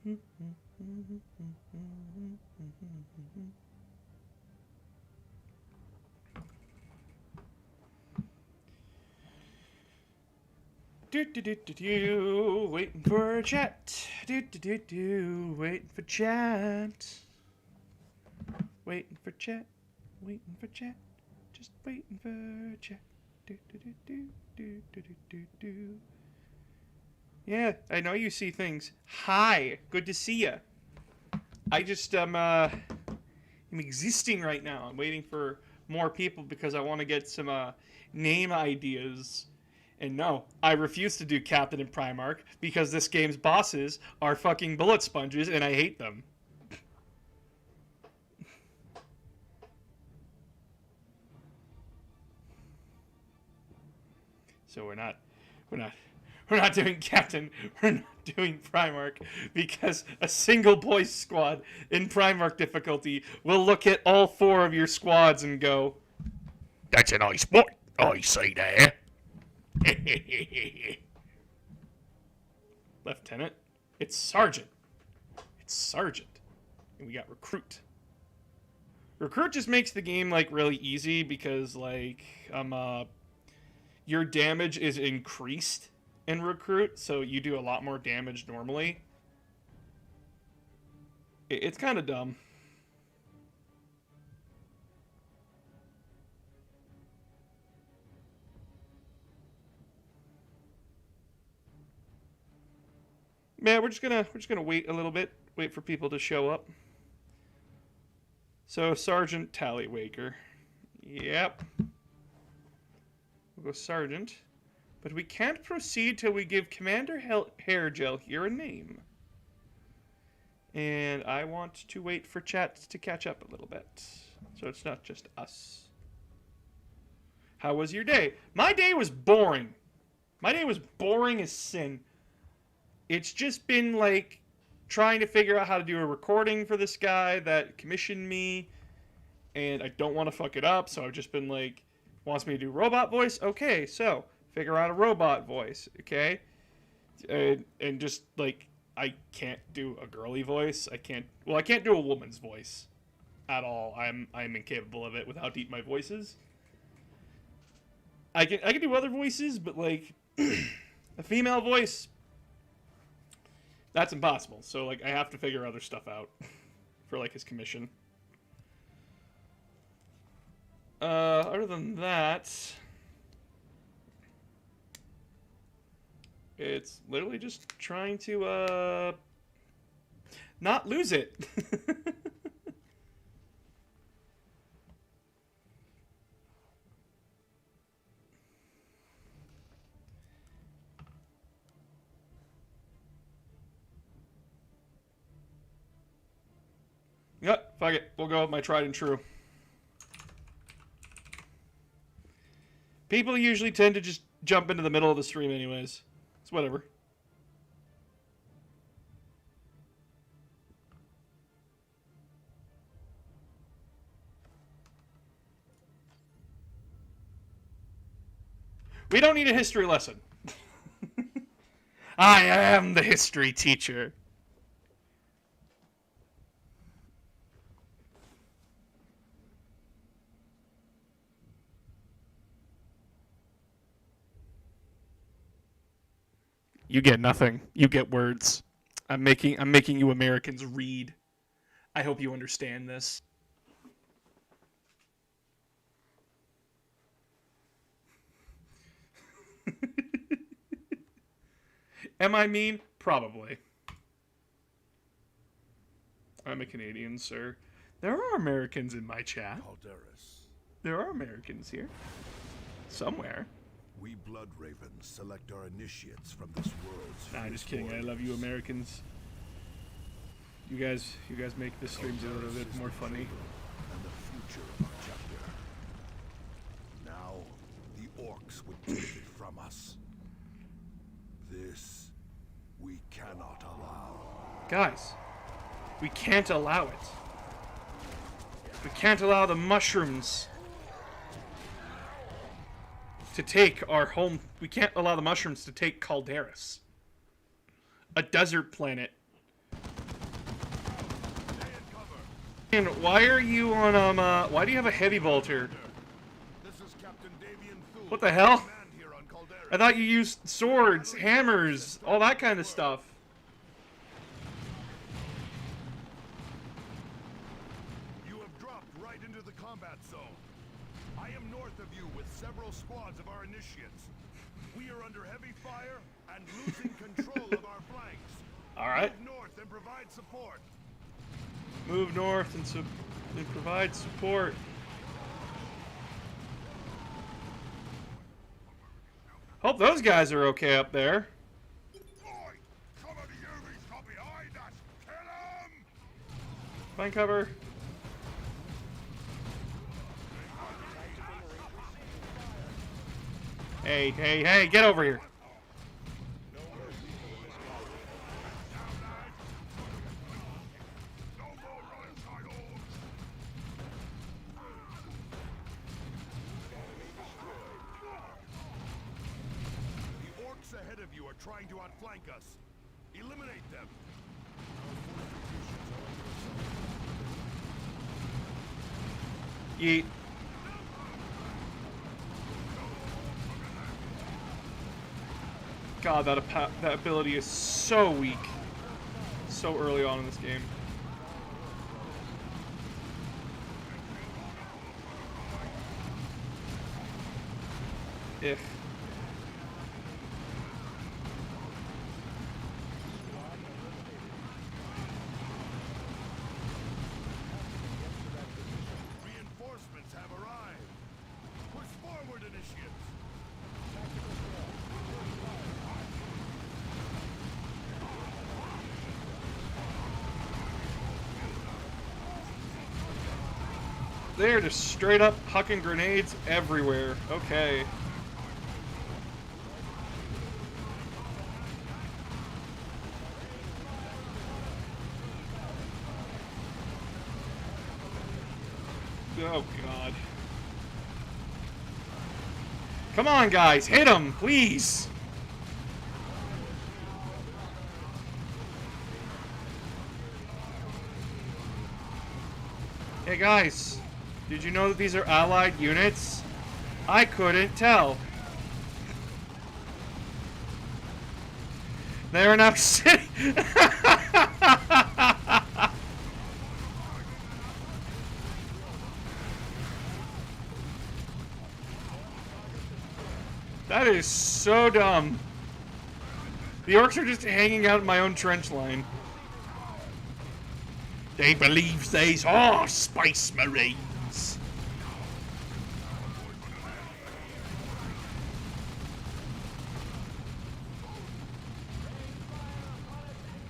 Waiting for chat. Waiting for chat. Waiting for chat. Waiting for chat. Just waiting for chat. Yeah, I know you see things. Hi, good to see ya. I just I'm existing right now. I'm waiting for more people because I want to get some name ideas. And no, I refuse to do Captain in Primarch because this game's bosses are fucking bullet sponges and I hate them. So we're not doing Captain, we're not doing Primarch because a single boys squad in Primarch difficulty will look at all four of your squads and go, "That's a nice boy, I see there." Lieutenant? It's Sergeant. It's Sergeant. And we got Recruit. Recruit just makes the game, like, really easy because, like, your damage is increased in Recruit, so you do a lot more damage normally. It's kind of dumb. Yeah, we're just gonna wait a little bit, wait for people to show up. So Sergeant Tallywaker. Yep. We'll go Sergeant. But we can't proceed till we give Commander Hairgel here a name. And I want to wait for chat to catch up a little bit. So it's not just us. How was your day? My day was boring. My day was boring as sin. It's just been like trying to figure out how to do a recording for this guy that commissioned me. And I don't want to fuck it up. So I've just been like, wants me to do robot voice? Okay, so figure out a robot voice, okay? And just like, I can't do a girly voice. I can't do a woman's voice at all. I'm incapable of it with how deep my voice is. I can do other voices, but like a female voice, that's impossible. So like I have to figure other stuff out for like his commission. Other than that, it's literally just trying to not lose it. Yep, fuck it. We'll go with my tried and true. People usually tend to just jump into the middle of the stream anyways. It's whatever. We don't need a history lesson. I am the history teacher. You get nothing. You get words. I'm making you Americans read. I hope you understand this. Am I mean? Probably. I'm a Canadian, sir. There are Americans in my chat. Calderis. There are Americans here. Somewhere. We Blood Ravens select our initiates from this world's Nah, just fierce kidding. I love you, warriors. Americans. You guys make the streams a little bit more funny. And the future of our chapter. Now, the orcs would take it from us. This we cannot allow. Guys, we can't allow it. We can't allow the mushrooms to take our home. We can't allow the mushrooms to take Calderis. A desert planet. And why are you on, why do you have a heavy bolter? This is Captain Davian Thule. What the hell? Command here on Calderis. I thought you used swords, hammers, all that kind of stuff. You have dropped right into the combat zone. I am north of you with several squads of our initiates. We are under heavy fire and losing control of our flanks. Alright. Move north and provide support. Move north and provide support. Hope those guys are okay up there. Boy, some of the enemies come behind us. Kill them! Find cover. Hey, hey, hey, get over here. No more right-side orcs. The orcs ahead of you are trying to outflank us. Eliminate them. Yeet. God, that ability is so weak. So early on in this game. If. Reinforcements have arrived. Push forward, initiates. They're just straight up hucking grenades everywhere. Okay. Oh, God. Come on, guys. Hit him, please. Hey, guys. Did you know that these are allied units? I couldn't tell. They're now sitting... That is so dumb. The orcs are just hanging out in my own trench line. They believe these are Space Marines.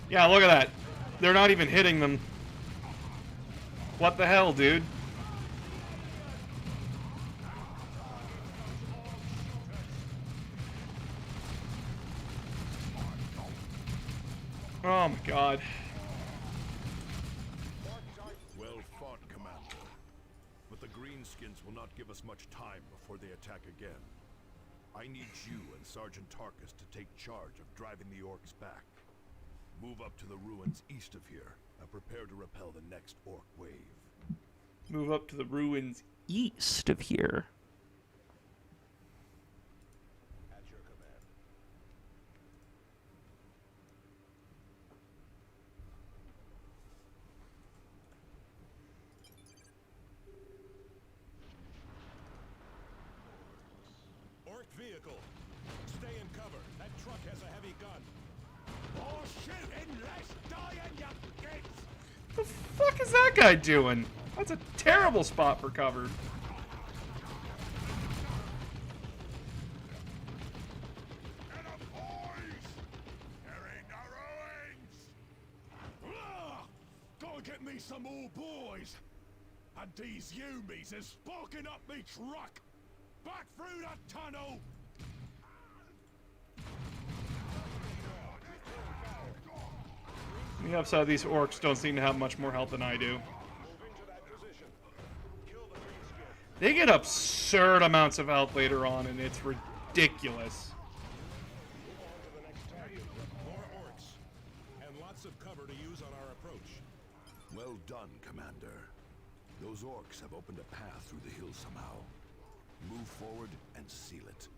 Yeah, look at that. They're not even hitting them. What the hell, dude? Oh my God. Well fought, Commander. But the Greenskins will not give us much time before they attack again. I need you and Sergeant Tarkus to take charge of driving the orcs back. Move up to the ruins east of here and prepare to repel the next orc wave. Move up to the ruins east of here. At your command. Orc vehicle. Stay in cover. That truck has a heavy gun. The fuck is that guy doing? That's a terrible spot for cover. Get me some more boys, and these Yumis is sparking up me truck. Back through that tunnel. The upside, these orcs don't seem to have much more health than I do. They get absurd amounts of health later on, and it's ridiculous. Well done, Commander. Those orcs have opened a path through the hills somehow. Move forward and seal it.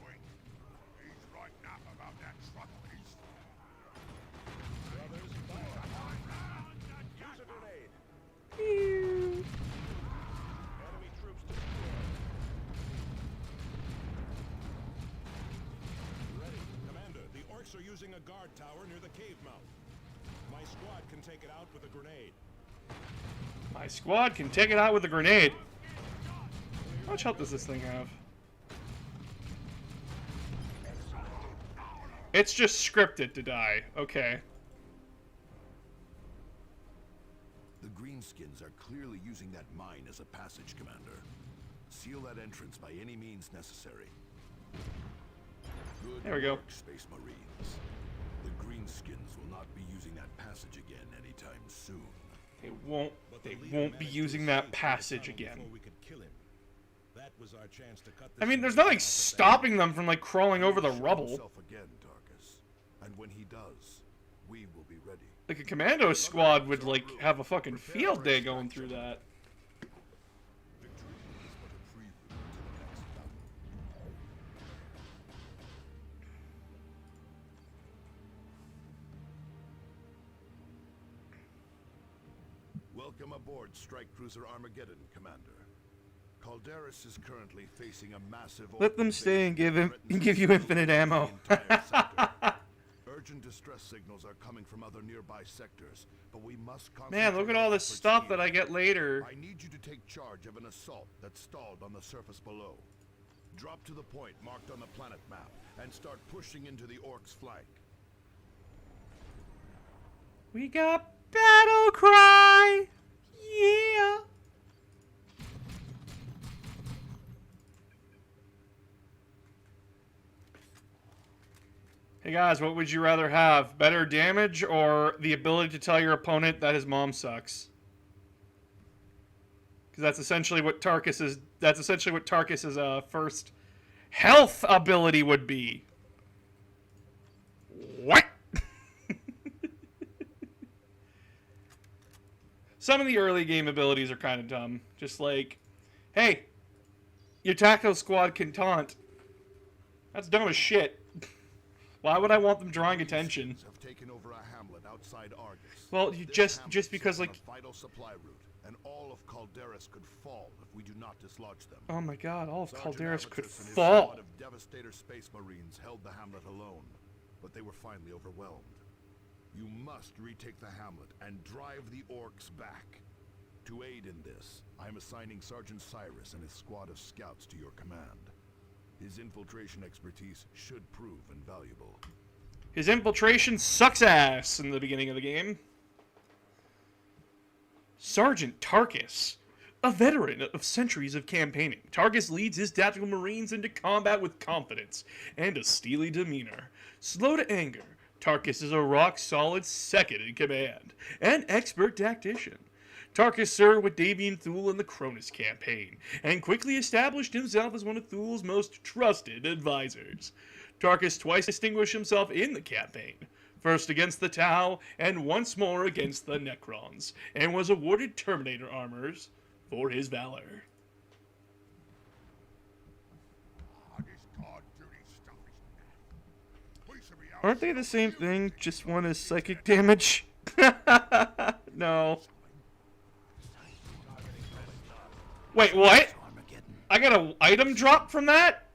He's right now about that truck beast. Brothers, use a grenade. Enemy troops destroyed. Ready, Commander. The orcs are using a guard tower near the cave mouth. My squad can take it out with a grenade. My squad can take it out with a grenade. How much health does this thing have? It's just scripted to die. Okay. The greenskins are clearly using that mine as a passage, Commander. Seal that entrance by any means necessary. Good There we go. work, Space Marines. The greenskins will not be using that passage again anytime soon. They won't be using that passage again. I mean, there's nothing stopping them from, like, crawling over the rubble. Again, Tarkus. And when he does, we will be ready. Like, a commando squad would, like, have a fucking field day going through that. Welcome aboard Strike Cruiser Armageddon, Commander. Calderis is currently facing a massive... Let them stay and give you infinite ammo. Urgent distress signals are coming from other nearby sectors, but we must... Man, look at all this stuff that I get later. I need you to take charge of an assault that's stalled on the surface below. Drop to the point marked on the planet map and start pushing into the orcs' flank. We got battle cry. Yeah. Hey guys, what would you rather have? Better damage or the ability to tell your opponent that his mom sucks? Because that's essentially what Tarkus's first health ability would be. What? Some of the early game abilities are kind of dumb. Just like, hey, your taco squad can taunt. That's dumb as shit. Why would I want them drawing attention? Have taken over a hamlet outside Argus. Well, you just because, like, a vital supply route, and all of Calderis could fall if we do not dislodge them. Oh my god, all of Sergeant Calderis could Amatus and his fall. squad of Devastator Space Marines held the hamlet alone, but they were finally overwhelmed. You must retake the hamlet and drive the orcs back. To aid in this, I am assigning Sergeant Cyrus and his squad of scouts to your command. His infiltration expertise should prove invaluable. His infiltration sucks ass in the beginning of the game. Sergeant Tarkus. A veteran of centuries of campaigning, Tarkus leads his tactical marines into combat with confidence and a steely demeanor. Slow to anger, Tarkus is a rock-solid second in command, an expert tactician. Tarkus served with Davian Thule in the Cronus campaign, and quickly established himself as one of Thule's most trusted advisors. Tarkus twice distinguished himself in the campaign, first against the Tau, and once more against the Necrons, and was awarded Terminator armors for his valor. Aren't they the same thing, just one is psychic damage? No. Wait, what? I got an item drop from that?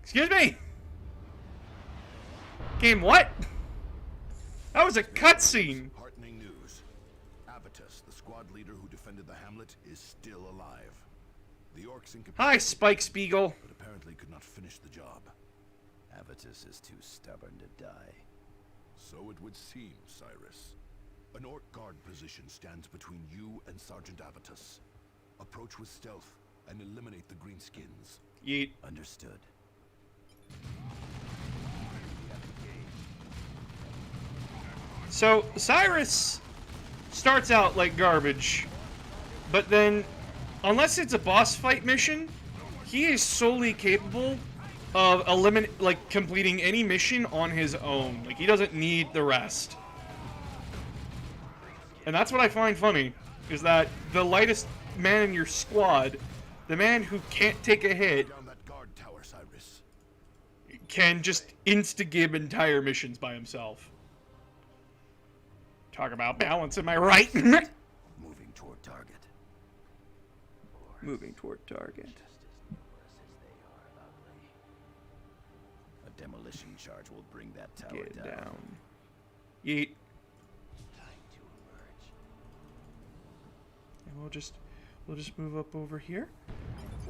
Excuse me? Game what? That was a cutscene. Heartening news. Avitus, the squad leader who defended the hamlet, is still alive. The orcs incapacitated, Hi, Spike Spiegel. but apparently could not finish the job. Avitus is too stubborn to die. So it would seem, Cyrus. An orc guard position stands between you and Sergeant Avitus. Approach with stealth and eliminate the greenskins. Yeet. Understood. So, Cyrus starts out like garbage, but then, unless it's a boss fight mission, he is solely capable of completing any mission on his own. Like, he doesn't need the rest. And that's what I find funny, is that the lightest man in your squad, the man who can't take a hit, Down that guard tower, Cyrus. can just insta-gib entire missions by himself. Talk about balance, am I right? Moving toward target. Moving toward target. Just as numerous as they are, lovely. A demolition charge will bring that tower Get down. down. Yeet. Time to emerge. And we'll just move up over here.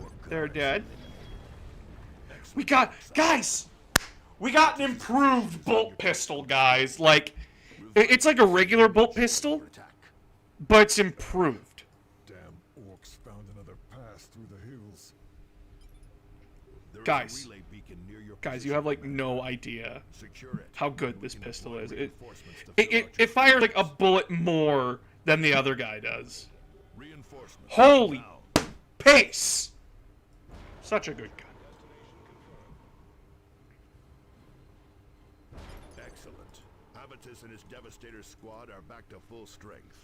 Orc They're guards dead. Excellent. We got, guys! We got an improved bolt pistol, guys. Like, it's like a regular bolt pistol, Attack. but it's improved. Damn orcs found another pass through the hills. There is a Guys. relay beacon near your Guys, you position, have like Commander. no idea Secure it. how good We this can pistol deploy is. reinforcements to It, fill it, out your it fires like a forces. bullet more than the other guy does. Reinforcements. Holy Now. pace! Such a good gun. Excellent. Avitus and his Devastator squad are back to full strength.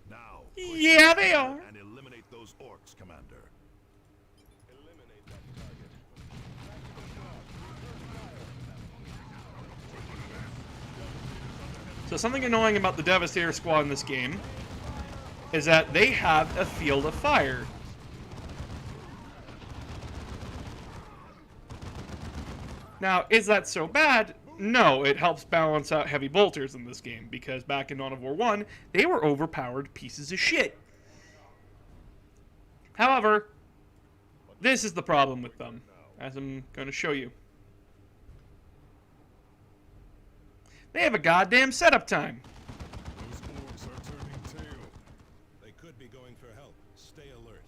Now, push Yeah, the they target are. And eliminate those orcs, Commander. Eliminate that target. So something annoying about the Devastator squad in this game is that they have a field of fire. Now, is that so bad? No, it helps balance out heavy bolters in this game, because back in Dawn of War 1, they were overpowered pieces of shit. However, this is the problem with them, as I'm going to show you. They have a goddamn setup time. Those orcs are turning tail. They could be going for help. Stay alert.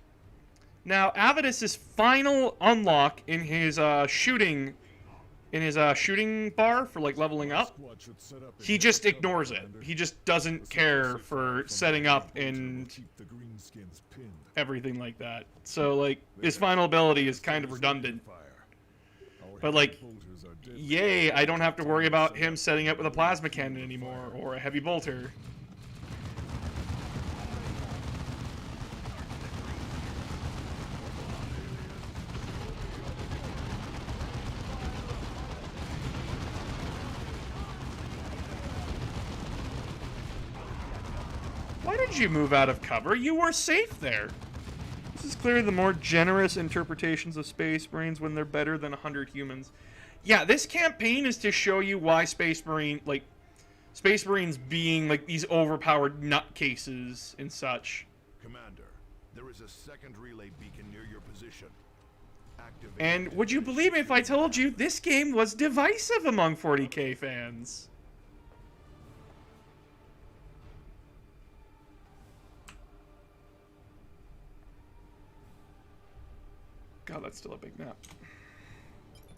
Now, Avidus's final unlock in his shooting bar for like leveling up, Squad should set up he in just cover, ignores it. Commander. He just doesn't care for setting up and Keep the greenskins pinned. everything like that. So like his final ability is kind of redundant. Fire. Our But, like, heavy bolters are deadly. Yay, I don't have to worry about him setting up with a plasma cannon anymore or a heavy bolter. Why did you move out of cover? You were safe there. This is clearly the more generous interpretations of Space Marines when they're better than 100 humans. Yeah, this campaign is to show you why Space Marines being like these overpowered nutcases and such. Commander, there is a second relay beacon near your position. Activate And it. would you believe me if I told you this game was divisive among 40k fans? God, that's still a big map.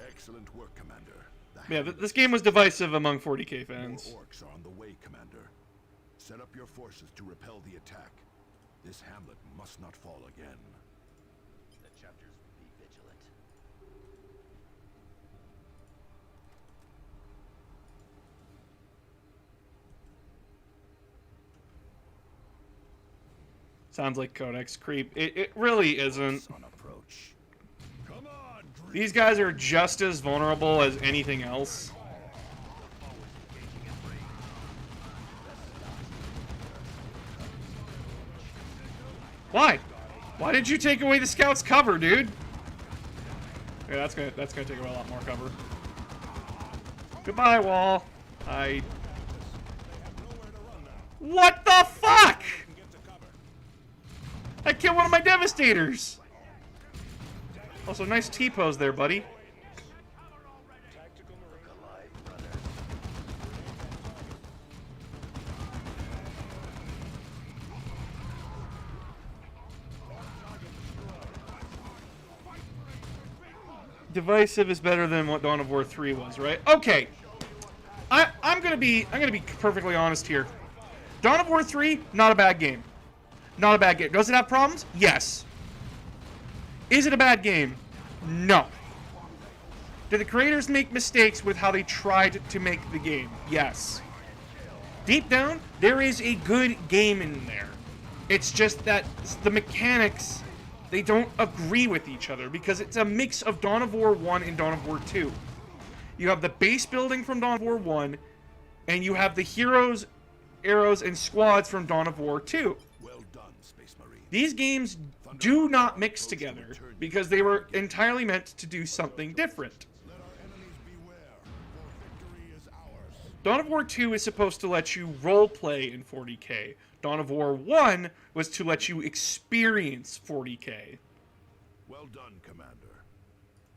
Excellent work, Commander. The Yeah, hamlet this game was divisive among 40k fans. More orcs are on the way, Commander. Set up your forces to repel the attack. This hamlet must not fall again. The chapters will be vigilant. Sounds like Codex creep. It really isn't. On approach. Come on, These guys are just as vulnerable as anything else. Why? Why did you take away the scout's cover, dude? Yeah, that's gonna take away a lot more cover. Goodbye, wall. What the fuck? I killed one of my Devastators. Also, nice T-pose there, buddy. Divisive is better than what Dawn of War 3 was, right? Okay. I'm gonna be perfectly honest here. Dawn of War 3, not a bad game. Not a bad game. Does it have problems? Yes. Is it a bad game? No. Did the creators make mistakes with how they tried to make the game? Yes. Deep down, there is a good game in there. It's just that the mechanics, they don't agree with each other because it's a mix of Dawn of War 1 and Dawn of War 2. You have the base building from Dawn of War 1, and you have the heroes, arrows, and squads from Dawn of War 2. Well done, Space Marine. These games do not mix together because they were entirely meant to do something different. Let our enemies beware, for victory is ours. Dawn of War 2 is supposed to let you roleplay in 40k. Dawn of War 1 was to let you experience 40k. Well done, Commander.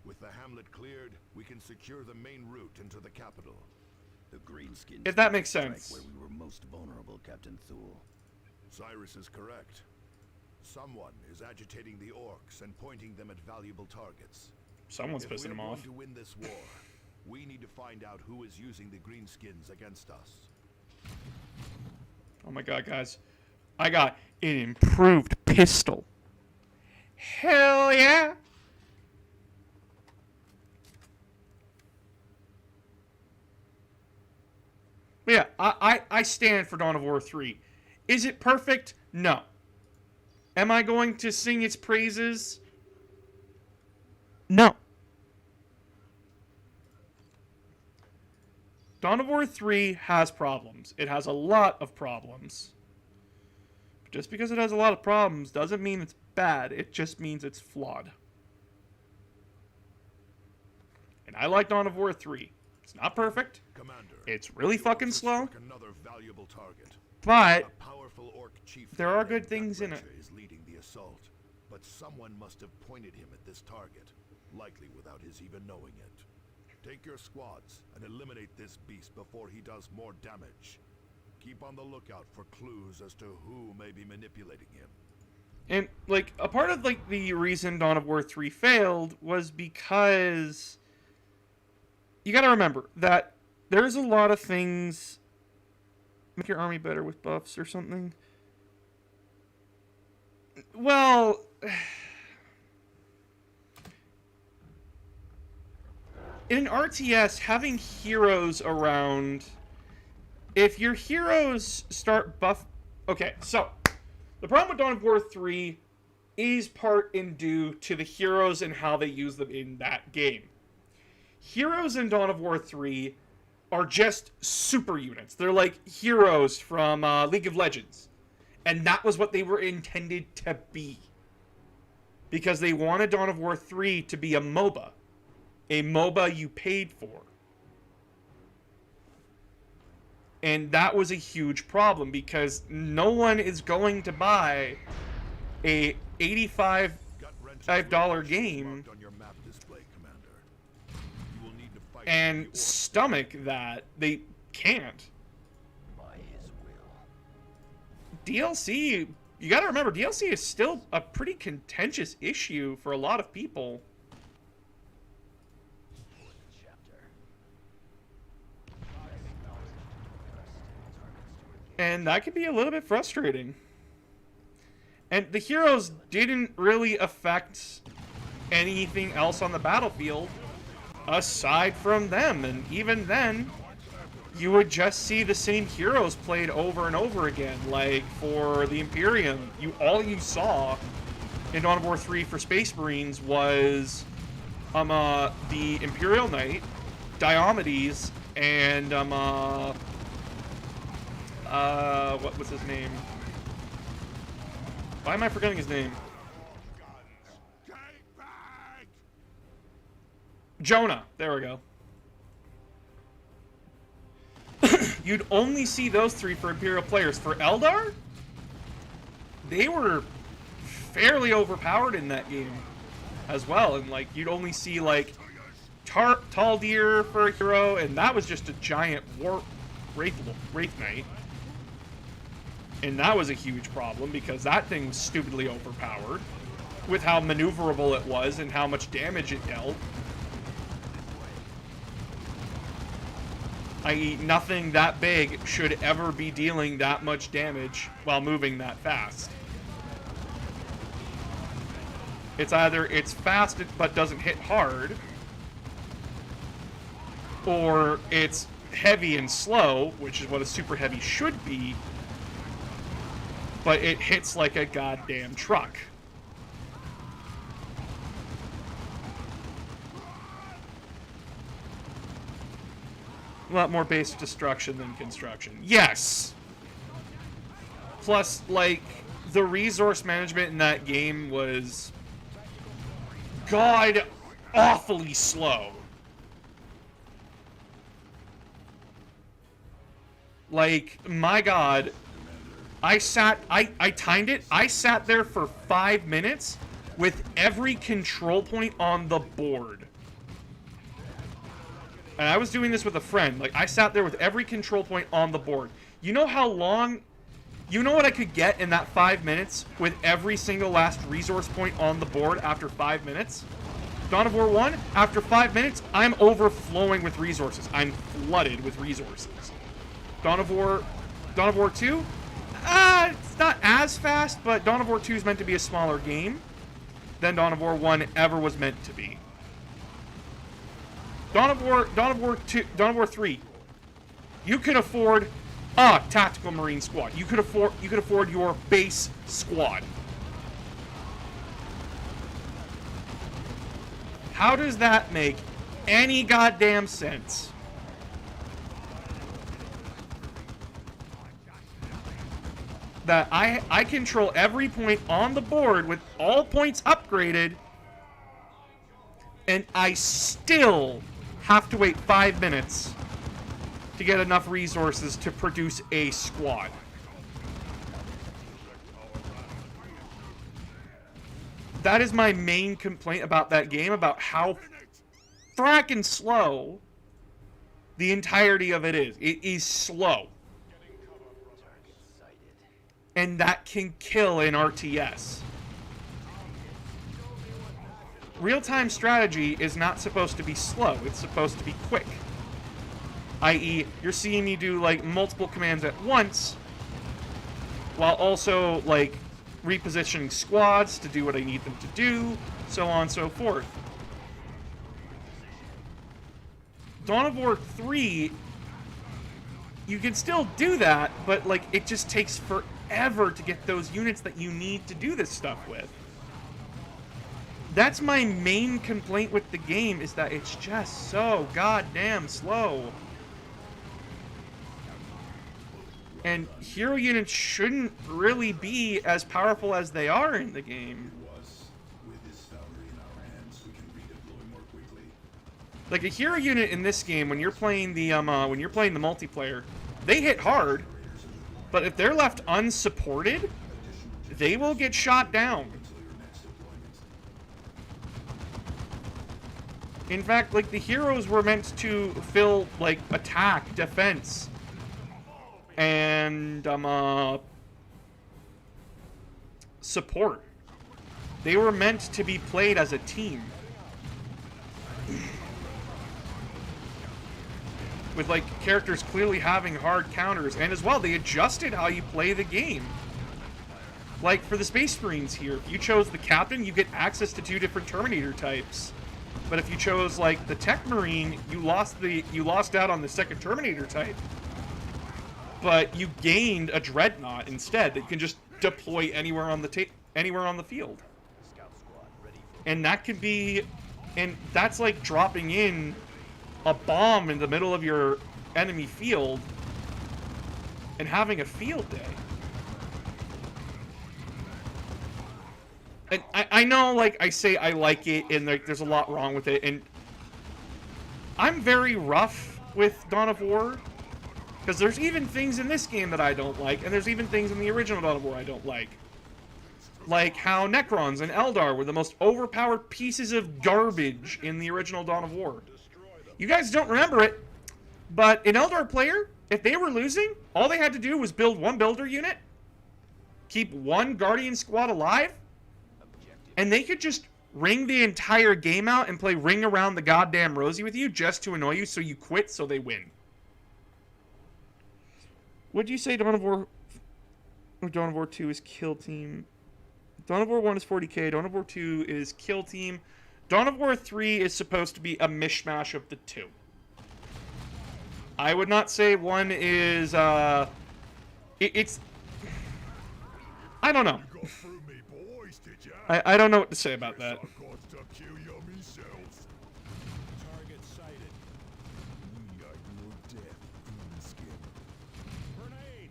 With the hamlet cleared, we can secure the main route into the capital. The Greenskins. If that makes strike sense. Where we were most vulnerable, Captain Thule. Cyrus is correct. Someone is agitating the orcs and pointing them at valuable targets. Someone's If pissing we're them going off. to win this war, we need to find out who is using the Greenskins against us. Oh my god, guys. I got an improved pistol. Hell yeah! But yeah, I stand for Dawn of War 3. Is it perfect? No. Am I going to sing its praises? No. Dawn of War 3 has problems. It has a lot of problems. But just because it has a lot of problems doesn't mean it's bad. It just means it's flawed. And I like Dawn of War 3. It's not perfect. Commander, It's really you fucking also slow. struck another valuable target. But A powerful orc chief there are named good things in it. Gut-Wrencher is leading the assault, but someone must have pointed him at this target, likely without his even knowing it. Take your squads and eliminate this beast before he does more damage. Keep on the lookout for clues as to who may be manipulating him. And, like, a part of, like, the reason Dawn of War 3 failed was because you gotta remember that there's a lot of things. Make your army better with buffs or something. Well, in an RTS, having heroes around, if your heroes start buff... Okay, so, the problem with Dawn of War 3 is part in due to the heroes and how they use them in that game. Heroes in Dawn of War 3 are just super units. They're like heroes from League of Legends. And that was what they were intended to be. Because they wanted Dawn of War 3 to be a MOBA. A MOBA you paid for. And that was a huge problem because no one is going to buy a $85 game On your map display, Commander. You will need to fight and the orcs. stomach that. They can't. By his will. DLC, you gotta remember, DLC is still a pretty contentious issue for a lot of people. Chapter. And that could be a little bit frustrating. And the heroes didn't really affect anything else on the battlefield aside from them. And even then, you would just see the same heroes played over and over again. Like for the Imperium, all you saw in Dawn of War 3 for Space Marines was the Imperial Knight, Diomedes, and what was his name? Why am I forgetting his name? Jonah. There we go. you'd only see those three for Imperial players. For Eldar, they were fairly overpowered in that game as well. And, like, you'd only see, like, Taldir for a hero, and that was just a giant Wraith Knight. And that was a huge problem because that thing was stupidly overpowered with how maneuverable it was and how much damage it dealt. I.e., nothing that big should ever be dealing that much damage while moving that fast. It's either it's fast but doesn't hit hard, or it's heavy and slow, which is what a super heavy should be, but it hits like a goddamn truck. A lot more base destruction than construction. Yes! Plus, like, the resource management in that game was god awfully slow. Like, my god, I timed it. I sat there for 5 minutes with every control point on the board. And I was doing this with a friend. Like, I sat there with every control point on the board. You know how long... You know what I could get in that 5 minutes with every single last resource point on the board after 5 minutes? Dawn of War 1, after 5 minutes, I'm overflowing with resources. I'm flooded with resources. Dawn of War 2, it's not as fast, but Dawn of War 2 is meant to be a smaller game than Dawn of War 1 ever was meant to be. Dawn of War 3, you could afford a tactical marine squad. You could afford your base squad. How does that make any goddamn sense? That I control every point on the board with all points upgraded, and I still have to wait 5 minutes to get enough resources to produce a squad. That is my main complaint about that game, about how frackin' slow the entirety of it is. It is slow. And that can kill an RTS. Real-time strategy is not supposed to be slow. It's supposed to be quick. I.e., you're seeing me do, like, multiple commands at once, while also, like, repositioning squads to do what I need them to do, so on and so forth. Dawn of War 3, you can still do that, but, like, it just takes forever to get those units that you need to do this stuff with. That's my main complaint with the game, is that it's just so goddamn slow. And hero units shouldn't really be as powerful as they are in the game. Like, a hero unit in this game, when you're playing the multiplayer, they hit hard, but if they're left unsupported, they will get shot down. In fact, like, the heroes were meant to fill, like, attack, defense, and support. They were meant to be played as a team. With, like, characters clearly having hard counters, and as well, they adjusted how you play the game. Like, for the Space Marines here, if you chose the Captain, you get access to 2 different Terminator types. But if you chose, like, the Tech Marine, you lost out on the second Terminator type. But you gained a Dreadnought instead that you can just deploy anywhere on the field. And that could be, and that's like dropping in a bomb in the middle of your enemy field and having a field day. And I know, like, I say I like it, and there's a lot wrong with it, and I'm very rough with Dawn of War. Because there's even things in this game that I don't like, and there's even things in the original Dawn of War I don't like. Like how Necrons and Eldar were the most overpowered pieces of garbage in the original Dawn of War. You guys don't remember it, but in Eldar Player, if they were losing, all they had to do was build one builder unit, keep one Guardian squad alive, and they could just ring the entire game out and play Ring Around the Goddamn Rosie with you just to annoy you so you quit so they win. Would you say Dawn of War 2 is Kill Team? Dawn of War 1 is 40k, Dawn of War 2 is Kill Team. Dawn of War 3 is supposed to be a mishmash of the two. I would not say one is, it's... I don't know. I don't know what to say about that. Target sighted. We are your death, Greenskin. Grenade!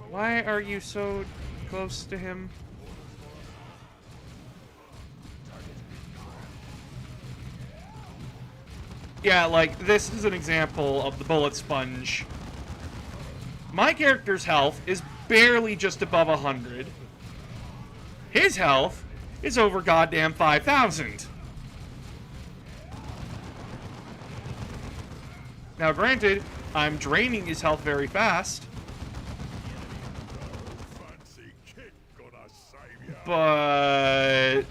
Why are you so close to him? Yeah, like, this is an example of the bullet sponge. My character's health is barely just above 100. His health is over goddamn 5,000. Now, granted, I'm draining his health very fast. Fancy kid gonna save ya. But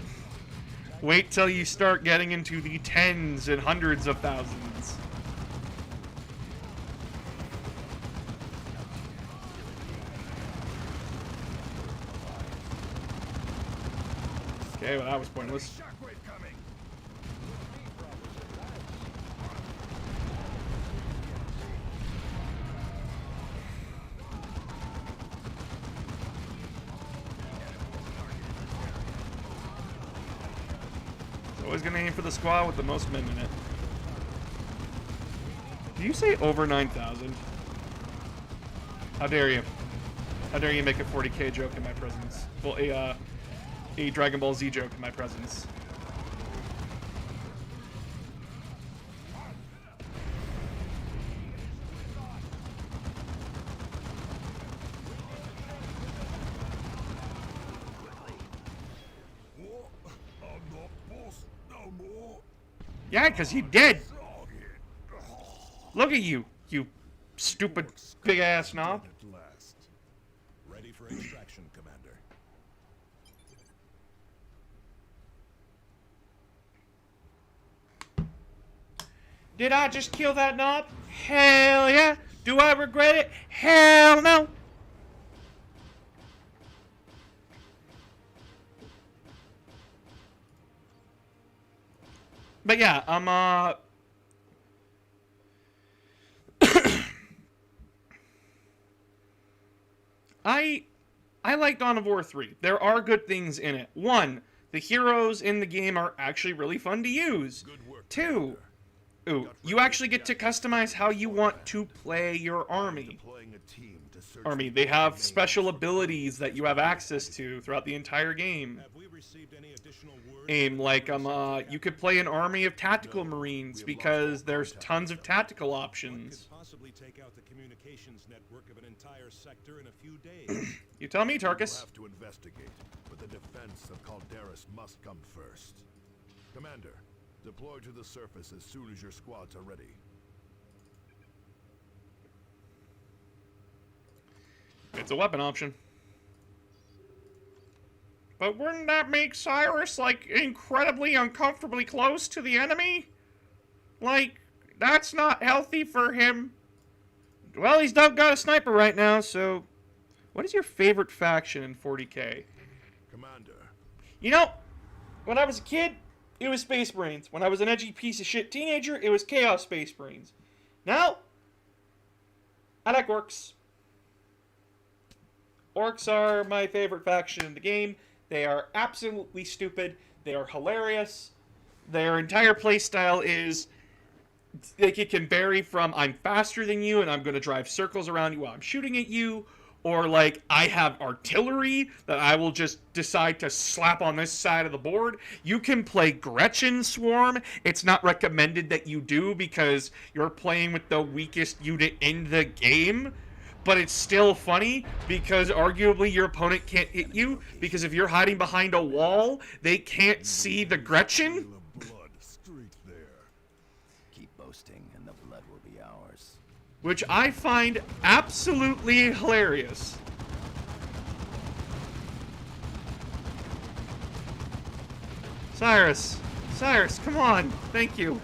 wait till you start getting into the tens and hundreds of thousands. Okay, well that was pointless. Shockwave coming. Always gonna aim for the squad with the most men in it. Did you say over 9,000? How dare you? How dare you make a 40k joke in my presence? Well, a Dragon Ball Z joke in my presence. What? I'm not boss no more. Yeah, because you did. Look at you, you stupid big ass knob. At last. Ready for extraction, Commander. Did I just kill that knob? Hell yeah. Do I regret it? Hell no. But yeah, I like Dawn of War 3. There are good things in it. One, the heroes in the game are actually really fun to use. Good work. Two, you actually get to customize how you want to play your army. Deploying a team to search Army. for They have remains. special abilities that you have access to throughout the entire game. Have we received any additional word? Like you could play an army of tactical marines because there's tons of tactical One options. could possibly take out the communications network of an entire sector in a few days. You tell me, We'll Tarkus. have to investigate, but the defense of Calderis must come first. Commander, deploy to the surface as soon as your squads are ready. It's a weapon option. But wouldn't that make Cyrus, like, incredibly uncomfortably close to the enemy? Like, that's not healthy for him. Well, he's not got a sniper right now, so... What is your favorite faction in 40k? Commander, You know, when I was a kid, it was Space Marines. When I was an edgy piece of shit teenager, it was Chaos Space Marines. Now, I like Orcs. Orcs are my favorite faction in the game. They are absolutely stupid. They are hilarious. Their entire playstyle is... Like, it can vary from I'm faster than you and I'm going to drive circles around you while I'm shooting at you, or like I have artillery that I will just decide to slap on this side of the board. You can play Gretchen Swarm. It's not recommended that you do because you're playing with the weakest unit in the game. But it's still funny because arguably your opponent can't hit you because if you're hiding behind a wall, they can't see the Gretchen. Trail of blood straight there. Keep boasting, and the blood will be ours. Which I find absolutely hilarious. Cyrus, come on. Thank you.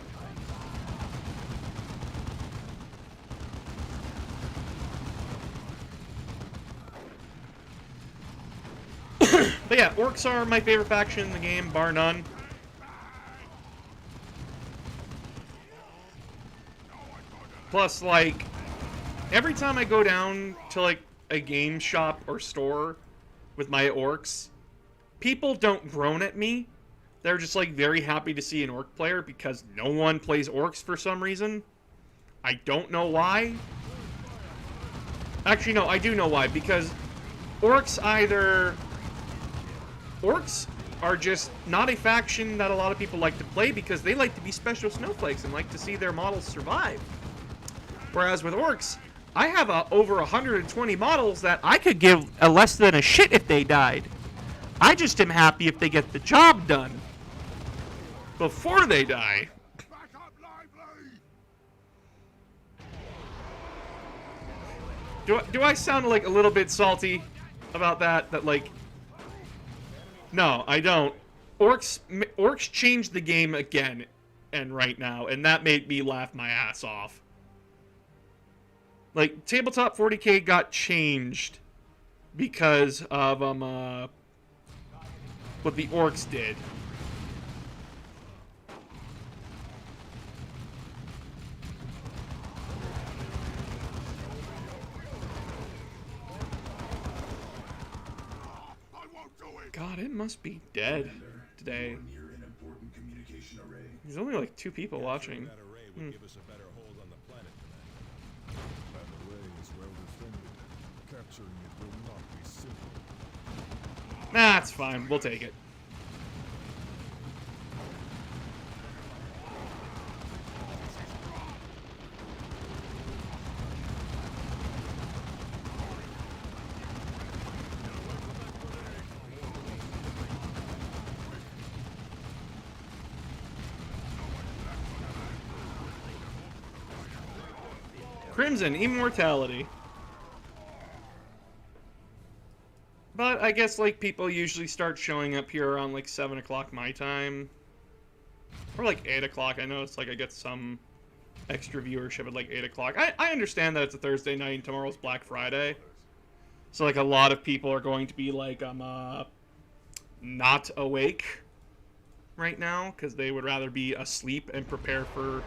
But yeah, orcs are my favorite faction in the game, bar none. Plus, like, every time I go down to, like, a game shop or store with my orcs, people don't groan at me. They're just, like, very happy to see an orc player because no one plays orcs for some reason. I don't know why. Actually, no, I do know why. Because orcs are just not a faction that a lot of people like to play because they like to be special snowflakes and like to see their models survive. Whereas with orcs, I have over 120 models that I could give a less than a shit if they died. I just am happy if they get the job done before they die. Back up lively! Do I sound like a little bit salty about that? That like, no, I don't. Orcs changed the game again, and right now, and that made me laugh my ass off. Like, Tabletop 40K got changed because of what the orcs did. God, it must be dead today. There's only like 2 people watching. That array would give us a better hold on the planet tonight. That array is well defended. Capturing it will not be simple. Nah, it's fine. We'll take it. Crimson Immortality. But I guess like people usually start showing up here around like 7 o'clock my time. Or like 8 o'clock. I know it's like I get some extra viewership at like 8 o'clock. I understand that it's a Thursday night and tomorrow's Black Friday. So like a lot of people are going to be like not awake right now because they would rather be asleep and prepare for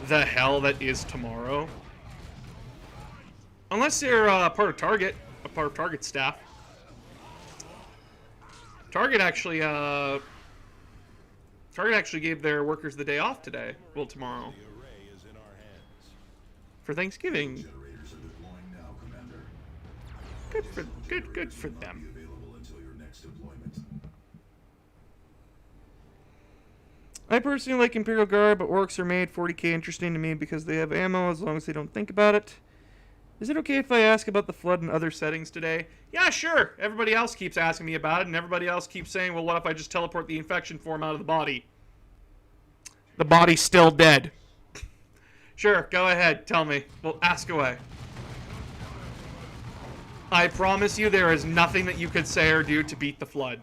the hell that is tomorrow. Unless they're part of Target, a part of Target staff. Target actually gave their workers the day off today. Well, tomorrow. The array is in our hands. For Thanksgiving. Generators are deploying now, Commander. Good for them. Be available until your next deployment. I personally like Imperial Guard, but orcs are made 40k interesting to me because they have ammo as long as they don't think about it. Is it okay if I ask about the Flood and other settings today? Yeah, sure. Everybody else keeps asking me about it, and everybody else keeps saying, well, what if I just teleport the infection form out of the body? The body's still dead. Sure, go ahead. Tell me. Well, ask away. I promise you there is nothing that you could say or do to beat the Flood.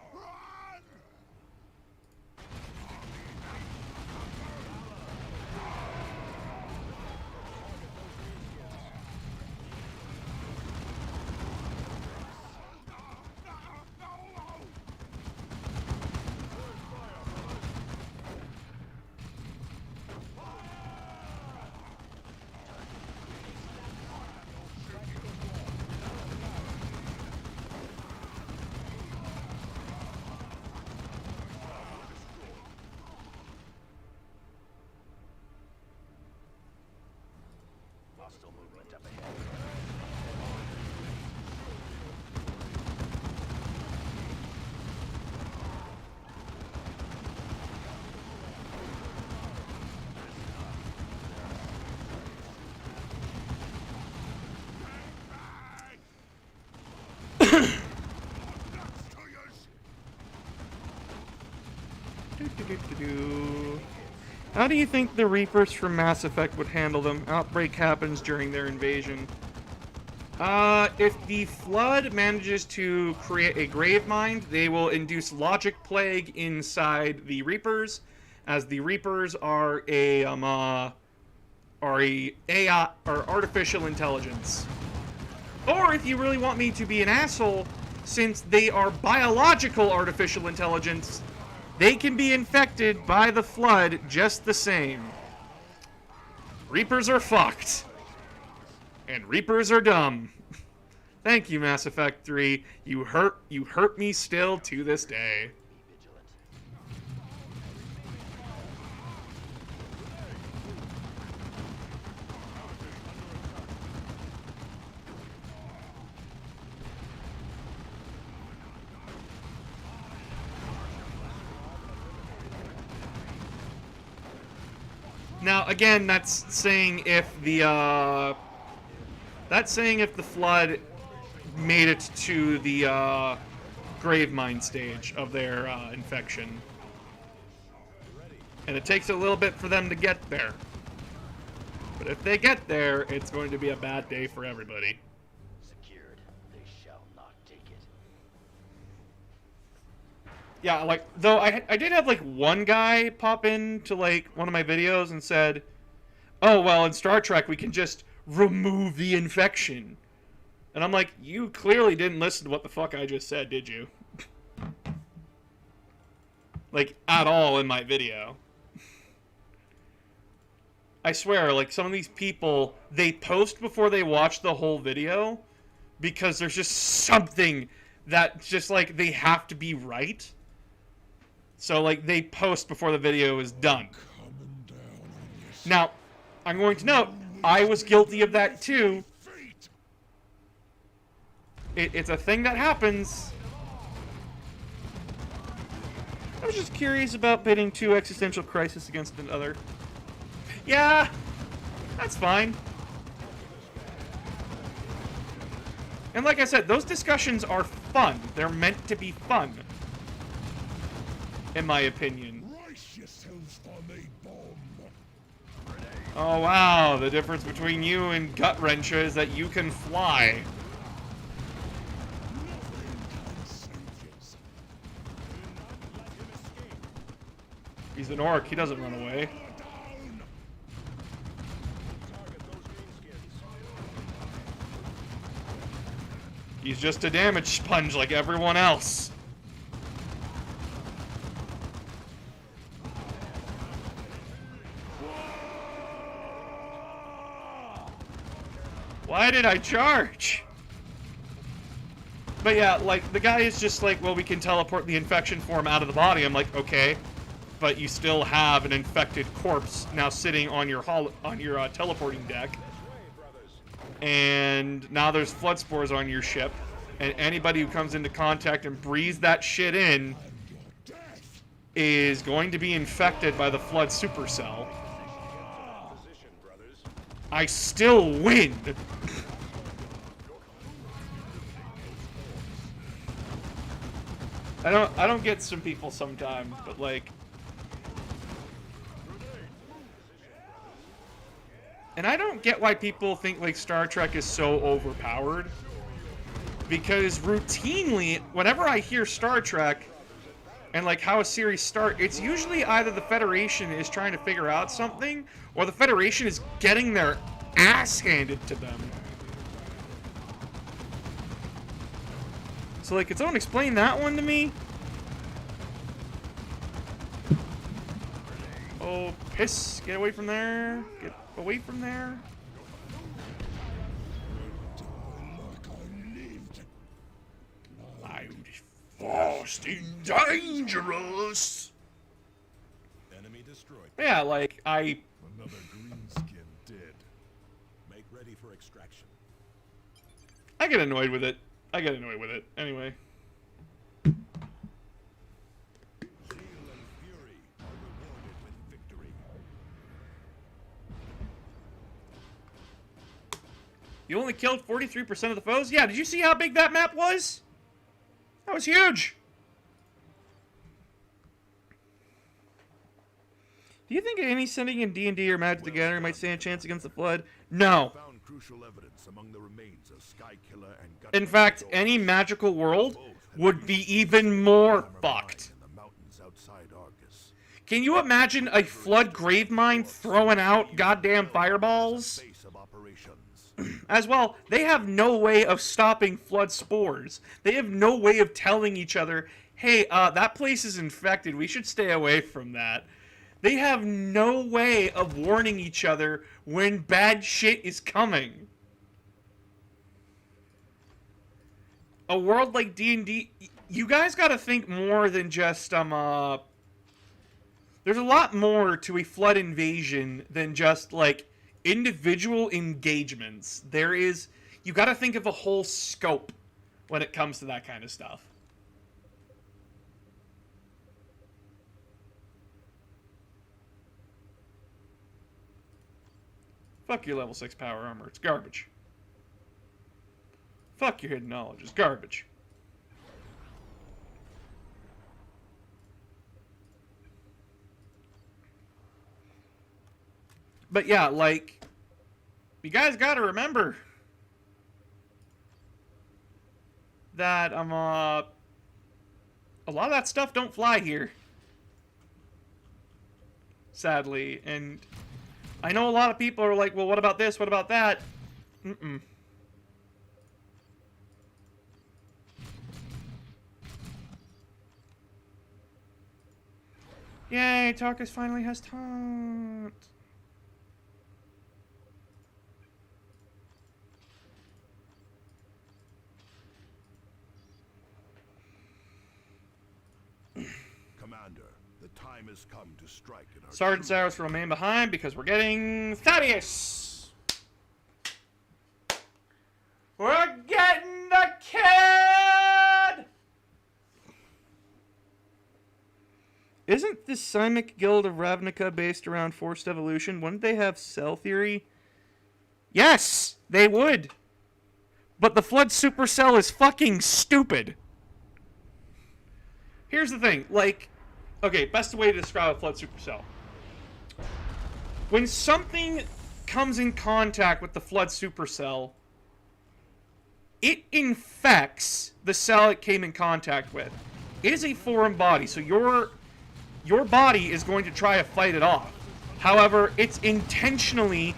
How do you think the Reapers from Mass Effect would handle them? Outbreak happens during their invasion. If the Flood manages to create a grave mind, they will induce logic plague inside the Reapers, as the Reapers are a AI or artificial intelligence. Or if you really want me to be an asshole, since they are biological artificial intelligence, they can be infected by the Flood just the same. Reapers are fucked. And Reapers are dumb. Thank you, Mass Effect 3. You hurt me still to this day. Now, again, that's saying if the Flood made it to the Gravemind stage of their infection. And it takes a little bit for them to get there. But if they get there, it's going to be a bad day for everybody. Secured. They shall not take it. Yeah, like, though I did have, like, one guy pop into, like, one of my videos and said, oh, well, in Star Trek, we can just remove the infection. And I'm like, you clearly didn't listen to what the fuck I just said, did you? Like, at all in my video. I swear, like, some of these people, they post before they watch the whole video because there's just something that just, like, they have to be right. So, like, they post before the video is done. Now, I'm going to note, I was guilty of that too. It's a thing that happens. I was just curious about pitting two existential crises against another. Yeah, that's fine. And like I said, those discussions are fun. They're meant to be fun. In my opinion. Oh wow, the difference between you and Gut Wrencher is that you can fly. He's an orc, he doesn't run away. He's just a damage sponge like everyone else. Why did I charge? But yeah, like, the guy is just like, well, we can teleport the infection form out of the body. I'm like, okay. But you still have an infected corpse now sitting on your teleporting deck. And now there's flood spores on your ship. And anybody who comes into contact and breathes that shit in is going to be infected by the flood supercell. I still win. I don't get some people sometimes, but like, and I don't get why people think like Star Trek is so overpowered, because routinely whenever I hear Star Trek and like how a series starts, it's usually either the Federation is trying to figure out something or the Federation is getting their ass handed to them. So, like, could someone explain that one to me? Oh, piss. Get away from there. Get away from there. Loud, fast, and dangerous. Enemy destroyed. Yeah, like, Another greenskin dead. Make ready for extraction. I get annoyed with it. I get annoyed with it. Anyway. Zeal and fury are rewarded with victory. You only killed 43% of the foes? Yeah, did you see how big that map was? That was huge. Do you think any setting in D&D or Magic the Gathering might stand a chance against the Flood? No. Found crucial evidence among the remains of Skykiller and In fact, any magical world would be even more fucked. in the mountains outside Argus. Can you imagine a Flood grave mine throwing out goddamn fireballs? Base of operations. As well, they have no way of stopping Flood spores. They have no way of telling each other, hey, that place is infected. We should stay away from that. They have no way of warning each other when bad shit is coming. A world like D&D, you guys gotta think more than just, there's a lot more to a Flood invasion than just, like, individual engagements. You gotta think of a whole scope when it comes to that kind of stuff. Fuck your level 6 power armor, it's garbage. Fuck your hidden knowledge, it's garbage. But yeah, like, you guys gotta remember that, a lot of that stuff don't fly here. Sadly, and I know a lot of people are like, well, what about this? What about that? Mm-mm. Yay, Tarkus finally has taunt. Commander, the time has come to strike in our Sergeant Saros will remain behind because we're getting Thaddeus. We're getting the kid! Isn't the Simic Guild of Ravnica based around forced evolution? Wouldn't they have cell theory? Yes, they would. But the Flood supercell is fucking stupid. Here's the thing, like, okay, best way to describe a Flood supercell. When something comes in contact with the Flood supercell, it infects the cell it came in contact with. It is a foreign body, so your body is going to try to fight it off. However, it's intentionally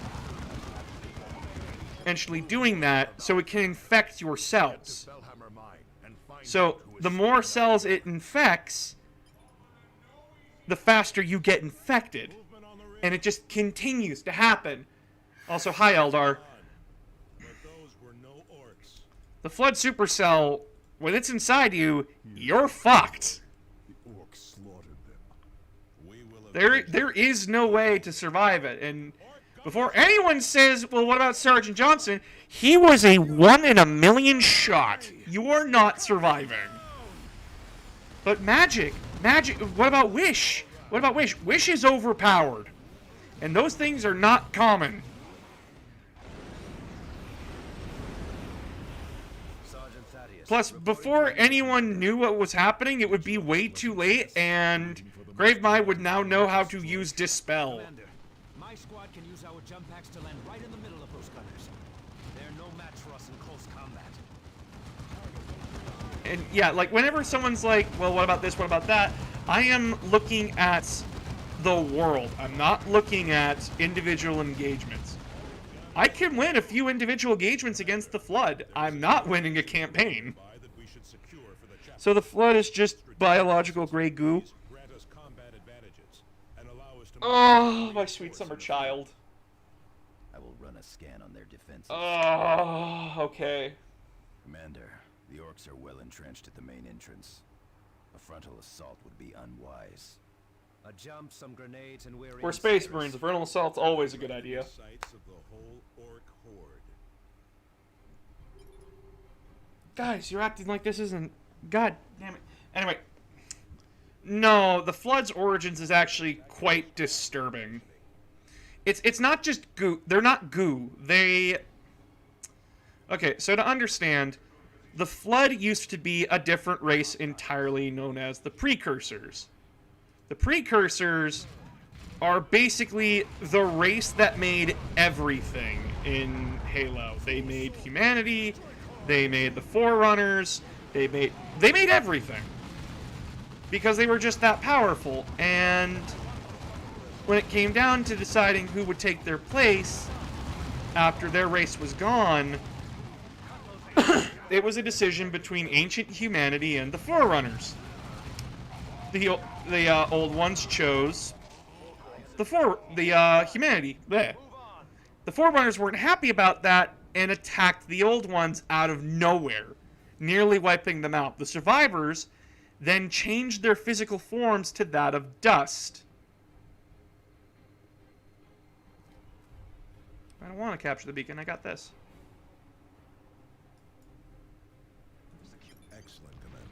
doing that so it can infect your cells. So, the more cells it infects, the faster you get infected. And it just continues to happen. Also, hi, Eldar. The Flood supercell, when it's inside you, you're fucked. The orcs slaughtered them. There is no way to survive it. And before anyone says, well, what about Sergeant Johnson? He was a 1 in a million shot. You are not surviving. But magic, what about Wish? What about Wish? Wish is overpowered. And those things are not common. Plus, before anyone knew what was happening, it would be way too late, and Gravemind would now know how to use Dispel. Commander, my squad can use our jump packs to land right in the middle of those gunners. They're no match for us in close combat. And yeah, like, whenever someone's like, well, what about this, what about that? I am looking at the world. I'm not looking at individual engagements. I can win a few individual engagements against the Flood. I'm not winning a campaign. So the Flood is just biological gray goo. Oh, my sweet summer child. I will run a scan on their defenses. Oh, okay. Commander, the orcs are well entrenched at the main entrance. A frontal assault would be unwise. A jump, some grenades, and We're Space Marines. A frontal assault's always a good idea. Guys, you're acting like this isn't... God damn it. Anyway. No, the Flood's origins is actually quite disturbing. It's not just goo. They're not goo. Okay, so to understand, the Flood used to be a different race entirely known as the Precursors. The Precursors are basically the race that made everything in Halo. They made humanity, they made the Forerunners, they made everything. Because they were just that powerful, and when it came down to deciding who would take their place after their race was gone, it was a decision between ancient humanity and the Forerunners. The old ones chose the humanity. Bleh. The Forerunners weren't happy about that and attacked the old ones out of nowhere, nearly wiping them out. The survivors then changed their physical forms to that of dust. I don't want to capture the beacon. I got this. Excellent, Commander.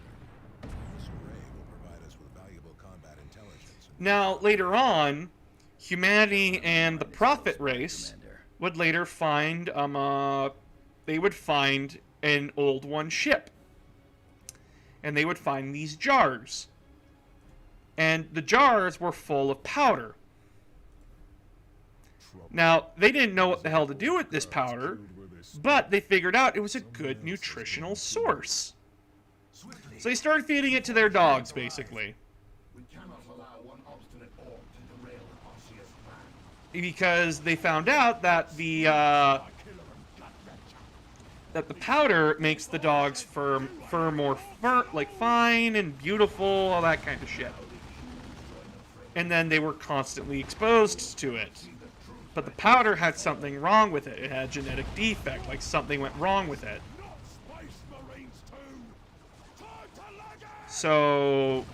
This array will provide us with valuable combat intelligence. Now, later on, humanity and the Prophet race would later find, they would find an old one ship. And they would find these jars. And the jars were full of powder. Now, they didn't know what the hell to do with this powder, but they figured out it was a good nutritional source. So they started feeding it to their dogs, basically. We cannot allow one obstinate orc to derail Arceus' plan. Because they found out that the powder makes the dog's fur more fine and beautiful, all that kind of shit. And then they were constantly exposed to it. But the powder had something wrong with it. It had a genetic defect, like something went wrong with it. So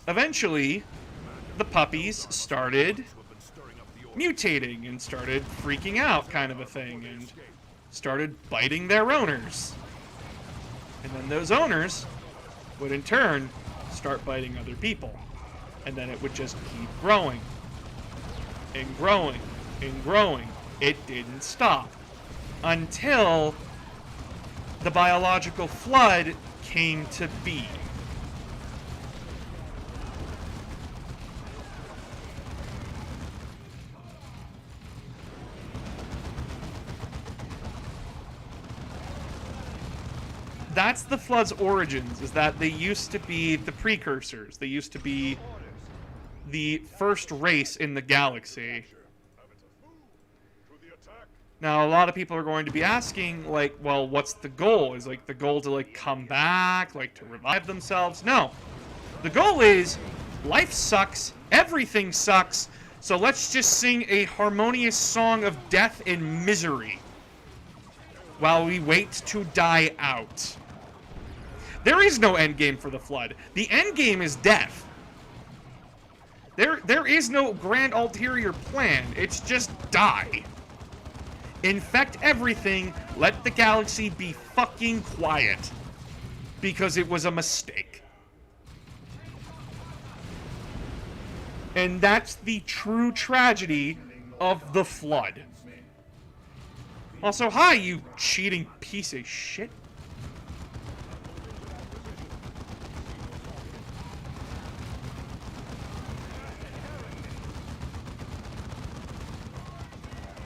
eventually, the puppies started mutating and started freaking out, kind of a thing, and started biting their owners. And then those owners would in turn start biting other people. And then it would just keep growing and growing and growing. It didn't stop until the biological flood came to be. That's the Flood's origins, is that they used to be the Precursors. They used to be the first race in the galaxy. Now, a lot of people are going to be asking, like, well, what's the goal? Is, like, the goal to, like, come back, like, to revive themselves? No. The goal is, life sucks, everything sucks, so let's just sing a harmonious song of death and misery while we wait to die out. There is no endgame for the Flood. The endgame is death. There is no grand ulterior plan. It's just die. Infect everything. Let the galaxy be fucking quiet. Because it was a mistake. And that's the true tragedy of the Flood. Also, hi, you cheating piece of shit.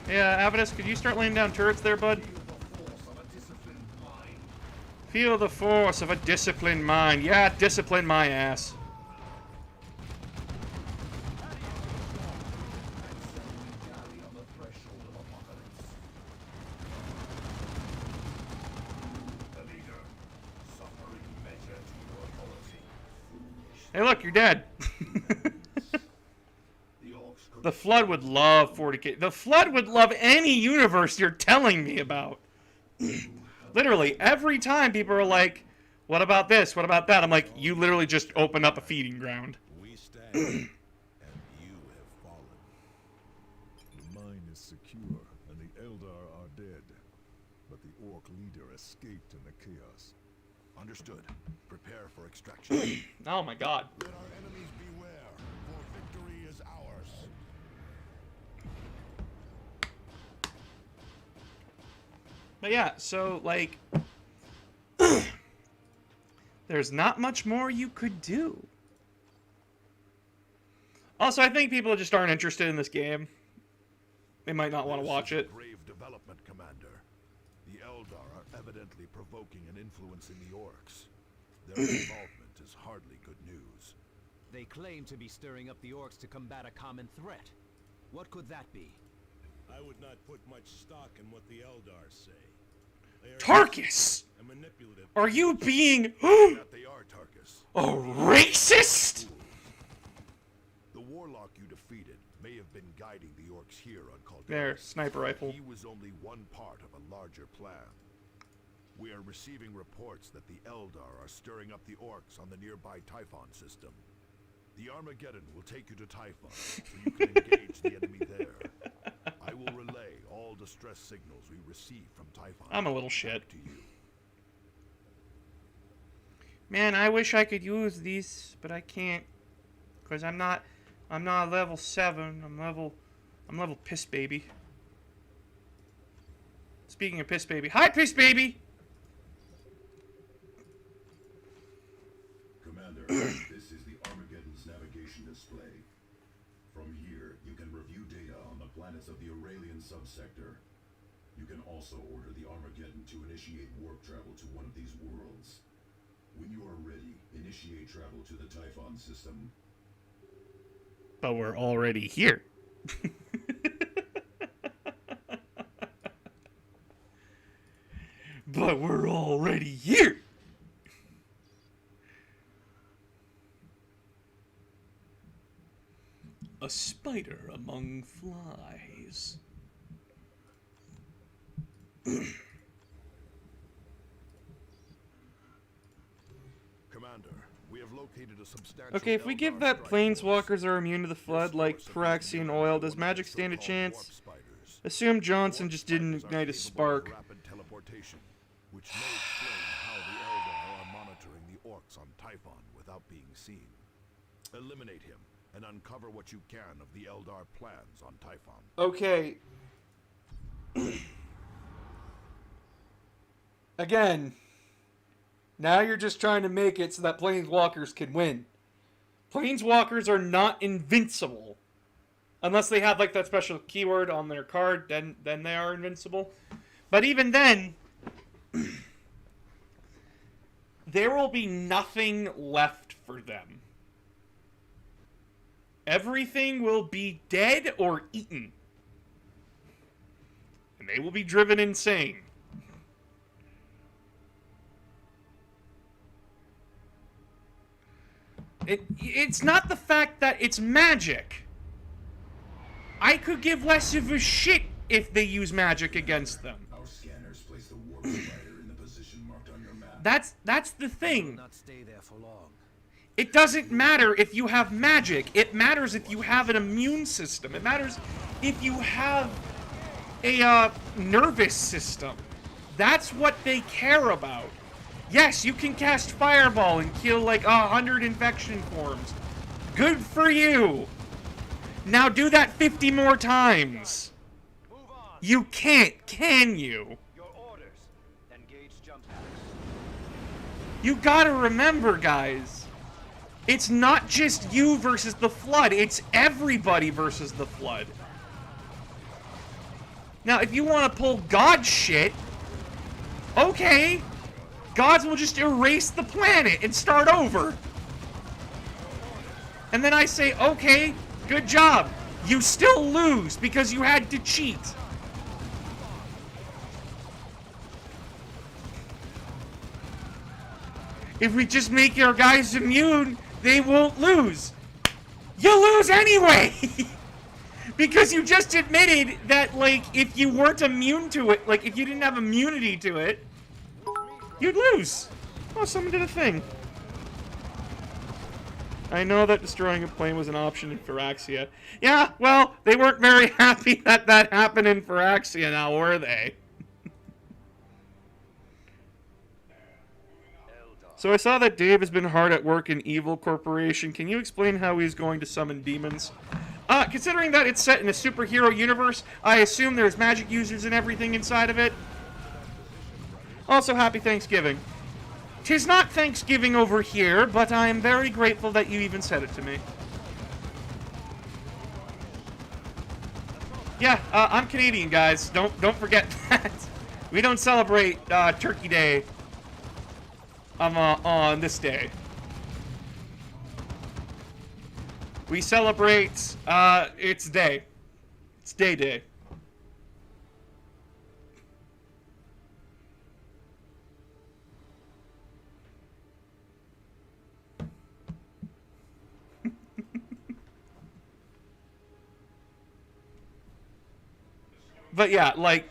Yeah, Avidus, could you start laying down turrets there, bud? Feel the force of a disciplined mind. Yeah, discipline my ass. Hey, look, you're dead. The Flood would love 40k. The Flood would love any universe you're telling me about. Literally, every time people are like, what about this? What about that? I'm like, you literally just open up a feeding ground. We stand, and you have fallen. The mine is secure, and the Eldar are dead. But the Orc leader escaped in the chaos. Understood. Prepare for extraction. Oh my god. Let our enemies beware, for victory is ours. But yeah, so, like, there's not much more you could do. Also, I think people just aren't interested in this game. They might not want to watch it. Grave development, Commander. The Eldar are evidently provoking an influence in the Orcs. Their involvement is hardly good news. They claim to be stirring up the orcs to combat a common threat. What could that be? I would not put much stock in what the Eldar say. They are Tarkus! and manipulative. Are you being That they are, Tarkus. a racist? The warlock you defeated may have been guiding the Orcs here on Calderon. There, sniper rifle. He was only one part of a larger plan. We are receiving reports that the Eldar are stirring up the Orcs on the nearby Typhon system. The Armageddon will take you to Typhon, so you can engage the enemy there. I will relay all distress signals we receive from Typhon. I'm a little shit. back to you. Man, I wish I could use these, but I can't. Because I'm not level 7. I'm level piss baby. Speaking of piss baby. Hi, piss baby! Commander, this is the Armageddon's navigation display. From here, you can review data on the planets of the Aurelian subsector. You can also order the Armageddon to initiate warp travel to one of these worlds. When you are ready, initiate travel to the Typhon system. But we're already here. But we're already here. A spider among flies. Commander, we have located a substantial Okay, if we give Eldar that strike planeswalkers force. are immune to the flood like This force of Pyraxian the oil, Eldar does will magic be stand a so-called chance? warp spiders. Assume Johnson Warp just didn't spiders are ignite a capable of spark. rapid teleportation, which may explain how the Eldar are monitoring the Orcs on Typhon without being seen. Eliminate him and uncover what you can of the Eldar plans on Typhon. Okay. Again, now you're just trying to make it so that planeswalkers can win. Planeswalkers are not invincible. Unless they have like that special keyword on their card, then they are invincible. But even then, there will be nothing left for them. Everything will be dead or eaten. And they will be driven insane. It's not the fact that it's magic. I could give less of a shit if they use magic against them. Our scanners place the warp spider in the position marked on your map. That's the thing. Not stay there for long. It doesn't matter if you have magic. It matters if you have an immune system. It matters if you have a nervous system. That's what they care about. Yes, you can cast Fireball and kill like 100 infection forms. Good for you. Now do that 50 more times. Move on. You can't, can you? Your orders. Engage jump packs. You gotta remember, guys. It's not just you versus the Flood. It's everybody versus the Flood. Now, if you want to pull God shit, okay. Gods will just erase the planet and start over. And then I say, okay, good job. You still lose because you had to cheat. If we just make our guys immune, they won't lose. You lose anyway! Because you just admitted that, like, if you weren't immune to it, like, if you didn't have immunity to it, you'd lose. Oh, someone did a thing. I know that destroying a plane was an option in Phyrexia. Yeah, well, they weren't very happy that that happened in Phyrexia now, were they? So I saw that Dave has been hard at work in Evil Corporation. Can you explain how he's going to summon demons? Considering that it's set in a superhero universe, I assume there's magic users and everything inside of it. Also, happy Thanksgiving. 'Tis not Thanksgiving over here, but I am very grateful that you even said it to me. Yeah, I'm Canadian, guys. Don't forget that. We don't celebrate Turkey Day on this day. We celebrate its day. It's Day. But yeah, like,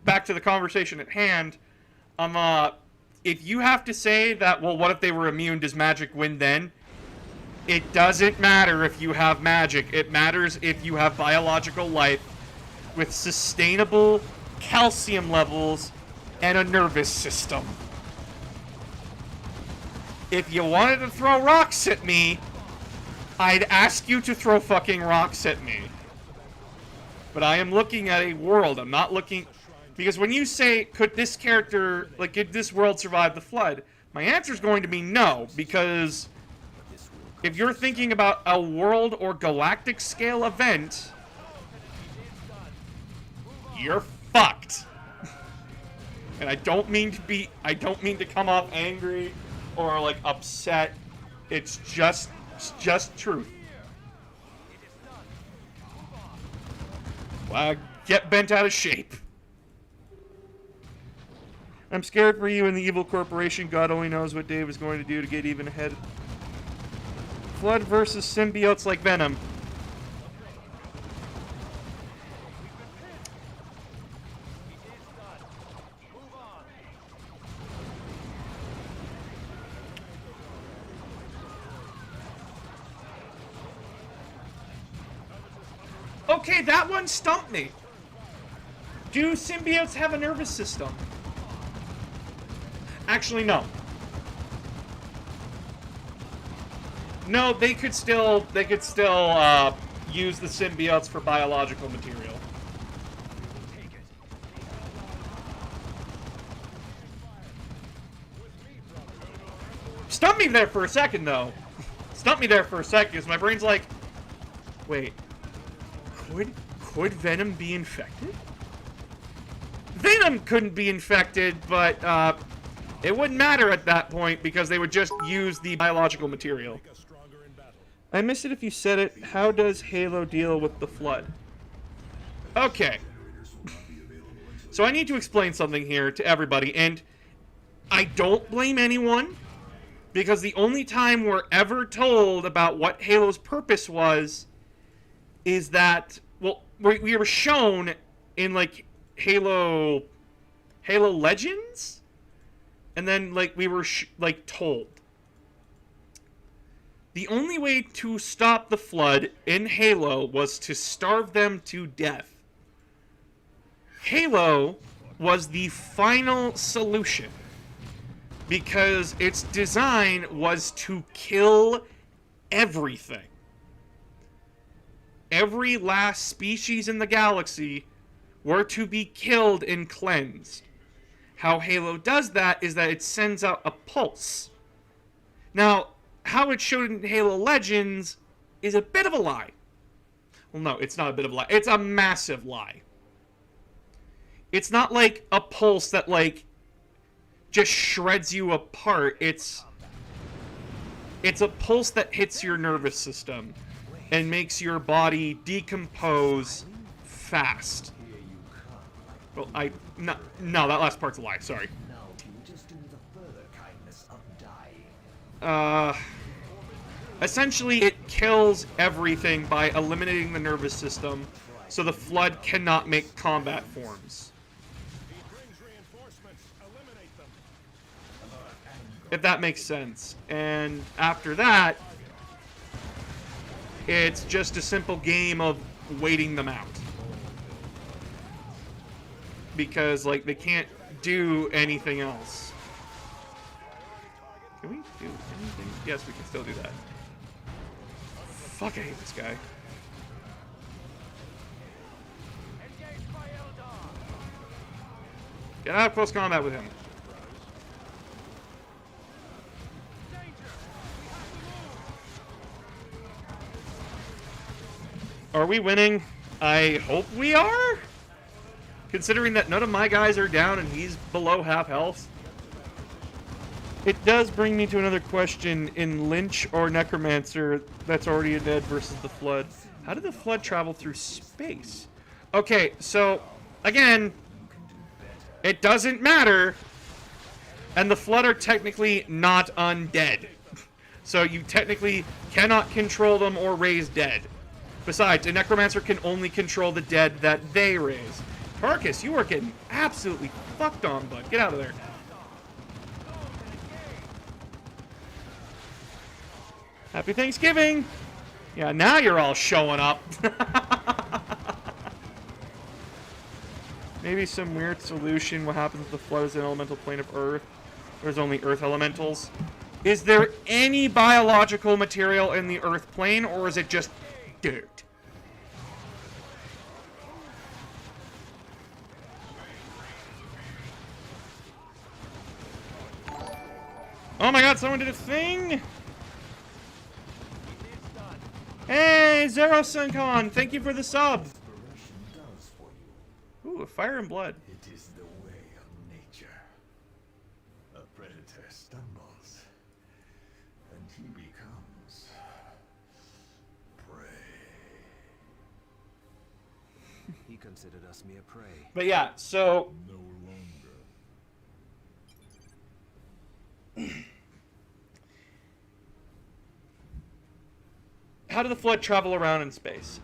back to the conversation at hand, if you have to say that, well, what if they were immune, does magic win then? It doesn't matter if you have magic. It matters if you have biological life with sustainable calcium levels and a nervous system. If you wanted to throw rocks at me, I'd ask you to throw fucking rocks at me. But I am looking at a world. I'm not looking... Because when you say, could this character, like, could this world survive the flood? My answer is going to be no, because if you're thinking about a world or galactic scale event, you're fucked. And I don't mean to come off angry or, like, upset. It's just truth. Get bent out of shape. I'm scared for you and the evil corporation. God only knows what Dave is going to do to get even ahead. Flood versus symbiotes like Venom. Okay, that one stumped me. Do symbiotes have a nervous system? Actually, no. No, they could still use the symbiotes for biological material. Stumped me there for a second, though. Stumped me there for a second, because my brain's like, wait. Could Venom be infected? Venom couldn't be infected, but it wouldn't matter at that point because they would just use the biological material. I missed it if you said it. How does Halo deal with the flood? Okay. So I need to explain something here to everybody, and I don't blame anyone because the only time we're ever told about what Halo's purpose was is that, well, we were shown in, like, Halo Legends? And then, like, we were, told. The only way to stop the flood in Halo was to starve them to death. Halo was the final solution because its design was to kill everything. Every last species in the galaxy were to be killed and cleansed. How Halo does that is that it sends out a pulse. Now, how it's showed in Halo Legends is a bit of a lie. Well, no, it's not a bit of a lie. It's a massive lie. It's not like a pulse that, like, just shreds you apart. It's a pulse that hits your nervous system and makes your body decompose fast. Well, no, that last part's a lie, sorry. Essentially, it kills everything by eliminating the nervous system, so the Flood cannot make combat forms. If that makes sense. And after that, it's just a simple game of waiting them out. Because, like, they can't do anything else. Can we do anything? Yes, we can still do that. Fuck, I hate this guy. Get out of close combat with him. Are we winning? I hope we are. Considering that none of my guys are down and he's below half health. It does bring me to another question. In Lynch or Necromancer, that's already dead versus the Flood. How did the Flood travel through space? Okay, so, again, it doesn't matter. And the Flood are technically not undead. So you technically cannot control them or raise dead. Besides, a Necromancer can only control the dead that they raise. Tarkus, you are getting absolutely fucked on, bud. Get out of there. Happy Thanksgiving! Yeah, now you're all showing up. Maybe some weird solution. What happens if the Flood is an elemental plane of Earth? There's only Earth elementals. Is there any biological material in the Earth plane, or is it just dirt? Oh my god, someone did a thing! Hey, Zero Sunkon, thank you for the sub! Ooh, Fire and Blood. It is the way of nature. A predator stumbles, and he becomes prey. He considered us mere prey. But yeah, so... No longer. How do the Flood travel around in space?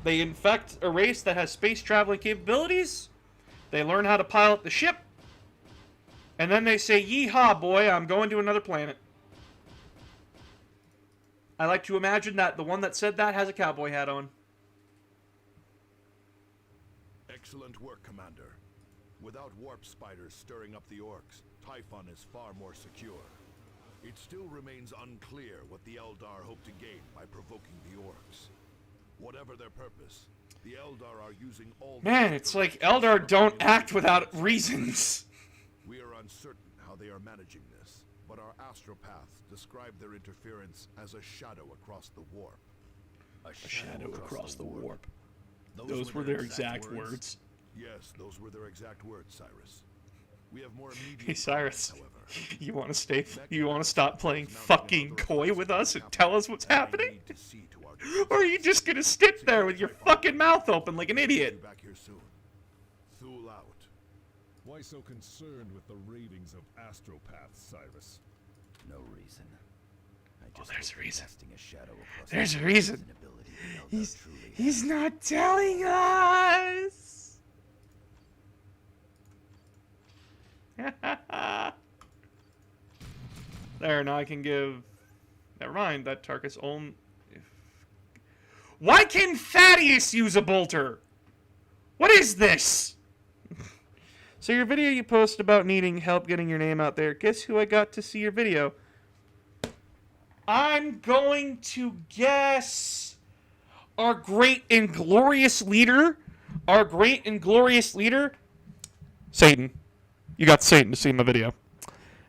They infect a race that has space traveling capabilities. They learn how to pilot the ship. And then they say, "Yeehaw, boy, I'm going to another planet." I like to imagine that the one that said that has a cowboy hat on. Excellent work, Commander. Without warp spiders stirring up the orcs, Typhon is far more secure. It still remains unclear what the Eldar hope to gain by provoking the orcs. Whatever their purpose, the Eldar are using all... Man, it's like Eldar don't act without reasons. We are uncertain how they are managing this, but our astropaths describe their interference as a shadow across the warp. A shadow across the warp. Those were their exact words. Yes, those were their exact words, Cyrus. We have more immediate Hey, Cyrus, problems, however. you want to stay? You want to stop playing fucking coy with us and tell us what's happening? We need to see to our Or are you just gonna sit there with your fucking mouth open like an idiot? back here soon. Thule out. Why so concerned with the ratings of astropaths, Cyrus? No reason. I just there's hope a reason. casting a shadow across There's the a warp reason. is an ability the Eldar truly He's have. not telling us. There, now I can give... Never mind, that Tarkus own... Why can Thaddeus use a bolter? What is this? So your video you posted about needing help getting your name out there. Guess who I got to see your video? I'm going to guess... Our great and glorious leader. Our great and glorious leader. Satan. You got Satan to see my video.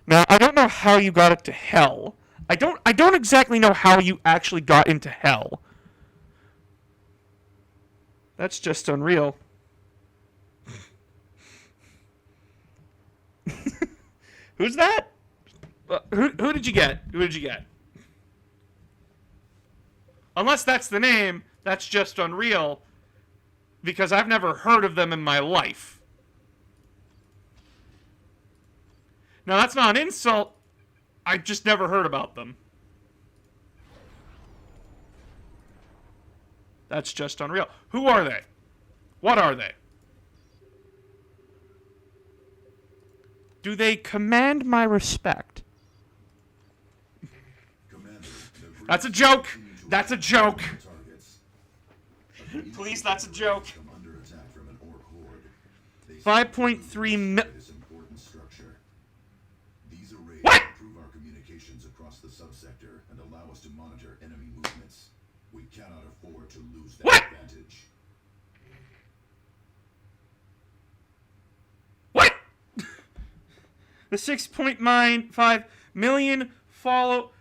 Now, I don't know how you got it to hell. I don't exactly know how you actually got into hell. That's just unreal. Who's that? Who did you get? Who did you get? Unless that's the name, that's just unreal. Because I've never heard of them in my life. Now, that's not an insult. I just never heard about them. That's just unreal. Who are they? What are they? Do they command my respect? Commander, the That's a joke. continue to That's a joke. targets. Please, that's a joke. Come under attack from an orc horde. They 5.3 mil... this important structure. These arrays What? improve our communications across the subsector and allow us to monitor enemy movements. We cannot afford to lose that What? advantage. What? The 6.95 million follow...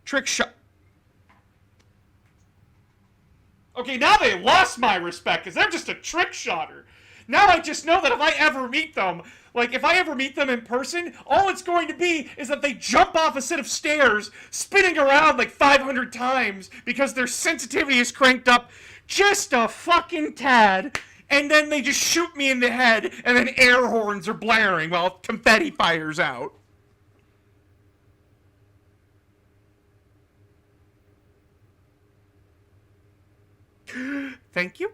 Trick shot... Okay, now they lost my respect because they're just a trick shotter. Now I just know that if I ever meet them, like if I ever meet them in person, all it's going to be is that they jump off a set of stairs, spinning around like 500 times because their sensitivity is cranked up just a fucking tad, and then they just shoot me in the head, and then air horns are blaring while confetti fires out. Thank you.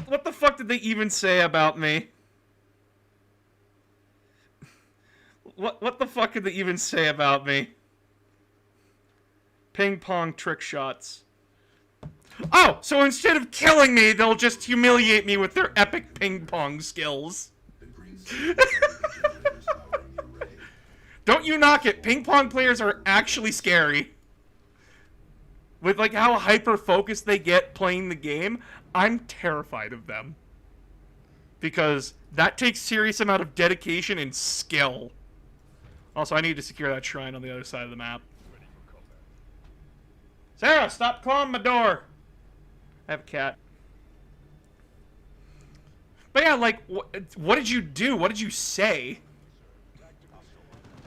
What the fuck did they even say about me? What the fuck did they even say about me? Ping pong trick shots. Oh, so instead of killing me, they'll just humiliate me with their epic ping pong skills. Don't you knock it. Ping pong players are actually scary. With like how hyper-focused they get playing the game, I'm terrified of them. Because that takes serious amount of dedication and skill. Also, I need to secure that shrine on the other side of the map. Sarah, stop clawing my door. I have a cat. But yeah, like, what did you do? What did you say?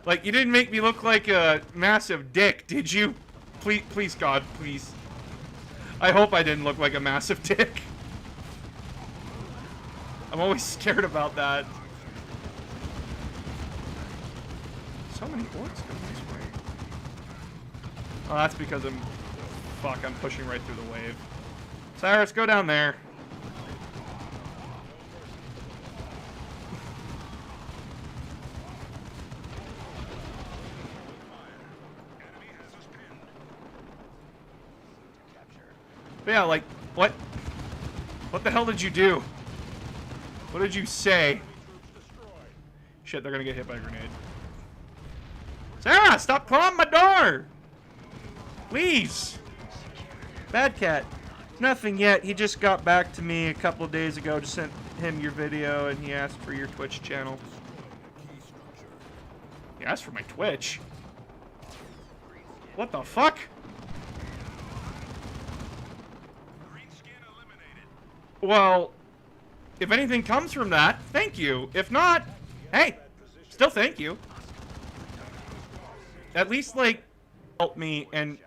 Like, you didn't make me look like a massive dick, did you? Please, God, please. I hope I didn't look like a massive dick. I'm always scared about that. So many orcs going this way. Oh, that's because I'm pushing right through the wave. Cyrus, go down there. But yeah, like, what? What the hell did you do? What did you say? Shit, they're gonna get hit by a grenade. Sarah, stop clawing my door! Please! Bad cat. Nothing yet. He just got back to me a couple of days ago. Just sent him your video and he asked for your Twitch channel. He asked for my Twitch? What the fuck? Well, if anything comes from that, thank you. If not, hey, still thank you. At least, like, help me, and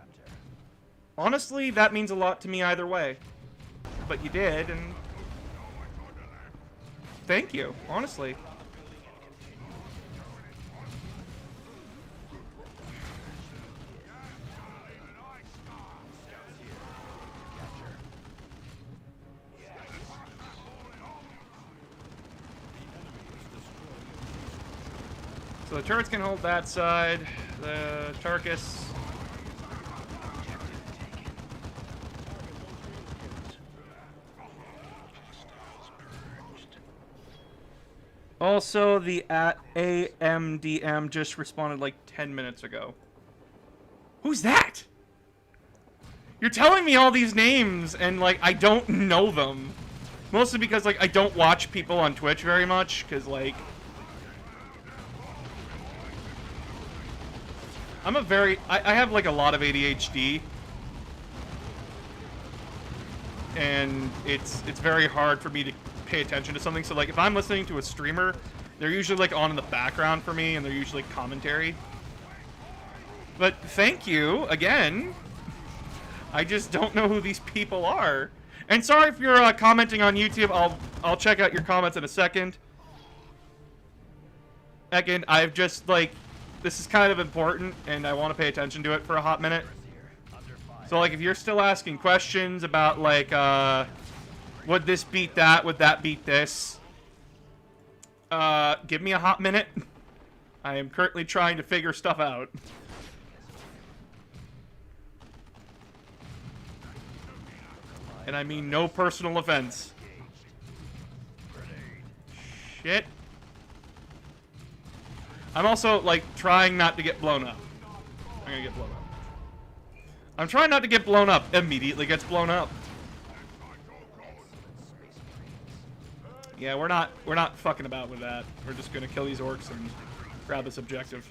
honestly, that means a lot to me either way. But you did, and thank you, honestly. So the turrets can hold that side. The Tarkus. Also, the AMDM just responded like 10 minutes ago. Who's that? You're telling me all these names and like I don't know them. Mostly because like I don't watch people on Twitch very much because like I have like a lot of ADHD, and it's very hard for me to pay attention to something. So like if I'm listening to a streamer, they're usually like on in the background for me, and they're usually commentary. But thank you again. I just don't know who these people are. And sorry if you're commenting on YouTube. I'll check out your comments in a second. Again, I've just like. This is kind of important, and I want to pay attention to it for a hot minute. So, like, if you're still asking questions about, like, would this beat that? Would that beat this? Give me a hot minute. I am currently trying to figure stuff out. And I mean no personal offense. Shit. I'm also, like, trying not to get blown up. I'm gonna get blown up. I'm trying not to get blown up. Immediately gets blown up. Yeah, we're not fucking about with that. We're just gonna kill these orcs and grab this objective.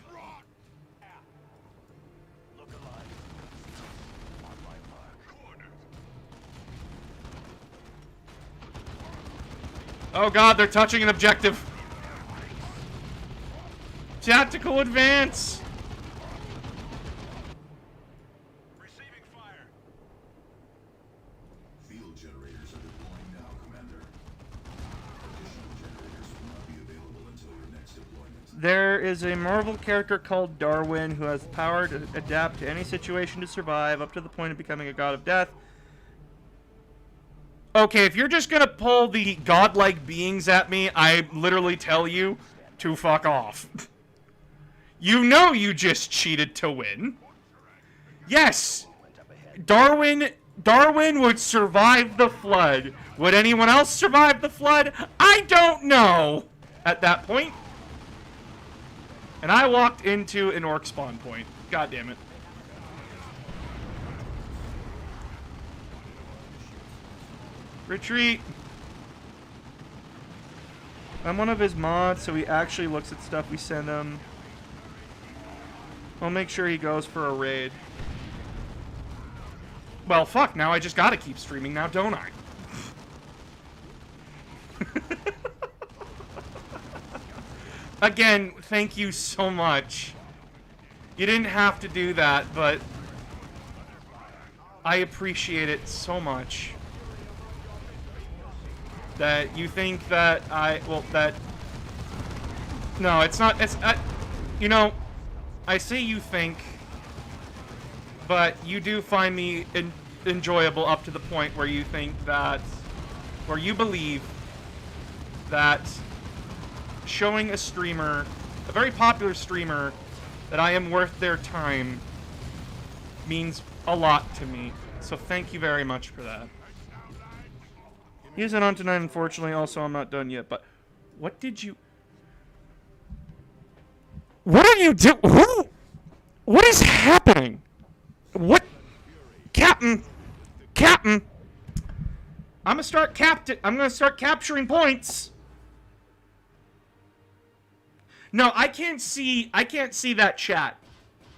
Oh god, they're touching an objective. Tactical advance. Receiving fire. Field generators are deploying now, Commander. Additional generators will not be available until your next deployment. There is a Marvel character called Darwin who has the power to adapt to any situation to survive up to the point of becoming a god of death. Okay, if you're just gonna pull the godlike beings at me, I literally tell you to fuck off. You know you just cheated to win. Yes, Darwin would survive the flood. Would anyone else survive the flood? I don't know at that point. And I walked into an orc spawn point. God damn it. Retreat. I'm one of his mods, so he actually looks at stuff we send him. I'll make sure he goes for a raid. Well, fuck, now I just gotta keep streaming now, don't I? Again, thank you so much. You didn't have to do that, but I appreciate it so much. That you think that no, it's not, you know, I say you think, but you do find me enjoyable up to the point where you think that, where you believe that showing a streamer, a very popular streamer, that I am worth their time means a lot to me. So thank you very much for that. He isn't on tonight, unfortunately. Also, I'm not done yet. But what did you? What are you doing? What is happening? What, Captain? I'm gonna start capturing points. No, I can't see that chat.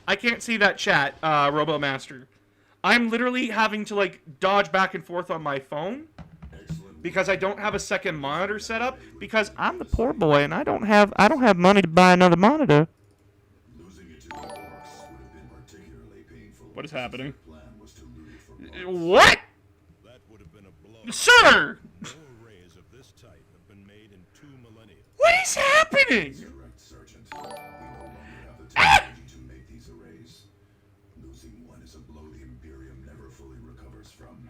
I can't see that chat, RoboMaster. I'm literally having to like dodge back and forth on my phone. Because I don't have a second monitor set up, because I'm the poor boy and I don't have money to buy another monitor. Losing it to the orcs would have been particularly painful. What is happening? The plan was to loot it from What? That would have been a blow. Sir! No arrays of this type have been made in 2 millennia. What is happening? Correct, Sergeant. We no longer have the technology to make these arrays. Losing one is a blow the Imperium never fully recovers from.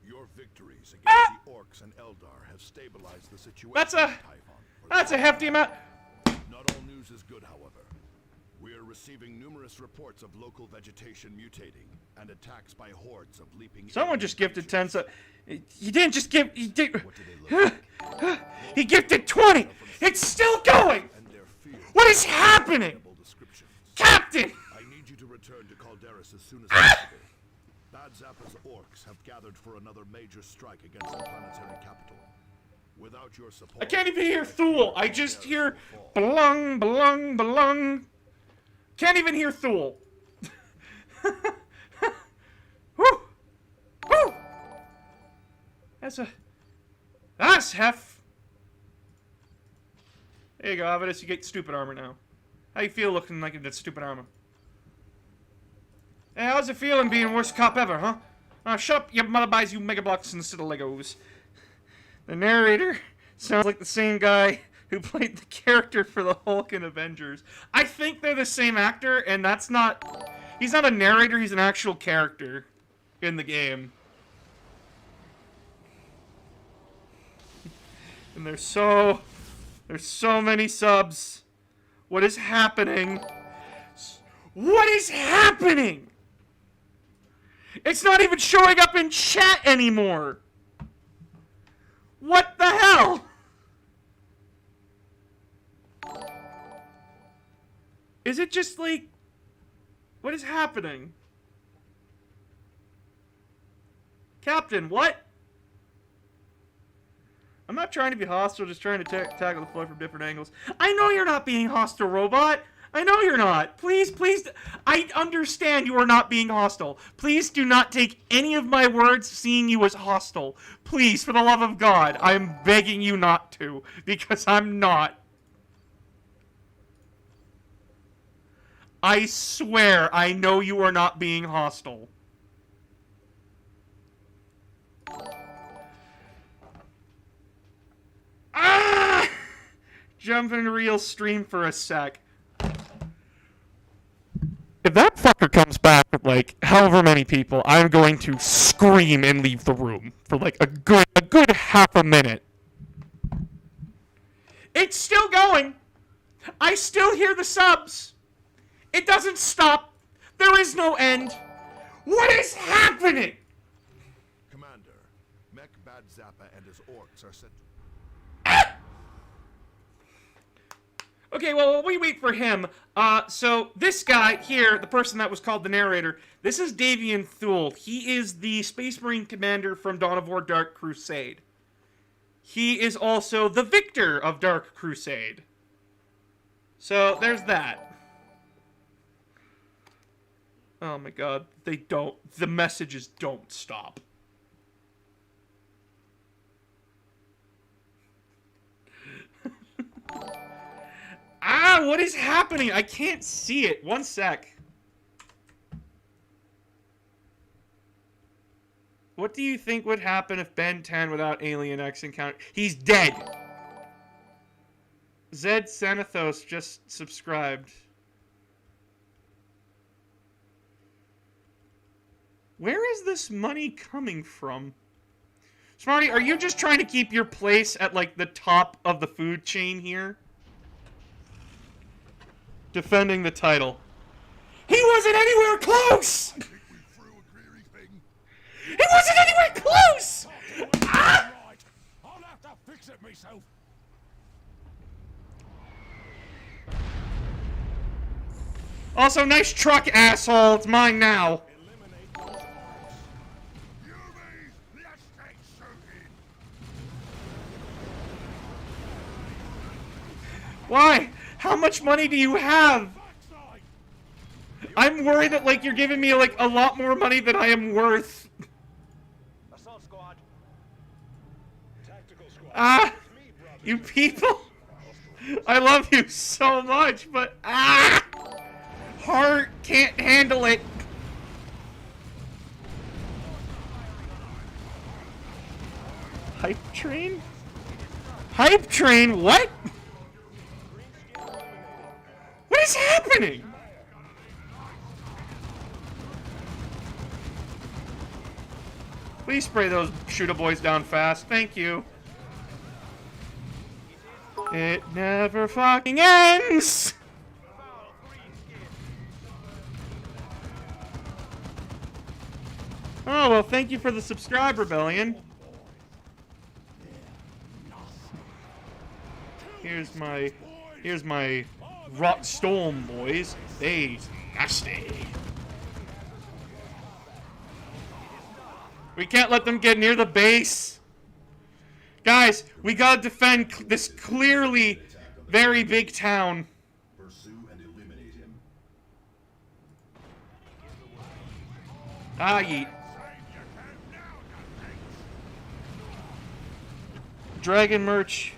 Your victories against the orcs and Eldar have stabilized the situation. That's a hefty amount. Not all news is good, however. We are receiving numerous reports of local vegetation mutating and attacks by hordes of leaping. Someone just gifted 10 He didn't just give. He did. What do they look like? He gifted 20. It's still going. And their fear. What is happening, Descriptions. Captain? I need you to return to Calderis as soon as possible. Bad Zappa's orcs have gathered for another major strike against the planetary capital. Without your support, I can't even hear Thule. I just hear belung, belung, belung. Can't even hear Thule. Woo! Woo! That's hef. There you go, Avidus. You get stupid armor now. How you feel looking like in that stupid armor? Hey, how's it feeling being worst cop ever, huh? Shut up, your mother buys you Mega Bloks instead of Legos. The narrator sounds like the same guy who played the character for the Hulk in Avengers. I think they're the same actor, and that's not... He's not a narrator, he's an actual character in the game. And there's so many subs. What is happening? What is happening? It's not even showing up in chat anymore. What the hell? Is it just like... What is happening? Captain, what? I'm not trying to be hostile, just trying to tackle the floor from different angles. I know you're not being hostile, robot. I know you're not. Please, please. I understand you are not being hostile. Please do not take any of my words seeing you as hostile. Please, for the love of God, I am begging you not to, because I'm not. I swear I know you are not being hostile. Ah! Jump in real stream for a sec. If that fucker comes back with, like, however many people, I'm going to scream and leave the room for, like, a good half a minute. It's still going. I still hear the subs. It doesn't stop. There is no end. What is happening? Commander, Mech Bad Zappa and his orcs are set to... Okay, well, while we wait for him, so this guy here, the person that was called the narrator, this is Davian Thule. He is the Space Marine commander from Dawn of War Dark Crusade. He is also the victor of Dark Crusade. So, there's that. Oh my god, the messages don't stop. Ah, what is happening? I can't see it. One sec. What do you think would happen if Ben 10 without Alien X encounter? He's dead. Zed Xanathos just subscribed. Where is this money coming from? Smarty, are you just trying to keep your place at, like, the top of the food chain here? Defending the title. He wasn't anywhere close! He wasn't anywhere close! Ah! I'll have to fix it myself. Also, nice truck, asshole. It's mine now. Why? How much money do you have? I'm worried that, like, you're giving me, like, a lot more money than I am worth. Assault squad. Tactical squad. Ah! You people! I love you so much, but ah! Heart can't handle it. Hype train? Hype train? What? What is happening? Please spray those shooter boys down fast. Thank you. It never fucking ends! Oh, well, thank you for the subscribe, Rebellion. Here's my Rock Storm boys. They's nasty. We can't let them get near the base. Guys, we gotta defend this clearly very big town. Pursue and eliminate him. Ah, yeet. Dragon Merch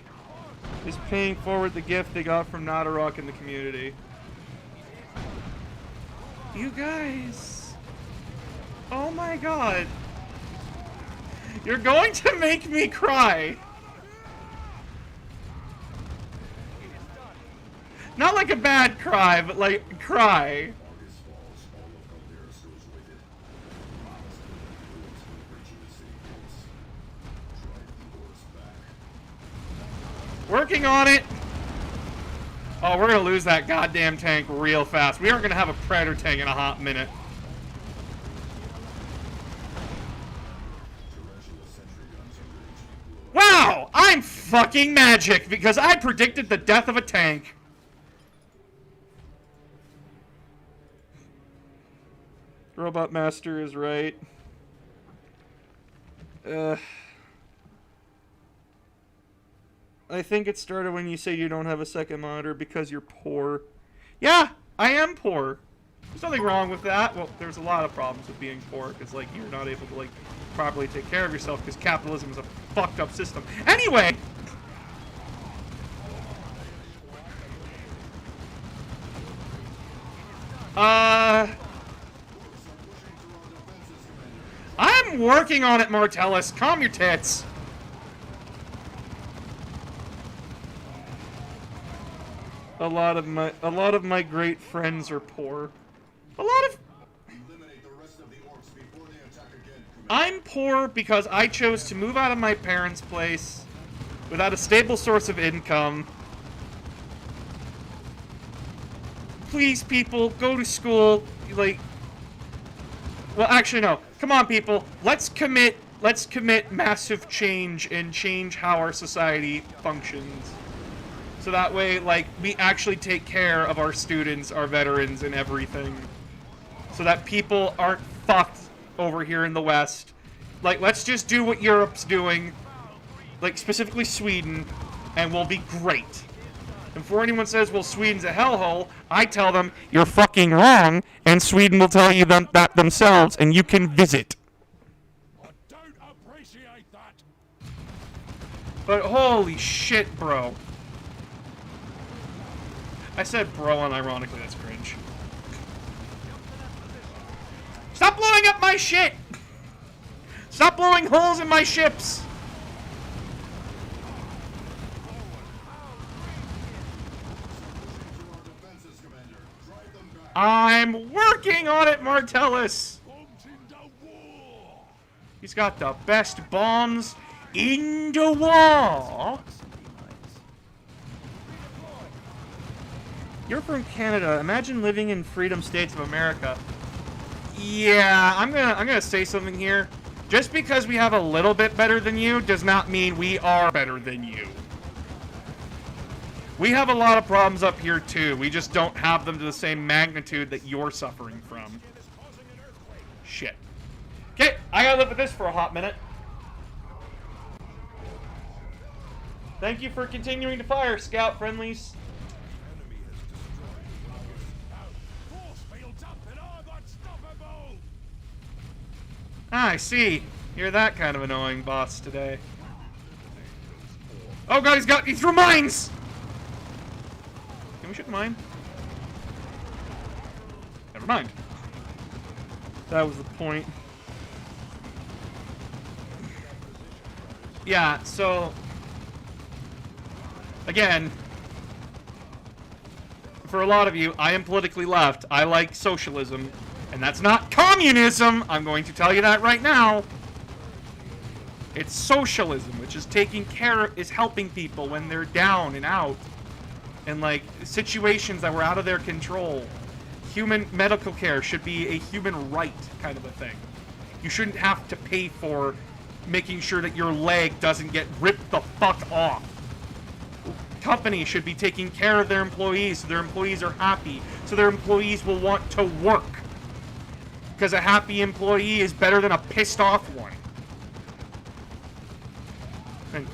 is paying forward the gift they got from Nadarok in the community. You guys. Oh my god. You're going to make me cry. Not like a bad cry, but like cry. Working on it. Oh, we're gonna lose that goddamn tank real fast. We aren't gonna have a Predator tank in a hot minute. Wow! I'm fucking magic because I predicted the death of a tank. Robot Master is right. I think it started when you say you don't have a second monitor because you're poor. Yeah, I am poor. There's nothing wrong with that. Well, there's a lot of problems with being poor because, like, you're not able to, like, properly take care of yourself because capitalism is a fucked up system. Anyway! I'm working on it, Martellus. Calm your tits. A lot of my great friends are poor. A lot of Eliminate the rest of the orcs before they attack again, Commander. I'm poor because I chose to move out of my parents' place without a stable source of income. Please, people, go to school. Like, well, actually, no. Come on, people. Let's commit massive change and change how our society functions. So that way, like, we actually take care of our students, our veterans, and everything. So that people aren't fucked over here in the West. Like, let's just do what Europe's doing. Like, specifically Sweden, and we'll be great. And before anyone says, well, Sweden's a hellhole, I tell them, you're fucking wrong, and Sweden will tell you that themselves, and you can visit. I don't appreciate that. But holy shit, bro. I said bro, and ironically, that's cringe. Stop blowing up my shit! Stop blowing holes in my ships! I'm working on it, Martellus! He's got the best bombs in the war! You're from Canada. Imagine living in Freedom States of America. Yeah, I'm gonna say something here. Just because we have a little bit better than you does not mean we are better than you. We have a lot of problems up here too. We just don't have them to the same magnitude that you're suffering from. Shit. Okay, I gotta live with this for a hot minute. Thank you for continuing to fire, Scout friendlies. Ah, I see. You're that kind of annoying boss today. Oh god, he threw mines! Can we shoot the mine? Never mind. That was the point. Yeah, so... Again, for a lot of you, I am politically left. I like socialism. And that's not communism! I'm going to tell you that right now. It's socialism, which is is helping people when they're down and out. And, like, situations that were out of their control. Human medical care should be a human right kind of a thing. You shouldn't have to pay for making sure that your leg doesn't get ripped the fuck off. Companies should be taking care of their employees so their employees are happy, so their employees will want to work. Because a happy employee is better than a pissed off one. And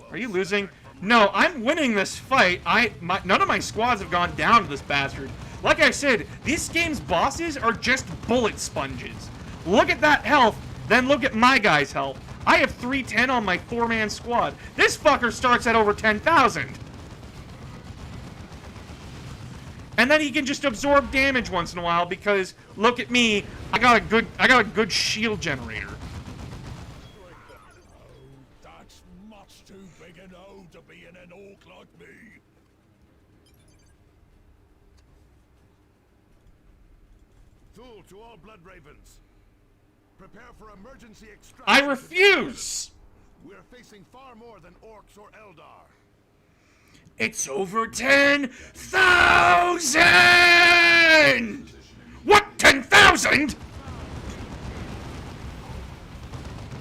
are you losing? No, I'm winning this fight. None of my squads have gone down to this bastard. Like I said, this game's bosses are just bullet sponges. Look at that health, then look at my guy's health. I have 310 on my 4-man squad. This fucker starts at over 10,000. And then he can just absorb damage once in a while because look at me, I got a good shield generator. That's much too big an O to be in an orc like me. Thule to all blood ravens. Prepare for emergency extraction. I refuse. We're facing far more than orcs or Eldar. It's over 10,000! What, 10,000?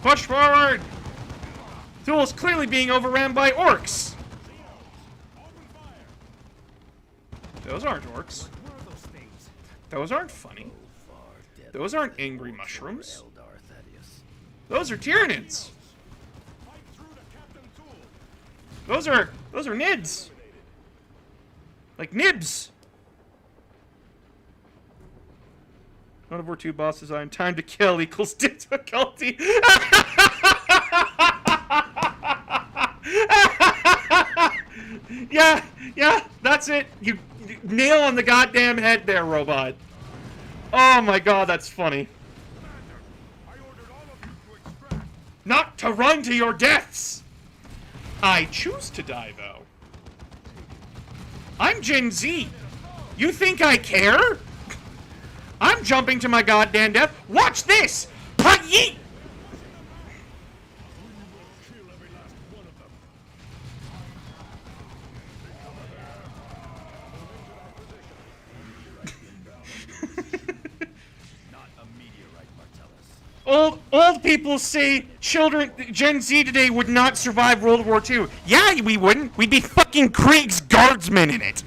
Push forward! Thule's clearly being overran by orcs. Those aren't orcs. Those aren't funny. Those aren't angry mushrooms. Those are Tyranids. Those are NIDs. Like nibs. One of our 2 boss design. Time to kill equals difficulty. Yeah, that's it. You nail on the goddamn head there, robot. Oh my god, that's funny. Not to run to your deaths! I choose to die, though. I'm Gen Z. You think I care? I'm jumping to my goddamn death. Watch this! Ha-yeet! Old people say children, Gen Z today would not survive World War II. Yeah, we wouldn't. We'd be fucking Krieg's guardsmen in it.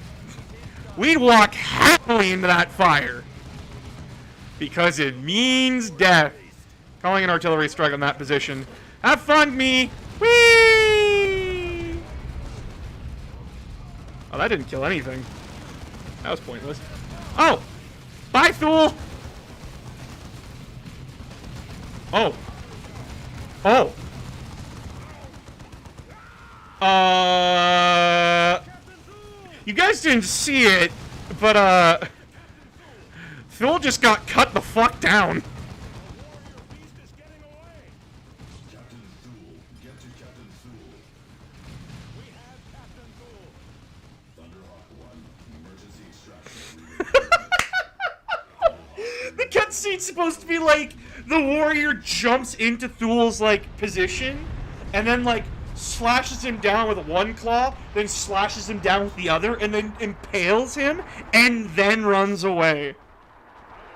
We'd walk happily into that fire. Because it means death. Calling an artillery strike on that position. Have fun, me. Whee! Oh, that didn't kill anything. That was pointless. Oh! Bye, Thule! Oh. Oh. You guys didn't see it, but, Phil just got cut the fuck down. Captain Thule, get to Captain Thule. We have Captain Thule. Thunderhawk 1, emergency extraction. The cutscene's supposed to be like the warrior jumps into Thule's like position and then like slashes him down with one claw, then slashes him down with the other, and then impales him and then runs away.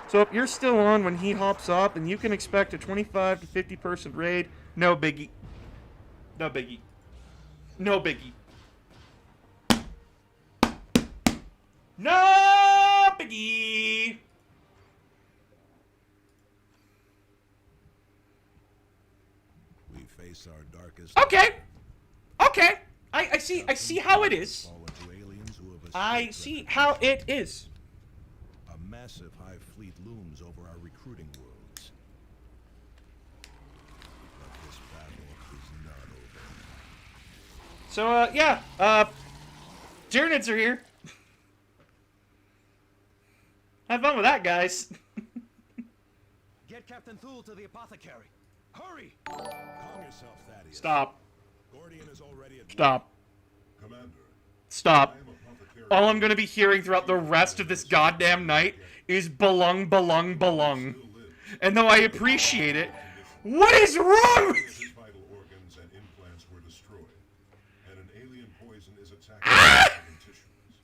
So if you're still on when he hops up, then you can expect a 25 to 50 person raid. No biggie. No biggie. No biggie. No biggie. We face our darkest. Okay. Okay. I see how it is. Fallen to aliens who have I escaped see the how it is. A massive hive fleet looms over our recruiting worlds. But this battle is not over. So, yeah, Tyranids are here. Have fun with that, guys. Get Captain Thule to the apothecary. Hurry! Calm yourself, Thaddeus. Stop. Gordian is already at Stop. Commander, Stop. I am apothecary. All I'm gonna be hearing throughout the rest of this goddamn night is belung, belung, belung. And though I appreciate it, what is wrong with you? His vital organs and implants were destroyed, and an alien poison is attacking his organ tissues.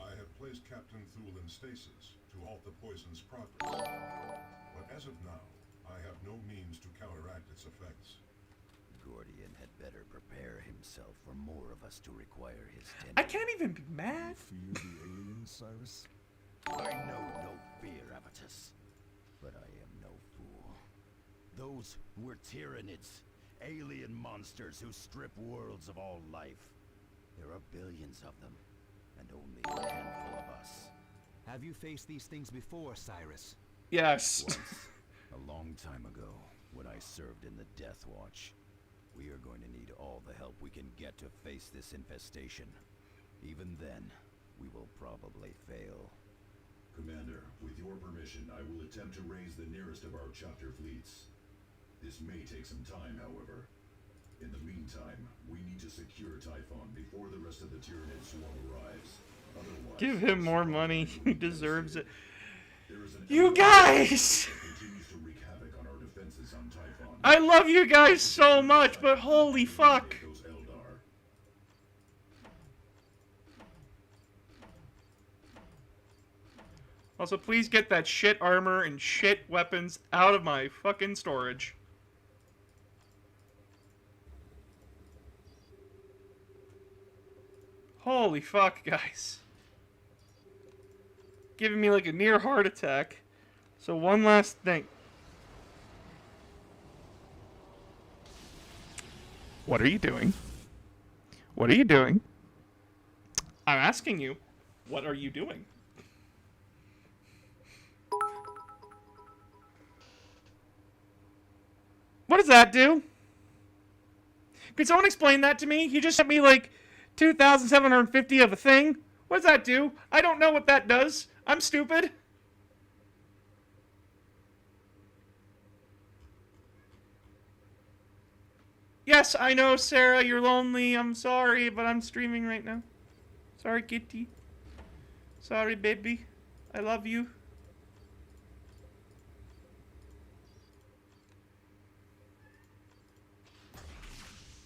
I have placed Captain Thule in stasis to halt the poison's progress. But as of now, I have no means to counteract its effects. Gordian had better prepare himself for more of us to require his tenderness. I can't even be mad. Fear the aliens, Cyrus? I know no fear, Avitus. But I am no fool. Those were Tyranids, alien monsters who strip worlds of all life. There are billions of them, and only a handful of us. Have you faced these things before, Cyrus? Yes. Once, a long time ago, when I served in the Death Watch. We are going to need all the help we can get to face this infestation. Even then, we will probably fail. Commander, with your permission, I will attempt to raise the nearest of our chapter fleets. This may take some time, however. In the meantime, we need to secure Typhon before the rest of the Tyranid swarm arrives. Otherwise, Give him more money. He deserves it. there is an You guys! that continues to wreak havoc on our defenses on Typhon. I love you guys so much, but holy fuck. Those Eldar. Also, please get that shit armor and shit weapons out of my fucking storage. Holy fuck, guys. Giving me like a near heart attack. So one last thing. What are you doing? What are you doing? I'm asking you, what are you doing? What does that do? Could someone explain that to me? He just sent me like 2,750 of a thing. What does that do? I don't know what that does. I'm stupid. Yes, I know, Sarah, you're lonely. I'm sorry, but I'm streaming right now. Sorry, kitty. Sorry, baby. I love you.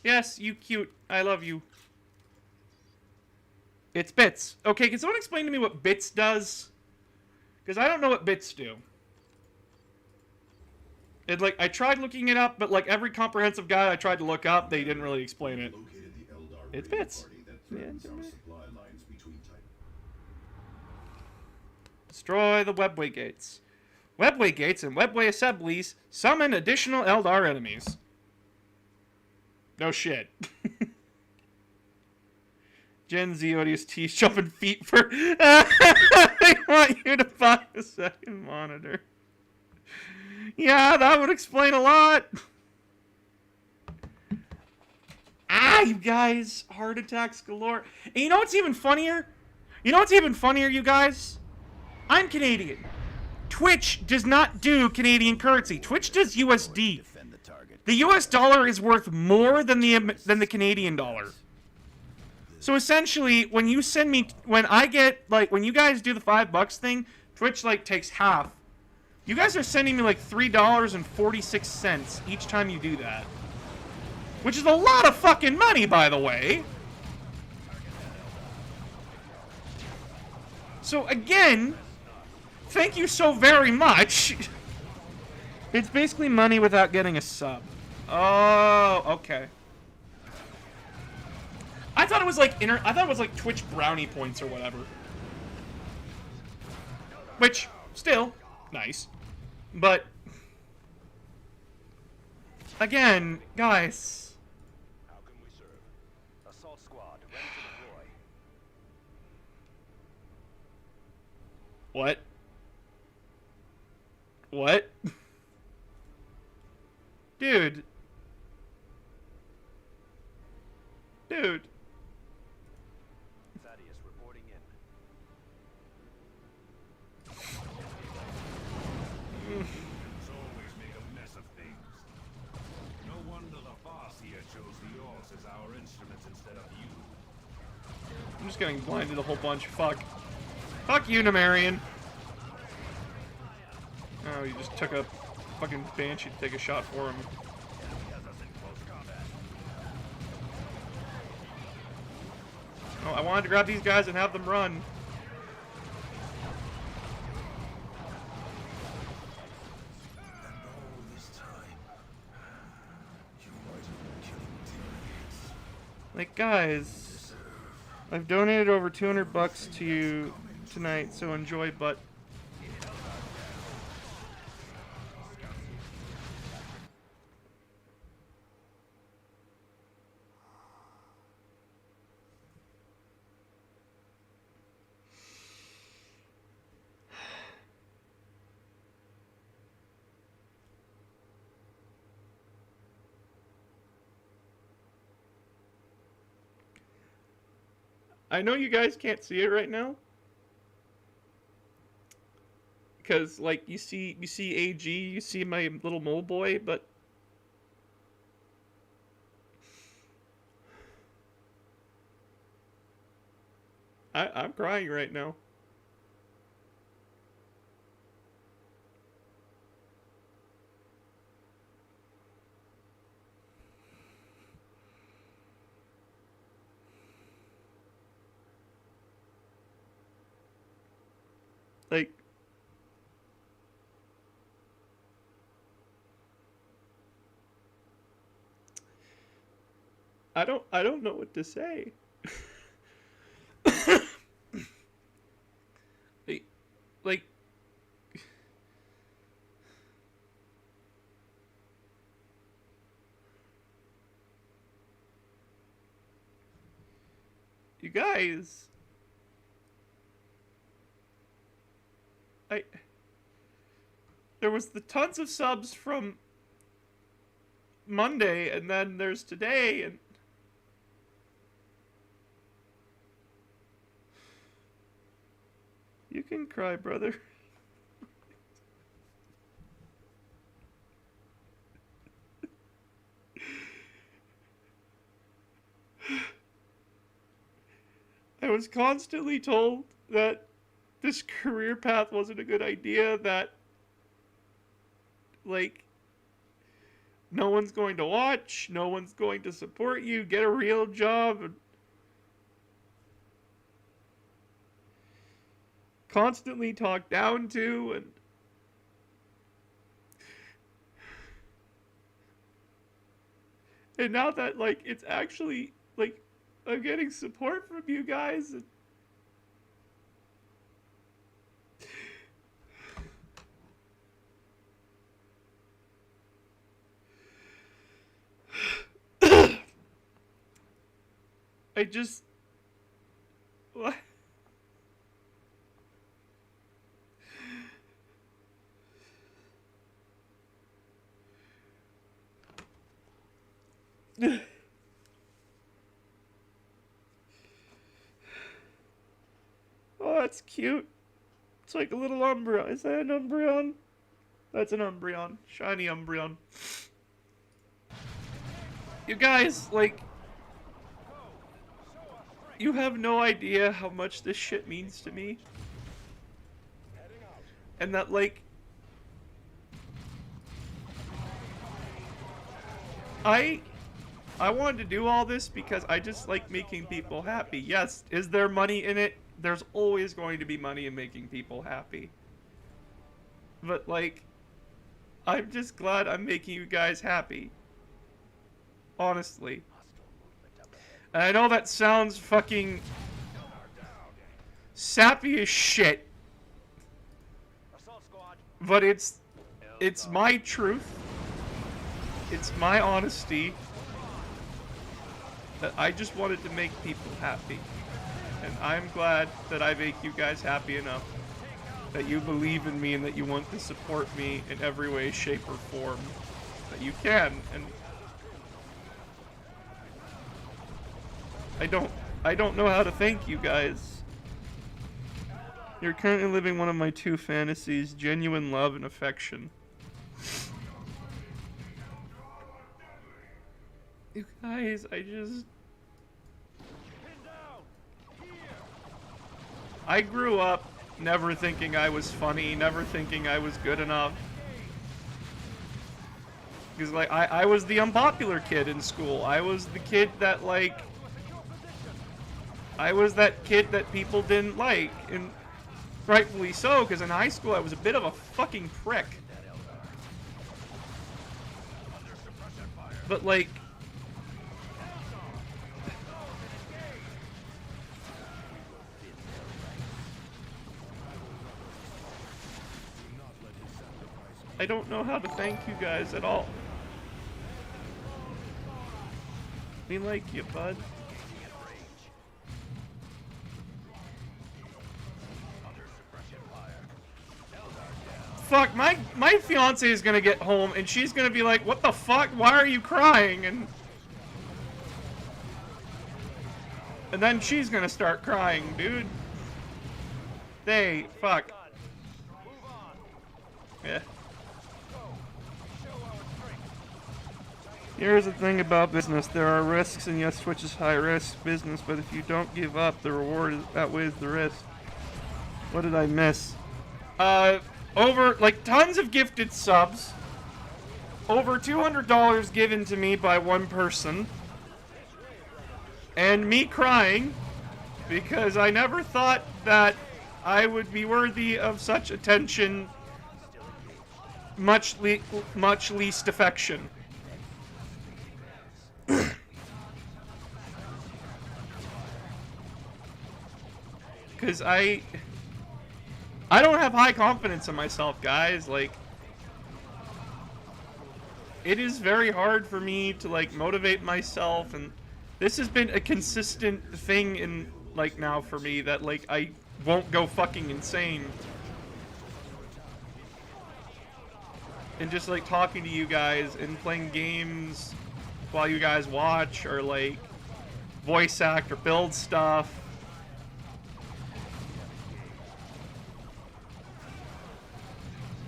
Yes, you cute. I love you. It's bits. Okay, can someone explain to me what bits does? Because I don't know what bits do. It, like, I tried looking it up, but like every comprehensive guide I tried to look up, they didn't really explain it. It's bits. Destroy the webway gates. Webway gates and webway assemblies summon additional Eldar enemies. No shit. Gen Z ODST's jumping feet for... I want you to buy a second monitor. Yeah, that would explain a lot. You guys. Heart attacks galore. And you know what's even funnier? You guys? I'm Canadian. Twitch does not do Canadian currency. Twitch does USD. The US dollar is worth more than the Canadian dollar. So essentially, when you send me, when you guys do the $5 thing, Twitch like takes half. You guys are sending me like $3.46 each time you do that. Which is a lot of fucking money, by the way. So again, thank you so very much. It's basically money without getting a sub. Oh, okay. I thought it was like Twitch brownie points or whatever. Which, still, nice. But, again, guys. How can we serve? Assault squad, ready to deploy. What? What? Dude. Dude. Thaddeus reporting in. Always make a mess of things. No wonder the boss here chose the Orcs as our instruments instead of you. I'm just getting blinded a whole bunch. Fuck. Fuck you, Nemarian. Oh, you just took a fucking Banshee to take a shot for him. Oh, I wanted to grab these guys and have them run. Like, guys, I've donated over $200 to you tonight, so enjoy, but... I know you guys can't see it right now. Because, like, you see AG, you see my little mole boy, but... I'm crying right now. Like, I don't know what to say. like guys. There was the tons of subs from Monday, and then there's today, and you can cry, brother. I was constantly told that this career path wasn't a good idea, that, like, no one's going to watch, no one's going to support you, get a real job, and constantly talked down to, and now that, like, it's actually, like, I'm getting support from you guys, and I just... What? Oh, that's cute. It's like a little Umbreon. Is that an Umbreon? That's an Umbreon. Shiny Umbreon. You guys, like... You have no idea how much this shit means to me. And that, like... I wanted to do all this because I just like making people happy. Yes, is there money in it? There's always going to be money in making people happy. But, like, I'm just glad I'm making you guys happy. Honestly. And I know that sounds fucking sappy as shit. But it's my truth. It's my honesty. That I just wanted to make people happy. And I'm glad that I make you guys happy enough that you believe in me and that you want to support me in every way, shape, or form that you can. And I don't know how to thank you guys. You're currently living one of my two fantasies, genuine love and affection. You guys, I grew up never thinking I was funny, never thinking I was good enough. Because, like, I was the unpopular kid in school. I was the kid that, like... I was that kid that people didn't like. And rightfully so, because in high school I was a bit of a fucking prick. But, like... I don't know how to thank you guys at all. We like you, bud. Fuck, my fiance is gonna get home and she's gonna be like, what the fuck? Why are you crying? And then she's gonna start crying, dude. They, fuck. Yeah. Here's the thing about business. There are risks, and yes, Twitch is high-risk business, but if you don't give up, the reward outweighs the risk. What did I miss? Over, like, tons of gifted subs. Over $200 given to me by one person. And me crying, because I never thought that I would be worthy of such attention, much least affection. Because I don't have high confidence in myself, guys. Like, it is very hard for me to, like, motivate myself, and this has been a consistent thing in like now for me that like I won't go fucking insane. And just like talking to you guys and playing games while you guys watch or like voice act or build stuff.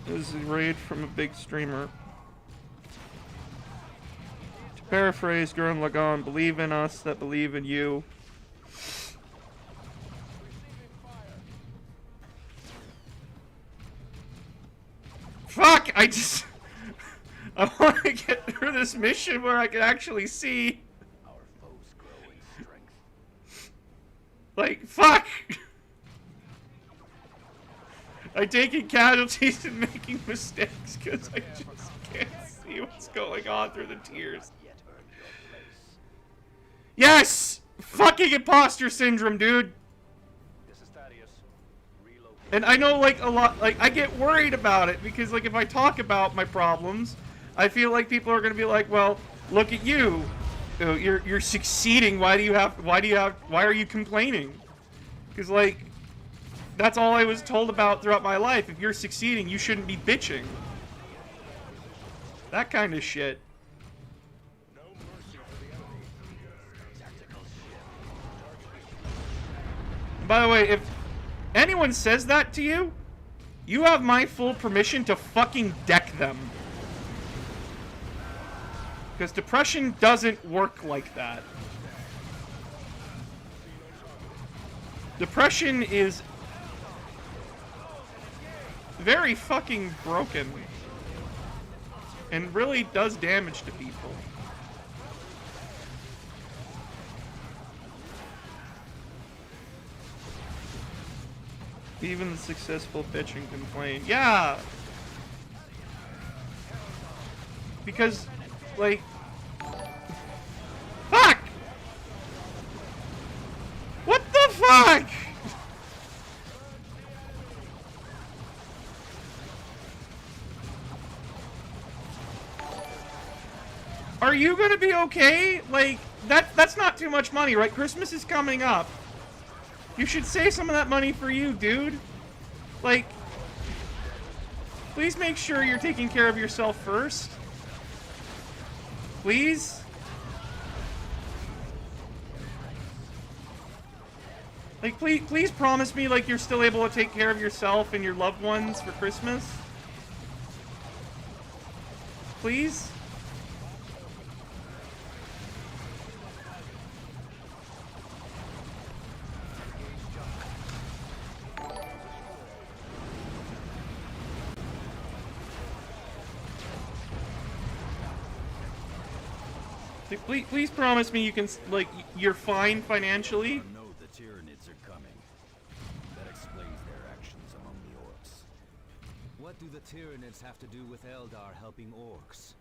This is a raid from a big streamer. To paraphrase Gurren Lagann, believe in us that believe in you. Fuck! I want to get through this mission where I can actually see. Our foes grow in strength. Like, fuck! I'm taking casualties and making mistakes because I just can't see what's going on through the tears. Yet earned your place. Yes! Fucking imposter syndrome, dude! This is Thaddeus. Relocate. And I know, like, a lot, like, I get worried about it because, like, if I talk about my problems, I feel like people are gonna be like, well, look at you. You're succeeding. Why are you complaining? Because, like, that's all I was told about throughout my life. If you're succeeding, you shouldn't be bitching. That kind of shit. By the way, if anyone says that to you, you have my full permission to fucking deck them. Because depression doesn't work like that. Depression is very fucking broken. And really does damage to people. Even the successful bitch and complain. Yeah! Because, like... Fuck! What the fuck?! Are you gonna be okay? Like, that's not too much money, right? Christmas is coming up. You should save some of that money for you, dude. Like, please make sure you're taking care of yourself first. Please? Like, please promise me, like, you're still able to take care of yourself and your loved ones for Christmas. Please? Please promise me you can, like, you're fine financially. I know the Tyranids are coming. That explains their actions among the orcs. What do the Tyranids have to do with Eldar helping orcs?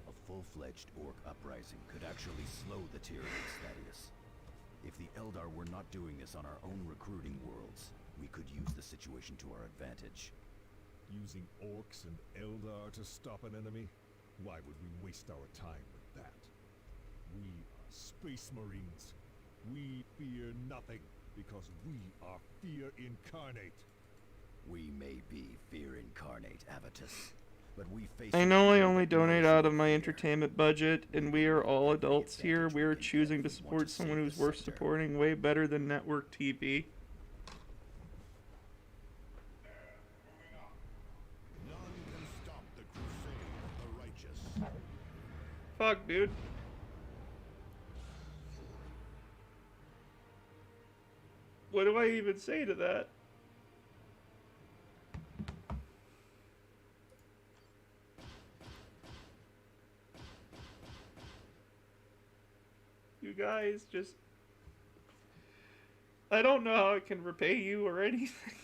A full-fledged orc uprising could actually slow the Tyranids, Thaddeus. If the Eldar were not doing this on our own recruiting worlds, we could use the situation to our advantage. Using orcs and Eldar to stop an enemy? Why would we waste our time with that? We are Space Marines. We fear nothing, because we are fear incarnate. We may be fear incarnate, Avitus, but we face... I know I only donate out of my entertainment budget, and we are all adults here. We are choosing to support someone who's worth supporting way better than network TV. None can stop the crusade of the righteous. Fuck, dude. What do I even say to that? You guys just... I don't know how I can repay you or anything.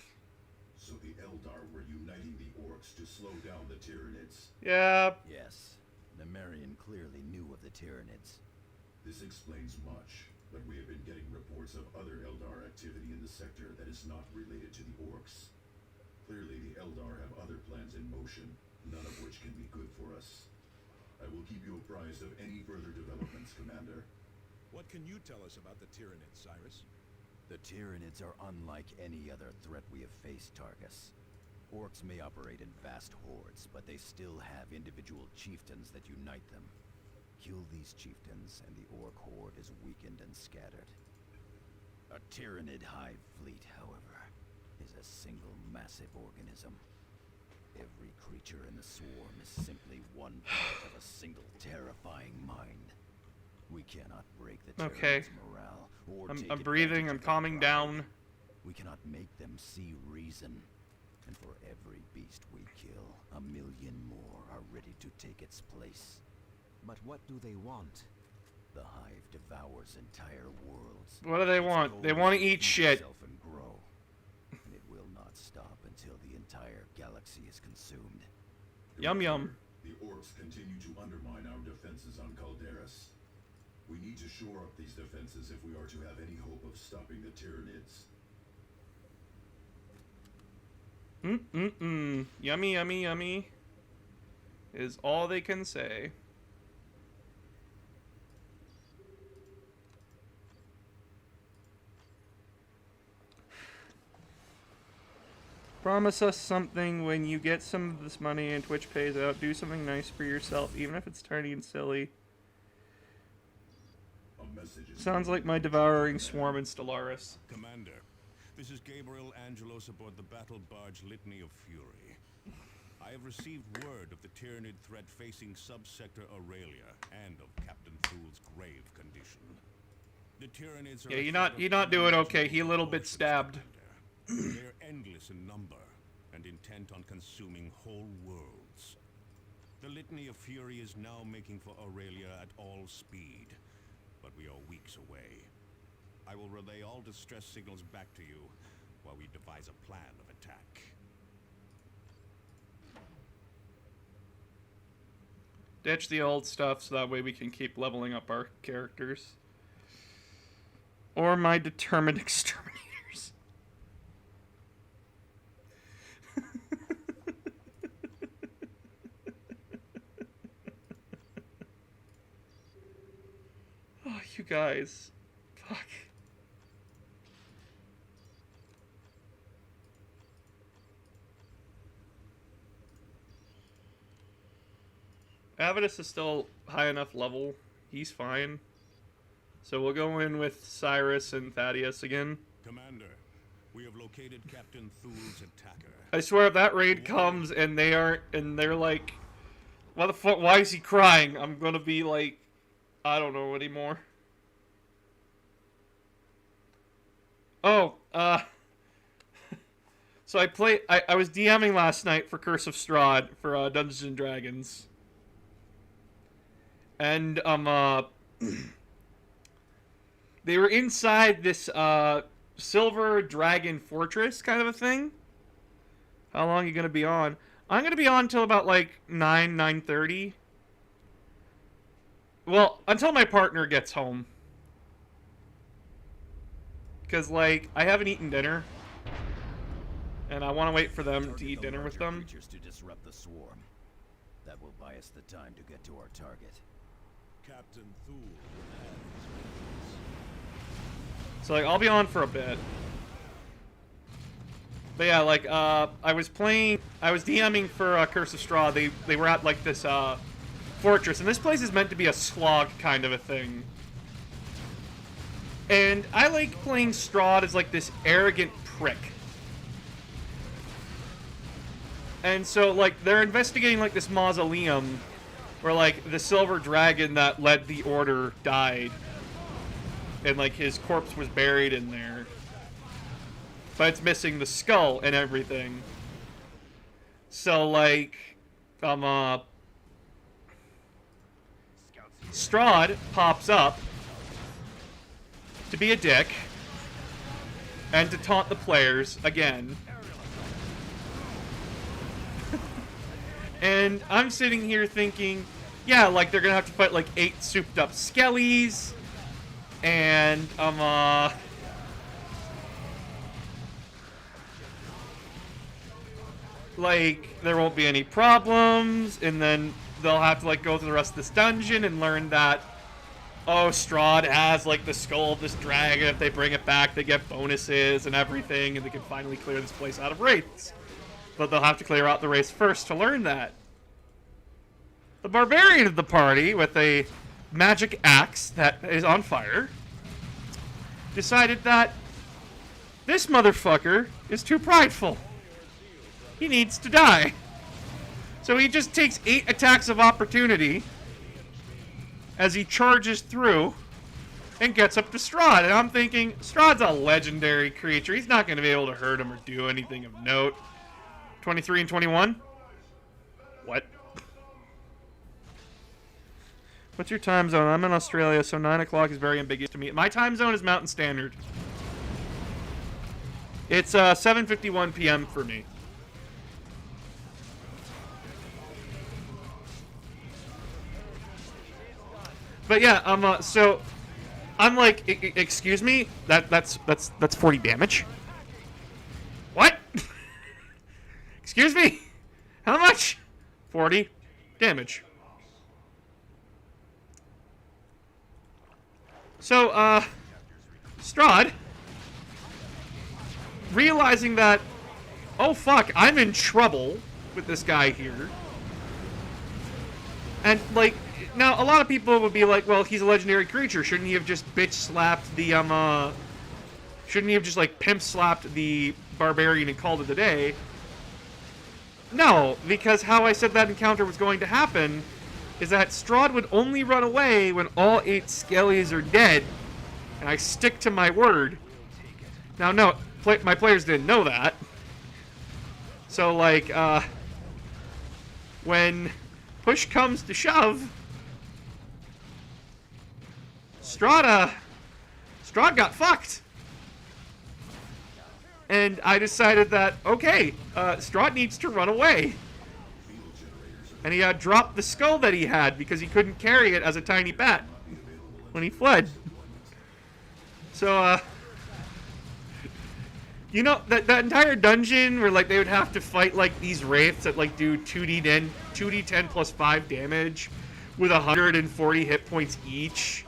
So the Eldar were uniting the orcs to slow down the Tyranids. Yeah. Yes, Nemerian clearly knew of the Tyranids. This explains much, but we have been getting reports of other Eldar activity in the sector that is not related to the orcs. Clearly the Eldar have other plans in motion, none of which can be good for us. I will keep you apprised of any further developments, Commander. What can you tell us about the Tyranids, Cyrus? The Tyranids are unlike any other threat we have faced, Targus. Orcs may operate in vast hordes, but they still have individual chieftains that unite them. Kill these chieftains, and the Orc horde is weakened and scattered. A Tyranid hive fleet, however, is a single massive organism. Every creature in the swarm is simply one part of a single terrifying mind. We cannot break the Tyranids' morale or I'm breathing, I'm calming down. We cannot make them see reason. And for every beast we kill, 1,000,000 more are ready to take its place. But what do they want? The hive devours entire worlds. What do they want? They want to eat shit. And grow. And it will not stop until the entire galaxy is consumed. Yum yum. The orcs continue to undermine our defenses on Calderas. We need to shore up these defenses if we are to have any hope of stopping the Tyranids. Yummy, yummy, yummy. Is all they can say. Promise us something when you get some of this money and Twitch pays out. Do something nice for yourself, even if it's tiny and silly. Sounds like my devouring swarm in Stellaris. Commander, this is Gabriel Angelos aboard the battle barge Litany of Fury. I have received word of the Tyranid threat facing subsector Aurelia and of Captain Thul's grave condition. The Tyranids are you're not doing okay. He a little bit stabbed. They're endless in number and intent on consuming whole worlds. The Litany of Fury is now making for Aurelia at all speed, but we are weeks away. I will relay all distress signals back to you while we devise a plan of attack. Ditch the old stuff so that way we can keep leveling up our characters. Or my determined exterminators. Oh, you guys. Fuck. Avidus is still high enough level. He's fine. So we'll go in with Cyrus and Thaddeus again. Commander, we have located Captain Thul's attacker. I swear if that raid comes and they're like, what the fuck, why is he crying? I'm gonna be like, I don't know anymore. Oh, so I was DMing last night for Curse of Strahd for Dungeons and Dragons. And, they were inside this, silver dragon fortress kind of a thing. How long are you gonna be on? I'm gonna be on till about, like, 9:30. Well, until my partner gets home. Because, like, I haven't eaten dinner. And I want to wait for them to eat dinner with them. To disrupt the swarm. That will buy us the time to get to our target. Captain Thul will have his vengeance. So, like, I'll be on for a bit. But yeah, like, I was DMing for Curse of Strahd. They were at, like, this, fortress. And this place is meant to be a slog kind of a thing. And I like playing Strahd as, like, this arrogant prick. And so, like, they're investigating, like, this mausoleum where, like, the silver dragon that led the order died. And, like, his corpse was buried in there. But it's missing the skull and everything. So, like, Strahd pops up to be a dick and to taunt the players again. And I'm sitting here thinking, yeah, like, they're gonna have to fight, like, 8 souped up skellies, and, like, there won't be any problems, and then they'll have to, like, go through the rest of this dungeon and learn that oh, Strahd has like the skull of this dragon. If they bring it back, they get bonuses and everything, and they can finally clear this place out of wraiths. But they'll have to clear out the wraiths first to learn that. The barbarian of the party, with a magic axe that is on fire, decided that this motherfucker is too prideful. He needs to die. So he just takes 8 attacks of opportunity as he charges through and gets up to Strahd. And I'm thinking, Strahd's a legendary creature. He's not going to be able to hurt him or do anything of note. 23 and 21? What? What's your time zone? I'm in Australia, so 9 o'clock is very ambiguous to me. My time zone is Mountain Standard. It's 7:51 p.m. for me. But yeah, so I'm like, excuse me, that's 40 damage. What? Excuse me? How much? 40 damage. So, Strahd, realizing that, oh fuck, I'm in trouble with this guy here. And, like, now, a lot of people would be like, well, he's a legendary creature. Shouldn't he have just bitch-slapped the, shouldn't he have just, like, pimp-slapped the barbarian and called it a day? No, because how I said that encounter was going to happen is that Strahd would only run away when all 8 skellies are dead, and I stick to my word. Now, no, my players didn't know that. So, like, when push comes to shove, Strahd got fucked. And I decided that, okay, Strahd needs to run away. And he dropped the skull that he had because he couldn't carry it as a tiny bat when he fled. So, you know, that entire dungeon where, like, they would have to fight, like, these wraiths that, like, do 2d10 plus 5 damage with 140 hit points each.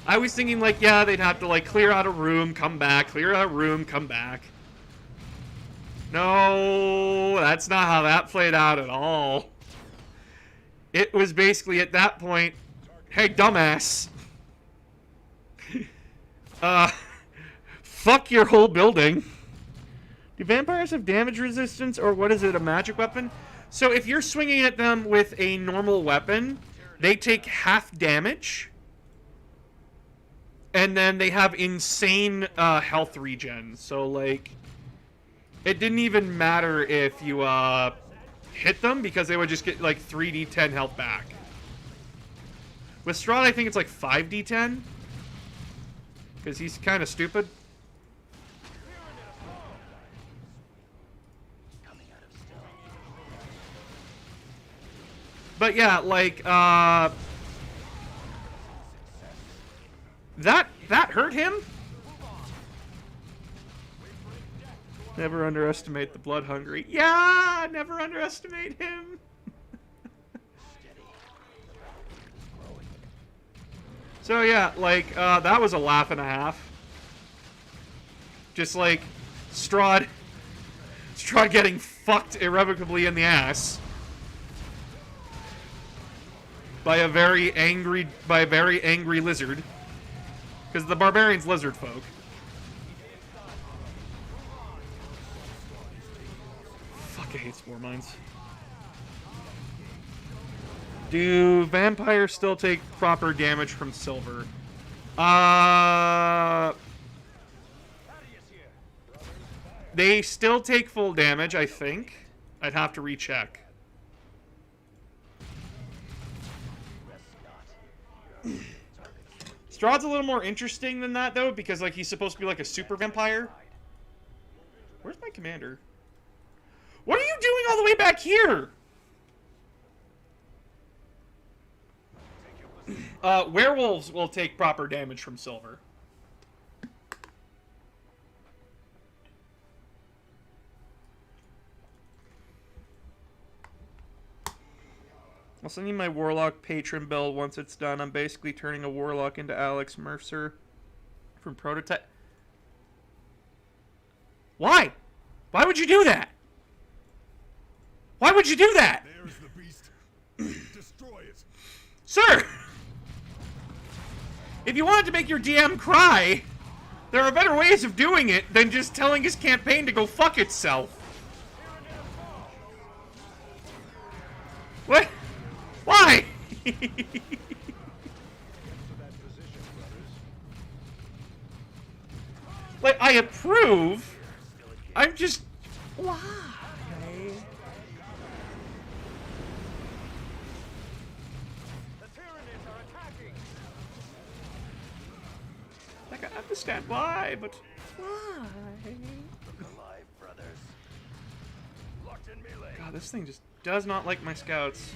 I was thinking, like, yeah, they'd have to, like, clear out a room, come back, clear out a room, come back. No, that's not how that played out at all. It was basically at that point, hey, dumbass. Fuck your whole building. Do vampires have damage resistance, or what is it, a magic weapon? So if you're swinging at them with a normal weapon, they take half damage. And then they have insane health regen. So, like, it didn't even matter if you hit them, because they would just get, like, 3d10 health back. With Strahd, I think it's, like, 5d10. Because he's kind of stupid. But, yeah, like, That hurt him? Never underestimate the blood hungry. Yeah, never underestimate him. So yeah, like, that was a laugh and a half. Just like, Strahd getting fucked irrevocably in the ass. By a very angry lizard. Because the barbarian's lizard folk. Fuck, I hate spore mines. Do vampires still take proper damage from silver? They still take full damage, I think. I'd have to recheck. Strahd's a little more interesting than that, though, because, like, he's supposed to be, like, a super vampire. Where's my commander? What are you doing all the way back here? Werewolves will take proper damage from silver. I'll send you my Warlock patron build once it's done. I'm basically turning a Warlock into Alex Mercer from Prototype. Why? Why would you do that? Why would you do that? There's the beast. Destroy it. Sir! If you wanted to make your DM cry, there are better ways of doing it than just telling his campaign to go fuck itself. What? Why? Like, I approve. I'm just... Why? Like, I understand why, but why? Alive, brothers. Locked in melee. God, this thing just does not like my scouts.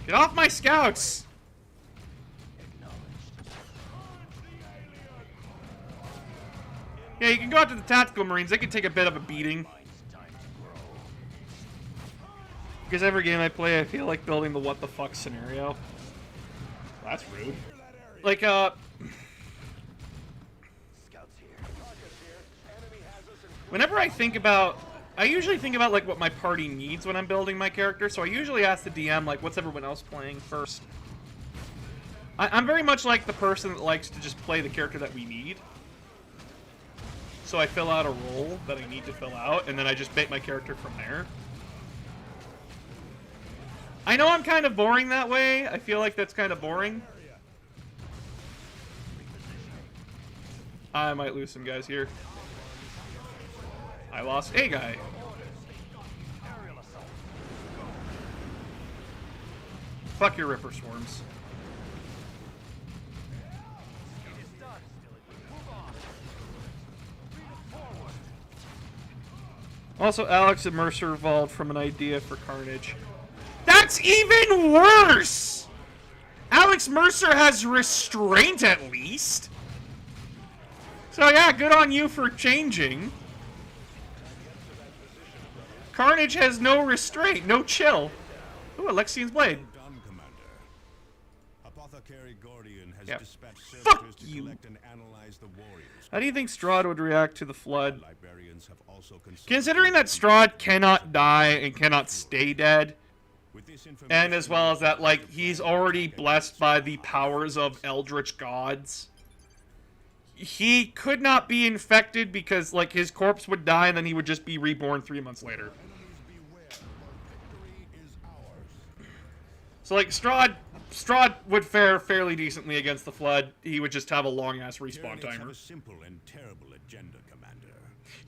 Get off my scouts! Yeah, you can go out to the tactical marines. They can take a bit of a beating. Because every game I play, I feel like building the what the fuck scenario. That's rude. Like, whenever I think about... I usually think about, like, what my party needs when I'm building my character, so I usually ask the DM, like, what's everyone else playing first? I'm very much like the person that likes to just play the character that we need. So I fill out a role that I need to fill out, and then I just make my character from there. I know I'm kind of boring that way. I feel like that's kind of boring. I might lose some guys here. I lost a guy. Fuck your Ripper Swarms. Also, Alex and Mercer evolved from an idea for Carnage. That's even worse! Alex Mercer has restraint, at least. So yeah, good on you for changing. Carnage has no restraint, no chill. Ooh, Alexian's Blade. Done, Commander. Apothecary Gordian has Yeah. dispatched Fuck servitors to you. collect and analyze the warriors. How do you think Strahd would react to the Flood? Librarians have also consulted- Considering that Strahd cannot die and cannot stay dead, With this information, and as well as that, like, he's already blessed by the powers of eldritch gods, he could not be infected because, like, his corpse would die and then he would just be reborn 3 months later. So, like, Strahd would fare fairly decently against the Flood. He would just have a long-ass respawn Tyranids have timer. a simple and terrible agenda, Commander.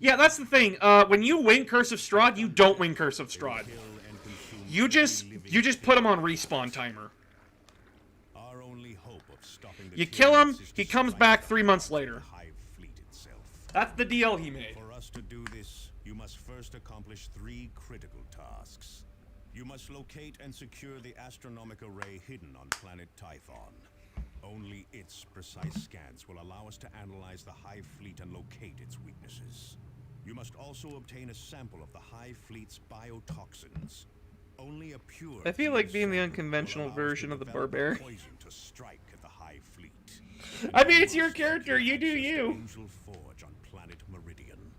Yeah, that's the thing. When you win Curse of Strahd, you don't win Curse of Strahd. Kill and consume You just put him on respawn timer. Our only hope of stopping the You kill him, Tyranids is he to comes strike back down 3 months the later. Hive fleet itself. That's the deal he made. For us to do this, you must first accomplish 3 critical tasks. You must locate and secure the astronomic array hidden on planet Typhon. Only its precise scans will allow us to analyze the Hive fleet and locate its weaknesses. You must also obtain a sample of the Hive fleet's biotoxins. Only a pure I feel like being the sample will unconventional allow us version to of the develop a barbarian. poison to strike at the Hive fleet. I mean, it's your character, you do you. Angel Forge on planet Meridian.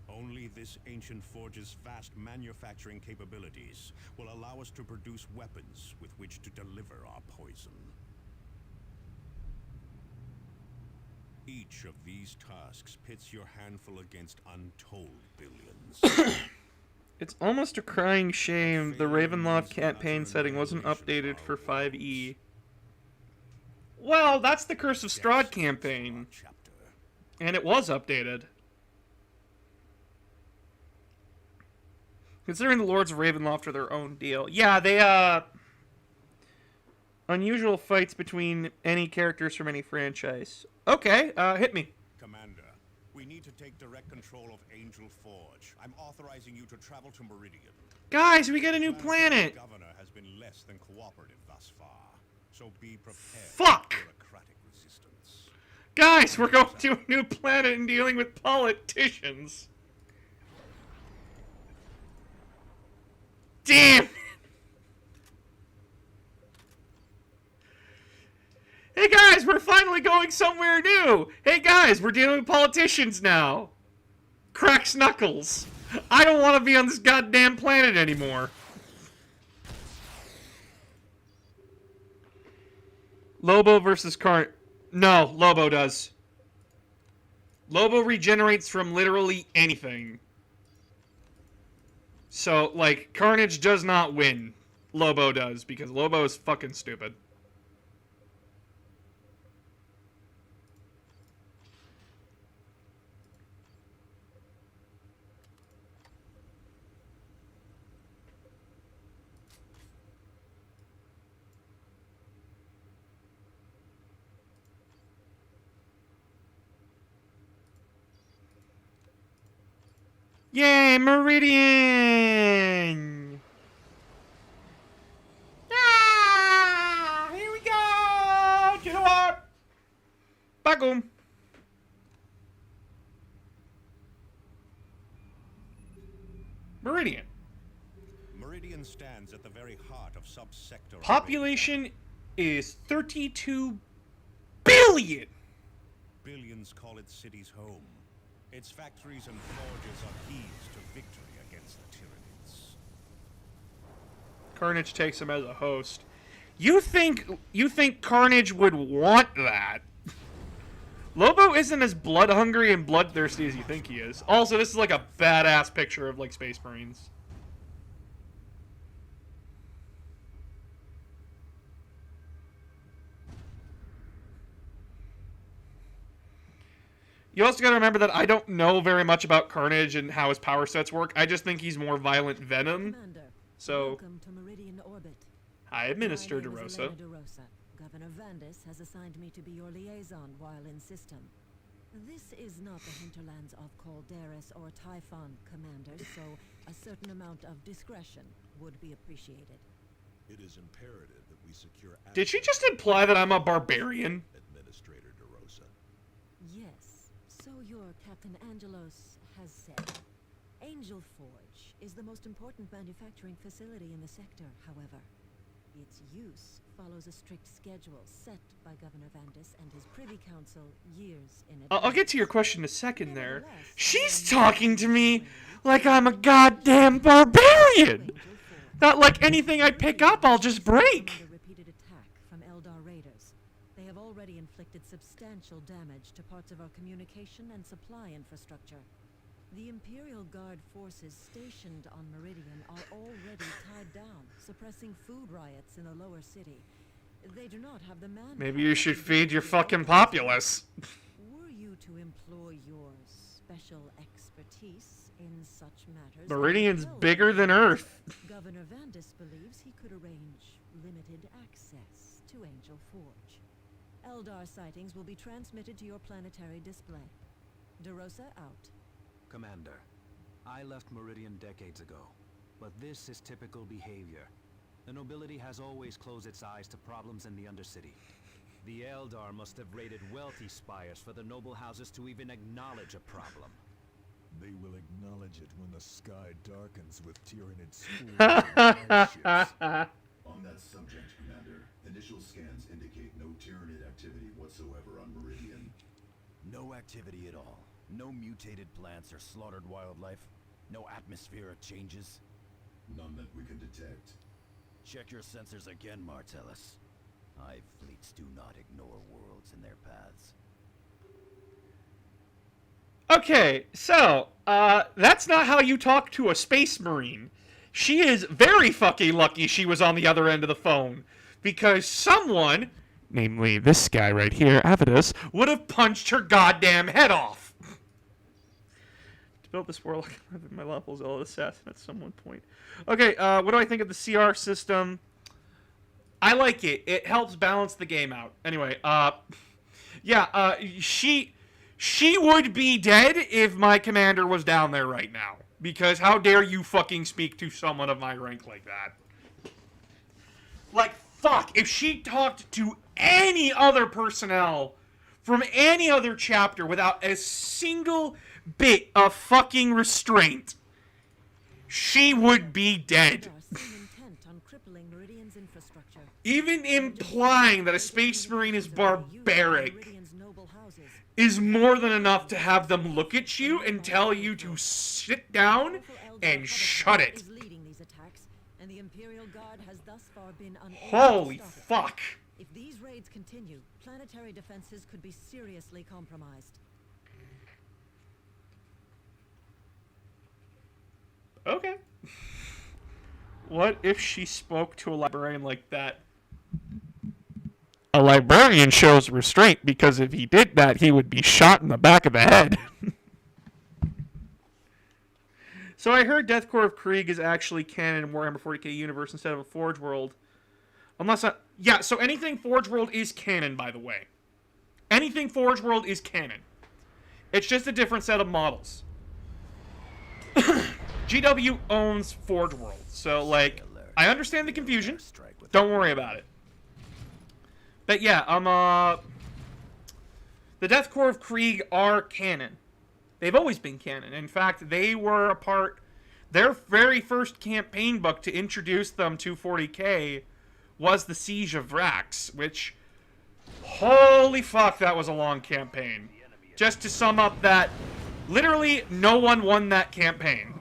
Only this ancient forge's vast manufacturing capabilities will allow us to produce weapons with which to deliver our poison. Each of these tasks pits your handful against untold billions. It's almost a crying shame the Ravenloft campaign setting wasn't updated for 5e. Well, that's the Curse of Strahd campaign, Chapter. and it was updated. Considering the Lords of Ravenloft are their own deal. Yeah, they, unusual fights between any characters from any franchise. Okay, hit me. Commander, we need to take direct control of Angel Forge. I'm authorizing you to travel to Meridian. Guys, we got a new The planet! governor has been less than cooperative thus far, so be prepared Fuck! for bureaucratic resistance. Guys, we're going to a new planet and dealing with politicians. Damn! Hey guys, we're finally going somewhere new! Hey guys, we're dealing with politicians now! Cracks knuckles. I don't want to be on this goddamn planet anymore. Lobo versus Carnage. No, Lobo does. Lobo regenerates from literally anything. So, like, Carnage does not win. Lobo does, because Lobo is fucking stupid. Yay, Meridian! Ah, here we go! To the warp! Bagum! Meridian. Meridian stands at the very heart of subsector. Population is 32 billion! Billions call its cities home. Its factories and forges are keys to victory against the Tyranids. Carnage takes him as a host. You think Carnage would want that? Lobo isn't as blood hungry and bloodthirsty as you think he is. Also, this is like a badass picture of like Space Marines. You also gotta remember that I don't know very much about Carnage and how his power sets work. I just think he's more violent Venom. Commander, So, welcome to Meridian Orbit. hi, Minister My name is DeRosa. Elena DeRosa. Governor Vandis has assigned me to be your liaison while in system. This is not the hinterlands of Calderis or Typhon, Commander, so a certain amount of discretion would be appreciated. It is imperative that we secure Did she just imply that I'm a barbarian? Administrator DeRosa. Yes, so your Captain Angelos has said. Angel Forge is the most important manufacturing facility in the sector, however. Its use follows a strict schedule set by Governor Vandis and his Privy Council years in advance. I'll get to your question in a second there. She's talking to me like I'm a goddamn barbarian! Not like anything I pick up, I'll just break! The repeated attack from Eldar raiders. They have already inflicted substantial damage to parts of our communication and supply infrastructure. The Imperial Guard forces stationed on Meridian are already tied down, suppressing food riots in the lower city. They do not have the manpower. Maybe you should feed your fucking populace. Were you to employ your special expertise in such matters, Meridian's well, bigger than Earth. Governor Vandis believes he could arrange limited access to Angel Forge. Eldar sightings will be transmitted to your planetary display. DeRosa out. Commander, I left Meridian decades ago, but this is typical behavior. The nobility has always closed its eyes to problems in the Undercity. The Eldar must have raided wealthy spires for the noble houses to even acknowledge a problem. They will acknowledge it when the sky darkens with Tyranid schools and airships. On that subject, Commander, initial scans indicate no Tyranid activity whatsoever on Meridian. No activity at all. No mutated plants or slaughtered wildlife. No atmospheric changes. None that we can detect. Check your sensors again, Martellus. Hive fleets do not ignore worlds in their paths. Okay, so, that's not how you talk to a space marine. She is very fucking lucky she was on the other end of the phone. Because someone, namely this guy right here, Avidus, would have punched her goddamn head off. To build this warlock, I have my lawful zealot assassin at some one point. Okay, what do I think of the CR system? I like it. It helps balance the game out. Anyway, yeah, she would be dead if my commander was down there right now. Because how dare you fucking speak to someone of my rank like that? Like, fuck, if she talked to any other personnel from any other chapter without a single bit of fucking restraint, she would be dead. Eldar seem intent on crippling Meridian's infrastructure. Even implying that a space marine is barbaric Meridian's noble houses. is more than enough to have them look at you and tell you to sit down Powerful Eldar and shut it. is leading these attacks, and the Imperial Guard has thus far been unable Holy to stop it. fuck. If these raids continue, planetary defenses could be seriously compromised. Okay. What if she spoke to a librarian like that? A librarian shows restraint because if he did that, he would be shot in the back of the head. So I heard Death Korps of Krieg is actually canon in Warhammer 40k universe instead of a Forge World. Unless I... Yeah, so anything Forge World is canon, by the way. Anything Forge World is canon. It's just a different set of models. GW owns Forge World, so, like, I understand the confusion. Don't worry about it. But yeah, the Death Korps of Krieg are canon. They've always been canon. In fact, they were a part... Their very first campaign book to introduce them to 40k was the Siege of Vrax, which... Holy fuck, that was a long campaign. Just to sum up that, literally, no one won that campaign.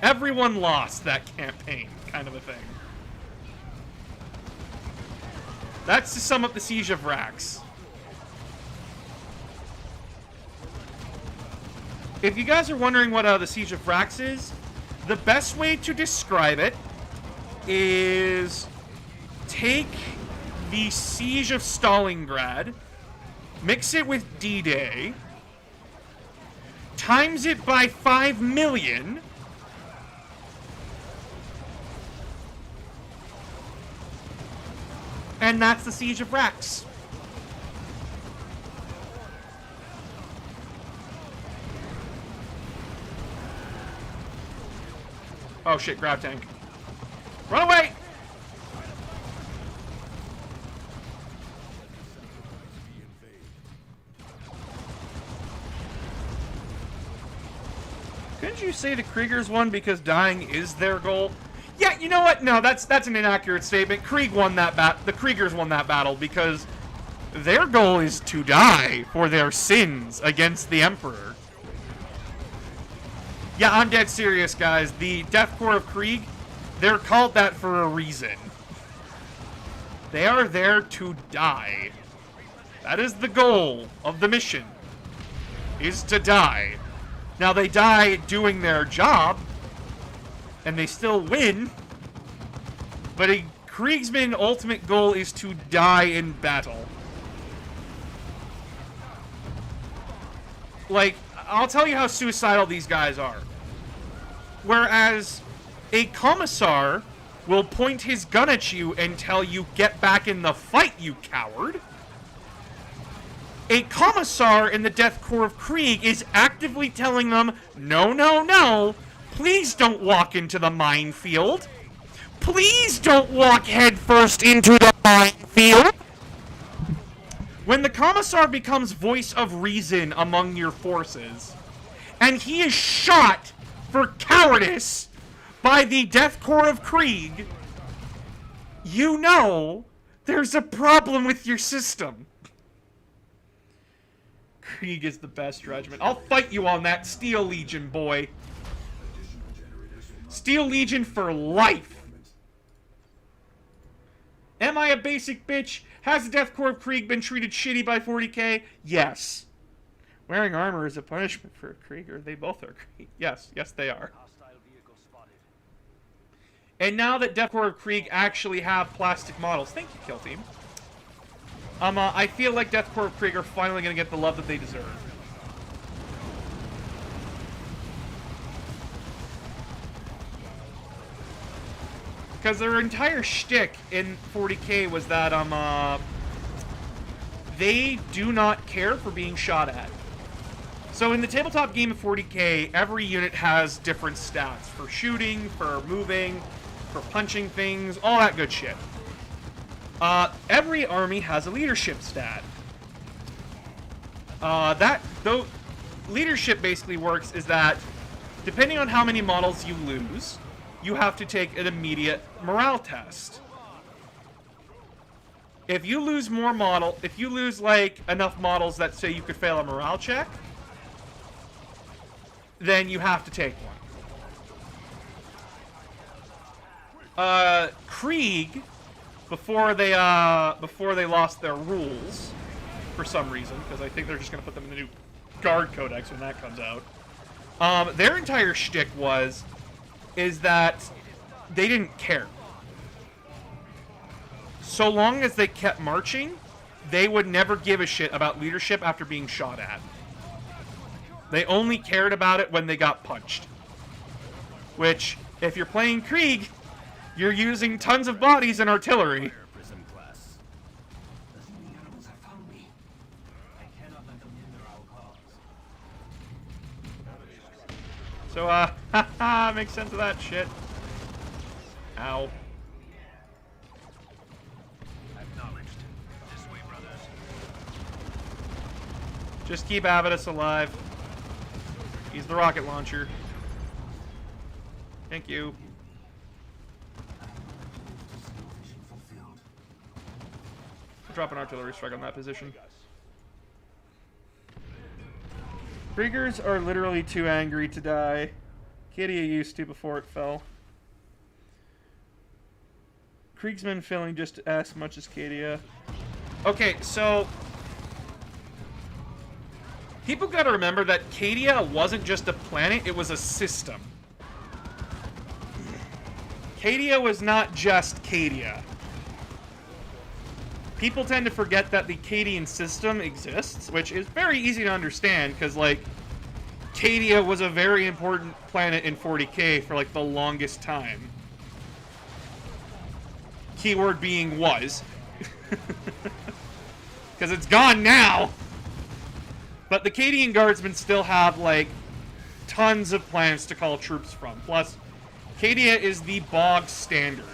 Everyone lost that campaign, kind of a thing. That's to sum up the Siege of Vrax. If you guys are wondering what the Siege of Vrax is, the best way to describe it is take the Siege of Stalingrad, mix it with D-Day, times it by 5 million, and that's the Siege of Vrax. Oh shit, grab tank. Run away! Couldn't you say the Kriegers won because dying is their goal? Yeah, you know what? No, that's an inaccurate statement. Krieg won that the Kriegers won that battle because their goal is to die for their sins against the Emperor. Yeah, I'm dead serious, guys. The Death Korps of Krieg, they're called that for a reason. They are there to die. That is the goal of the mission, is to die. Now, they die doing their job, and they still win, but a Kriegsman's ultimate goal is to die in battle. Like, I'll tell you how suicidal these guys are. Whereas a commissar will point his gun at you and tell you, "Get back in the fight, you coward." A commissar in the Death Korps of Krieg is actively telling them, "No, no, no. Please don't walk into the minefield. Please don't walk headfirst into the minefield." When the commissar becomes voice of reason among your forces, and he is shot for cowardice by the Death Korps of Krieg, you know there's a problem with your system. Krieg is the best regiment. I'll fight you on that, Steel Legion, boy. Steel Legion for life. Am I a basic bitch? Has the Death Korps of Krieg been treated shitty by 40k? Yes. Wearing armor is a punishment for a Krieger. They both are Krieg. Yes, yes they are. And now that Death Korps of Krieg actually have plastic models, thank you, Kill Team. I feel like Death Korps of Krieg are finally going to get the love that they deserve. Because their entire shtick in 40k was that, they do not care for being shot at. So in the tabletop game of 40k, every unit has different stats for shooting, for moving, for punching things, all that good shit. Every army has a leadership stat. Though leadership basically works is that depending on how many models you lose, you have to take an immediate morale test. If you lose like enough models that say you could fail a morale check, then you have to take one. Krieg, before they lost their rules, for some reason, because I think they're just gonna put them in the new guard codex when that comes out. Their entire shtick is that they didn't care. So long as they kept marching, they would never give a shit about leadership after being shot at. They only cared about it when they got punched. Which, if you're playing Krieg, you're using tons of bodies and artillery. So, makes sense of that shit. Ow. Just keep Avitus alive. He's the rocket launcher. Thank you. Drop an artillery strike on that position. Kriegers are literally too angry to die. Cadia used to before it fell. Kriegsmen failing just as much as Cadia. Okay, so people gotta remember that Cadia wasn't just a planet, it was a system. Cadia was not just Cadia. People tend to forget that the Cadian system exists, which is very easy to understand, because, like, Cadia was a very important planet in 40k for, like, the longest time. Keyword being was. Because it's gone now! But the Cadian Guardsmen still have, like, tons of planets to call troops from. Plus, Cadia is the bog standard.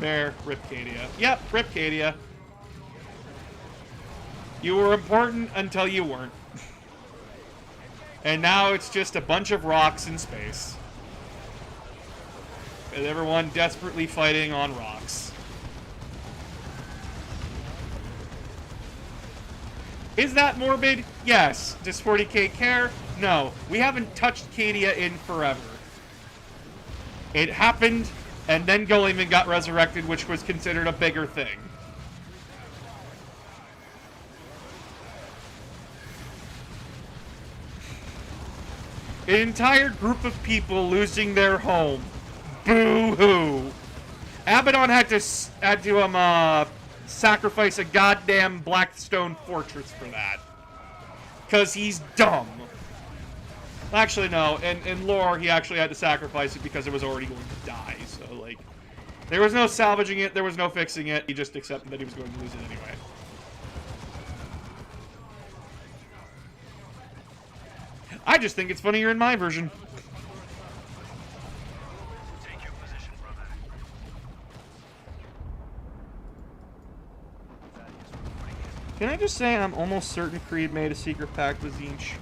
Fair. Rip Cadia. Yep, rip Cadia. You were important until you weren't. And now it's just a bunch of rocks in space. And everyone desperately fighting on rocks. Is that morbid? Yes. Does 40k care? No. We haven't touched Cadia in forever. It happened, and then Guilliman got resurrected, which was considered a bigger thing. An entire group of people losing their home. Boo-hoo. Abaddon had to sacrifice a goddamn Blackstone fortress for that. Because he's dumb. Actually, no. In lore, he actually had to sacrifice it because it was already going to die. So, like, there was no salvaging it. There was no fixing it. He just accepted that he was going to lose it anyway. I just think it's funnier in my version. Take your position, brother. Can I just say I'm almost certain Creed made a secret pact with Zinch?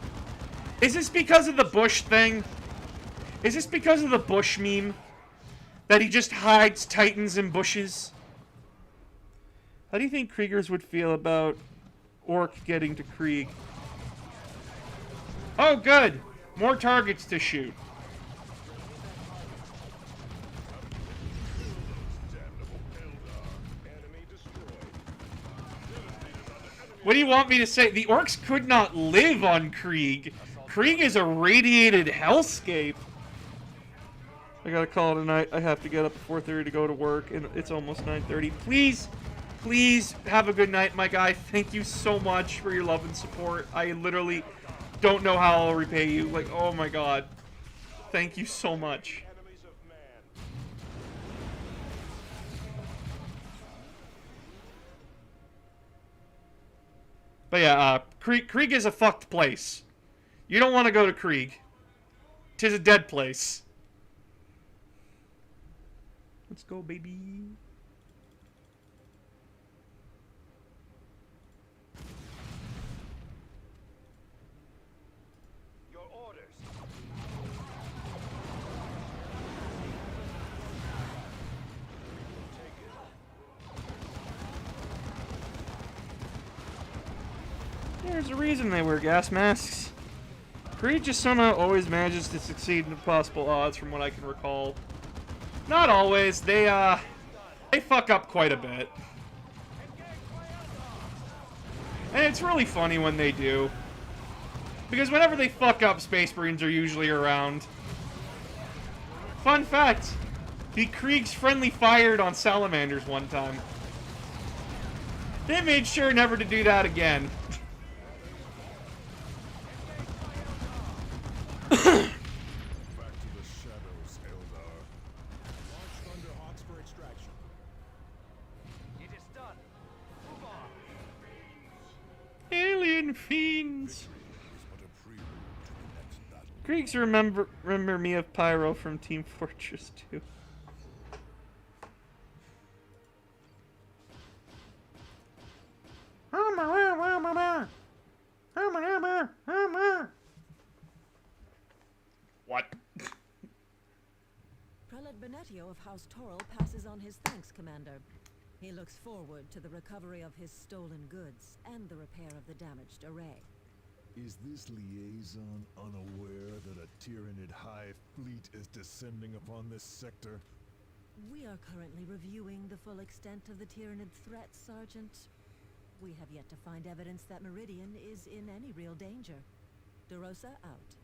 Is this because of the Bush thing? Is this because of the Bush meme? That he just hides Titans in bushes? How do you think Kriegers would feel about Orc getting to Krieg? Oh, good! More targets to shoot. What do you want me to say? The Orcs could not live on Krieg. Krieg is a radiated hellscape. I gotta call it a night. I have to get up at 4:30 to go to work, and it's almost 9:30. Please, please have a good night, my guy. Thank you so much for your love and support. I literally don't know how I'll repay you. Like, oh my god. Thank you so much. But yeah, Krieg is a fucked place. You don't want to go to Krieg. 'Tis a dead place. Let's go, baby. Your orders. There's a reason they wear gas masks. Krieg just somehow always manages to succeed in impossible odds from what I can recall. Not always. They fuck up quite a bit. And it's really funny when they do. Because whenever they fuck up, Space Marines are usually around. Fun fact, the Kriegs friendly fired on salamanders one time. They made sure never to do that again. Back to the shadows, Eldar. Launch Thunderhawks for extraction. It is done. Move on. Alien fiends. Is but a prelude to the next battle. Kriegs remember me of Pyro from Team Fortress 2. What? Prelate Benetio of House Toril passes on his thanks, Commander. He looks forward to the recovery of his stolen goods and the repair of the damaged array. Is this liaison unaware that a Tyranid hive fleet is descending upon this sector? We are currently reviewing the full extent of the Tyranid threat, Sergeant. We have yet to find evidence that Meridian is in any real danger. DeRosa out.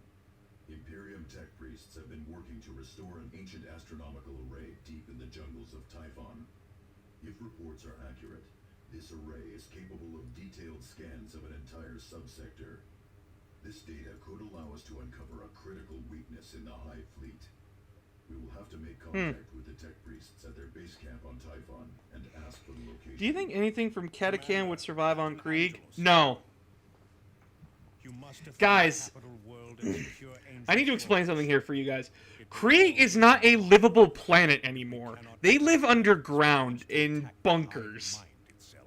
Imperium tech priests have been working to restore an ancient astronomical array deep in the jungles of Typhon. If reports are accurate, this array is capable of detailed scans of an entire subsector. This data could allow us to uncover a critical weakness in the Hive fleet. We will have to make contact with the tech priests at their base camp on Typhon and ask for the location. Do you think anything from Catachan would survive on Krieg? No. You must defend Guys, the capital world and secure I need to Angel explain Fortress. something here for you guys. Krieg is not a livable planet anymore. They live underground in bunkers. Mind itself.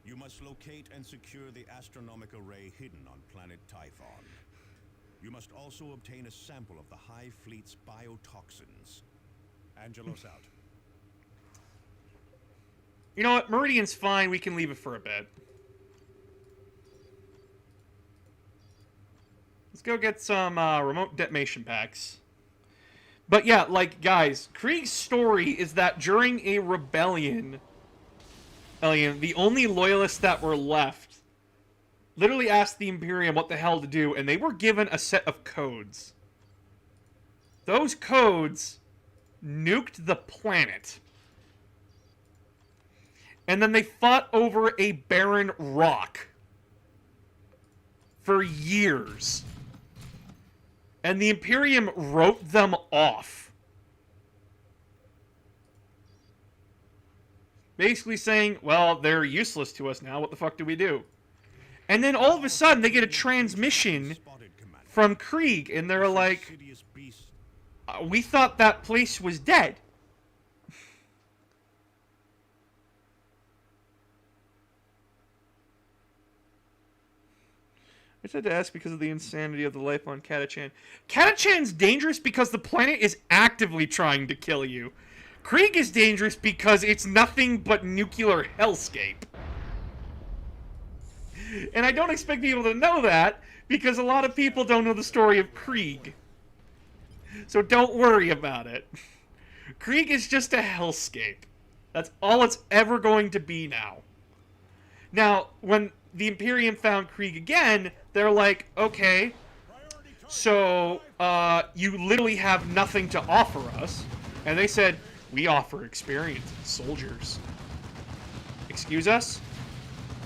You must locate and secure the astronomic array hidden on planet Typhon. You must also obtain a sample of the Hive Fleet's biotoxins. Angelos out. You know what? Meridian's fine. We can leave it for a bit. Let's go get some remote detonation packs. But yeah, like, guys, Krieg's story is that during a rebellion, the only loyalists that were left literally asked the Imperium what the hell to do, and they were given a set of codes. Those codes nuked the planet. And then they fought over a barren rock for years. And the Imperium wrote them off. Basically saying, well, they're useless to us now. What the fuck do we do? And then all of a sudden, they get a transmission Spotted, Commander. from Krieg, and they're like, Insidious beast. we thought that place was dead. I just had to ask because of the insanity of the life on Catachan. Catachan's dangerous because the planet is actively trying to kill you. Krieg is dangerous because it's nothing but nuclear hellscape. And I don't expect people to know that because a lot of people don't know the story of Krieg. So don't worry about it. Krieg is just a hellscape. That's all it's ever going to be now. Now, when the Imperium found Krieg again, they're like, okay, so you literally have nothing to offer us. And they said, we offer experience, soldiers. Excuse us?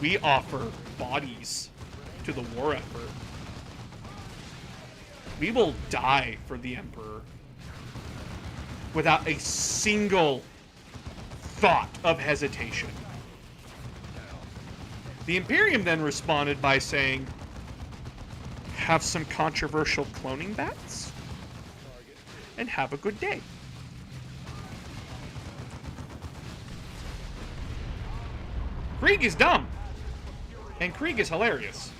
We offer bodies to the war effort. We will die for the Emperor without a single thought of hesitation. The Imperium then responded by saying, have some controversial cloning bats? and have a good day. Krieg is dumb. And Krieg is hilarious.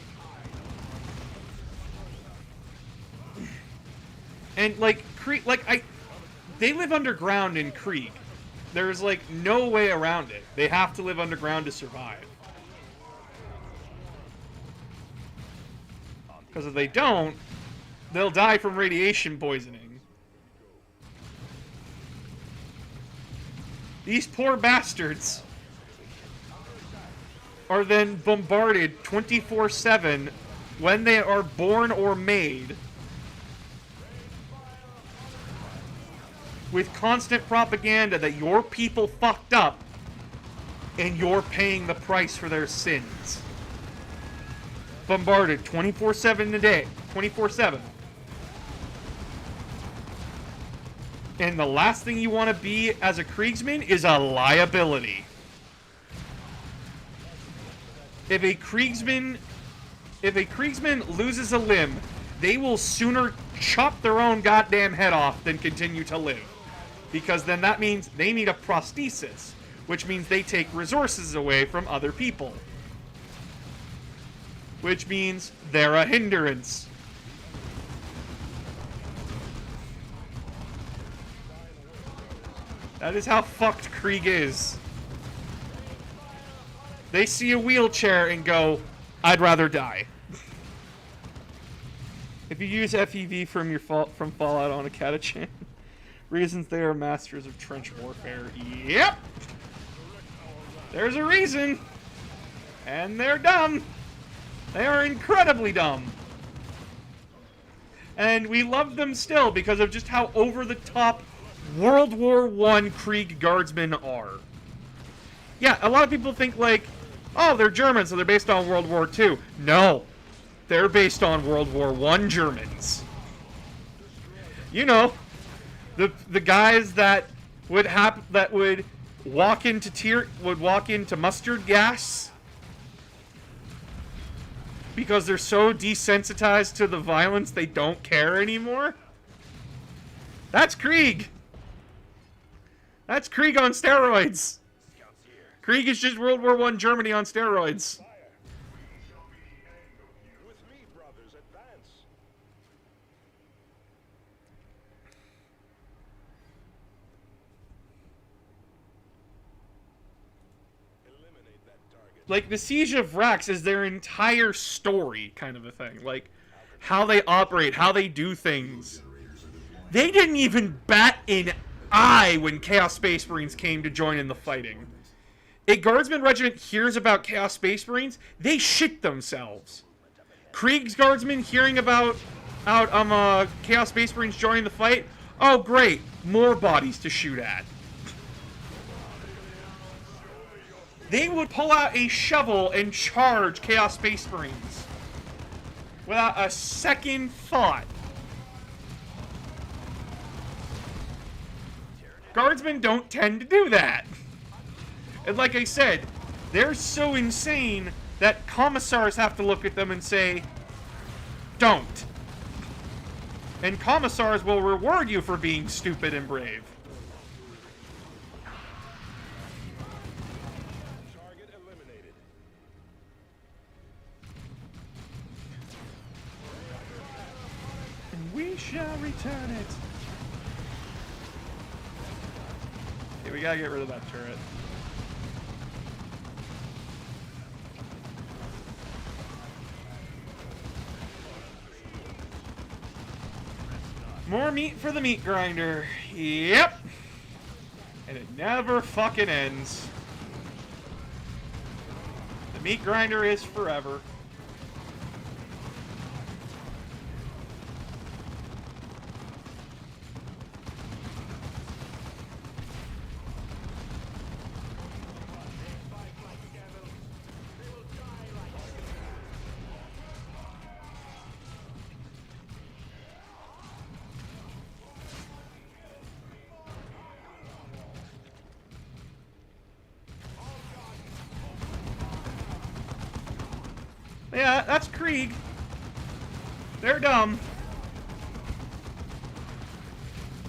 And, like, Krieg, like, they live underground in Krieg. There's, like, no way around it. They have to live underground to survive. Because if they don't, they'll die from radiation poisoning. These poor bastards are then bombarded 24/7 when they are born or made with constant propaganda that your people fucked up and you're paying the price for their sins. Bombarded 24/7 a day, 24/7. And the last thing you want to be as a Kriegsman is a liability. If a Kriegsman loses a limb, they will sooner chop their own goddamn head off than continue to live. Because then that means they need a prosthesis, which means they take resources away from other people. Which means they're a hindrance. That is how fucked Krieg is. They see a wheelchair and go, I'd rather die. If you use FEV from Fallout on a Catachan, reasons they are masters of trench warfare. Yep! There's a reason. And they're dumb. They are incredibly dumb. And we love them still because of just how over-the-top World War I Krieg Guardsmen are. Yeah, a lot of people think like, oh, they're German, so they're based on World War II. No, they're based on World War I Germans. You know, the guys that would walk into mustard gas because they're so desensitized to the violence they don't care anymore. That's Krieg. That's Krieg on steroids. Krieg is just World War I Germany on steroids. With me, brothers, advance. Eliminate that target. Like, the Siege of Rax is their entire story, kind of a thing. Like, how they operate, how they do things. They didn't even bat an eye when Chaos Space Marines came to join in the fighting. A Guardsman regiment hears about Chaos Space Marines, they shit themselves. Krieg's Guardsmen hearing about Chaos Space Marines joining the fight, oh great, more bodies to shoot at. They would pull out a shovel and charge Chaos Space Marines without a second thought. Guardsmen don't tend to do that. And like I said, they're so insane that commissars have to look at them and say, don't. And commissars will reward you for being stupid and brave. Target eliminated. And we shall return it. Okay, we gotta get rid of that turret. More meat for the meat grinder. Yep. And it never fucking ends. The meat grinder is forever. Yeah, that's Krieg. They're dumb.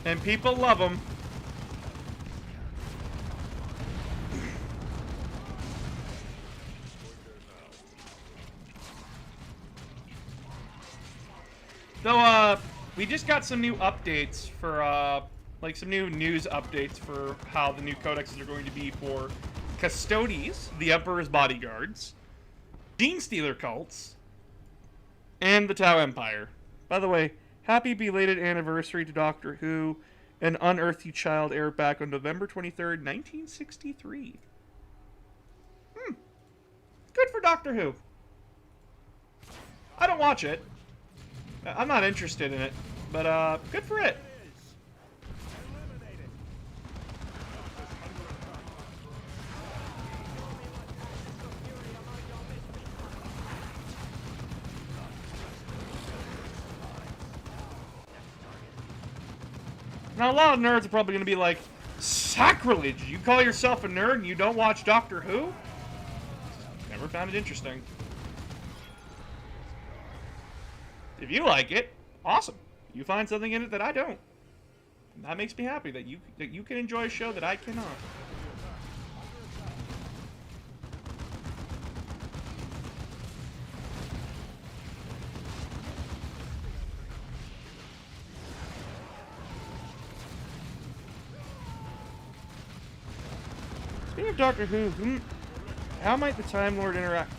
And people love him. Though, we just got some new updates for, like some new news updates for how the new codexes are going to be for Custodes, the Emperor's bodyguards, Gene Stealer cults, and the Tau Empire. By the way, happy belated anniversary to Doctor Who. An Unearthly Child aired back on November 23rd, 1963. Good for Doctor Who. I don't watch it. I'm not interested in it, but good for it. Now, a lot of nerds are probably going to be like, sacrilege! You call yourself a nerd and you don't watch Doctor Who? Never found it interesting. If you like it, awesome. You find something in it that I don't. And that makes me happy that you can enjoy a show that I cannot. Speaking of Doctor Who, how might the Time Lord interact?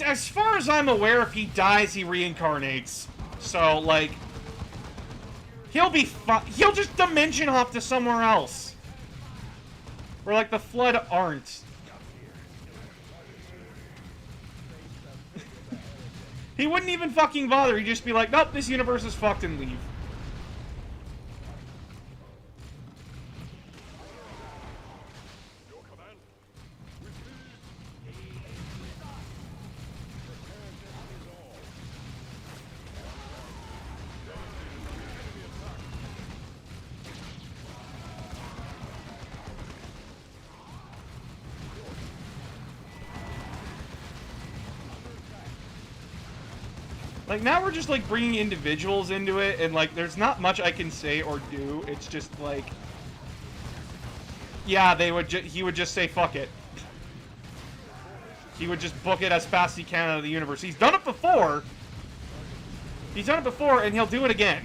As far as I'm aware, if he dies, he reincarnates. So, like, he'll be fine. He'll just dimension hop to somewhere else. Where, like, the Flood aren't. He wouldn't even fucking bother. He'd just be like, nope, this universe is fucked, and leave. Like, now we're just, like, bringing individuals into it, and, like, there's not much I can say or do. It's just, like... Yeah, he would just say, fuck it. He would just book it as fast as he can out of the universe. He's done it before! He's done it before, and he'll do it again.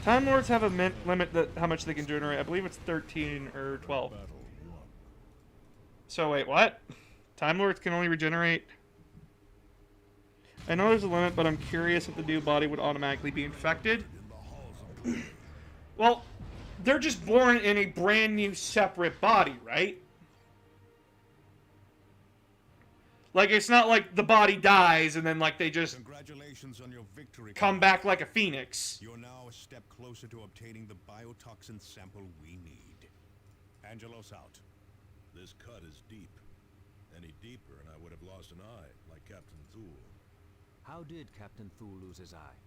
Time Lords have a limit that how much they can generate. I believe it's 13 or 12. So, wait, what? Time Lords can only regenerate. I know there's a limit, but I'm curious if the new body would automatically be infected. Well, they're just born in a brand new separate body, right? Like, it's not like the body dies and then, like, they just Congratulations on your victory. come back like a phoenix. You're now a step closer to obtaining the biotoxin sample we need. Angelos out. This cut is deep. Any deeper and I would have lost an eye, like Captain Thule. How did Captain Thule lose his eye?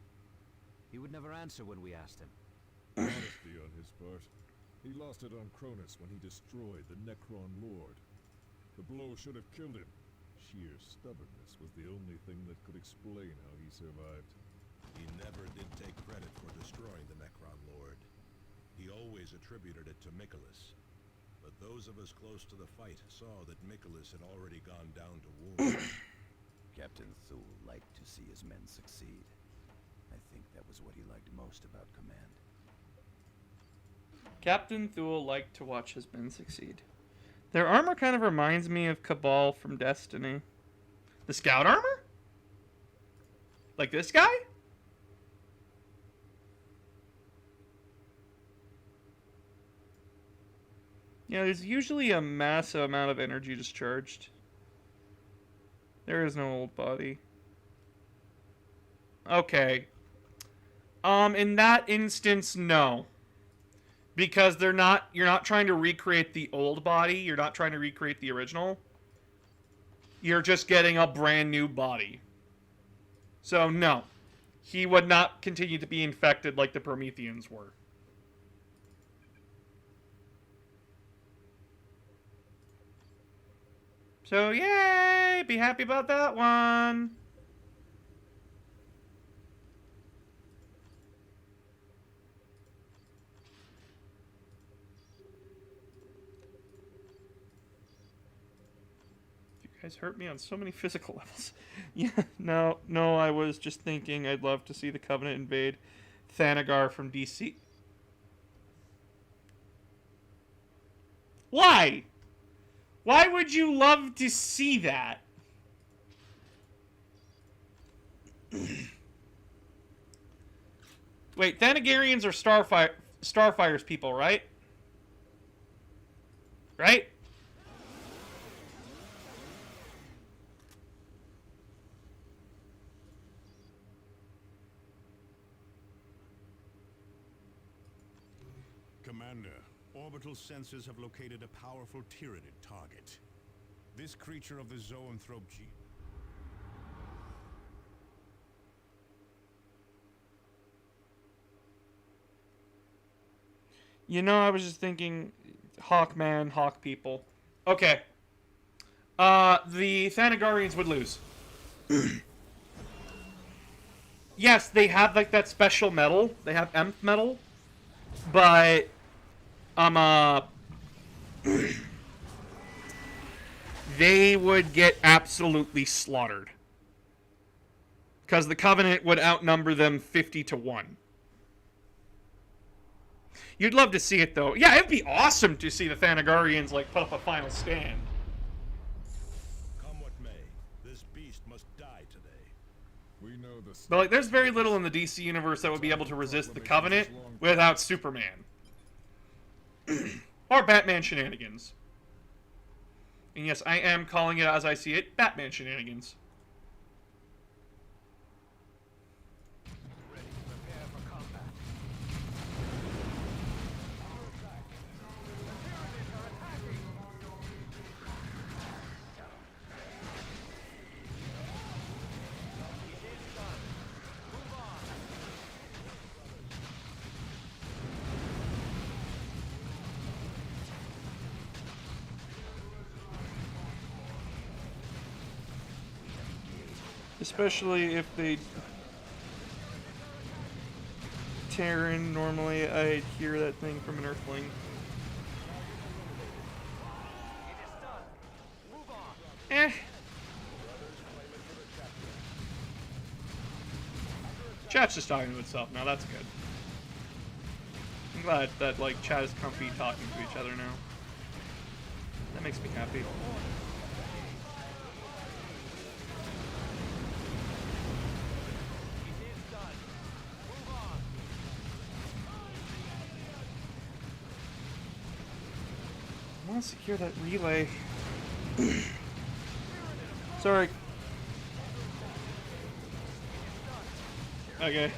He would never answer when we asked him. Honesty on his part. He lost it on Cronus when he destroyed the Necron Lord. The blow should have killed him. Sheer stubbornness was the only thing that could explain how he survived. He never did take credit for destroying the Necron Lord. He always attributed it to Michaelis. But those of us close to the fight saw that Michaelis had already gone down to wounds. Captain Thule liked to see his men succeed. I think that was what he liked most about command. Captain Thule liked to watch his men succeed. Their armor kind of reminds me of Cabal from Destiny. The scout armor? Like this guy? Yeah, there's usually a massive amount of energy discharged. There is no old body. Okay. In that instance, no. Because you're not trying to recreate the old body, you're not trying to recreate the original. You're just getting a brand new body. So, no. He would not continue to be infected like the Prometheans were. So, yay! Be happy about that one. You guys hurt me on so many physical levels. Yeah, no, I was just thinking I'd love to see the Covenant invade Thanagar from DC. Why? Why would you love to see that? Wait, Thanagarians are Starfire's people, right? Right? Commander, orbital sensors have located a powerful Tyranid target. This creature of the zoanthrope G. You know, I was just thinking Hawkman, Hawk people. Okay. The Thanagarians would lose. Yes, they have, like, that special metal. They have nth metal. But, they would get absolutely slaughtered. Because the Covenant would outnumber them 50-1. You'd love to see it, though. Yeah, it'd be awesome to see the Thanagarians, like, put up a final stand. Come what may, this beast must die today. We know the But, like, there's very little in the DC universe that would be able to resist the Covenant without Superman. Or Batman shenanigans. And yes, I am calling it as I see it, Batman shenanigans. Ready, prepare for combat. It is done. Move on. Especially if they... Terran, normally I hear that thing from an Earthling. It is done. Move on. Eh. Chat's just talking to itself now, that's good. I'm glad that, like, chat is comfy talking to each other now. That makes me happy. It is done. Move on. I want to secure that relay. Sorry. Okay.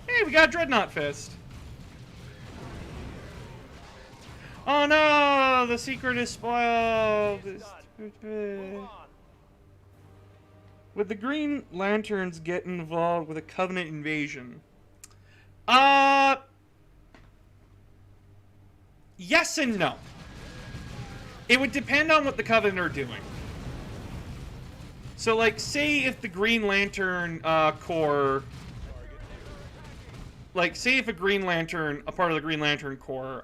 Hey, we got Dreadnought Fist. Oh no, the secret is spoiled. Move on. Would the Green Lanterns get involved with a Covenant invasion? Yes and no. It would depend on what the Covenant are doing. So, like, say if the Green Lantern Corps... Like, say if a Green Lantern, a part of the Green Lantern Corps,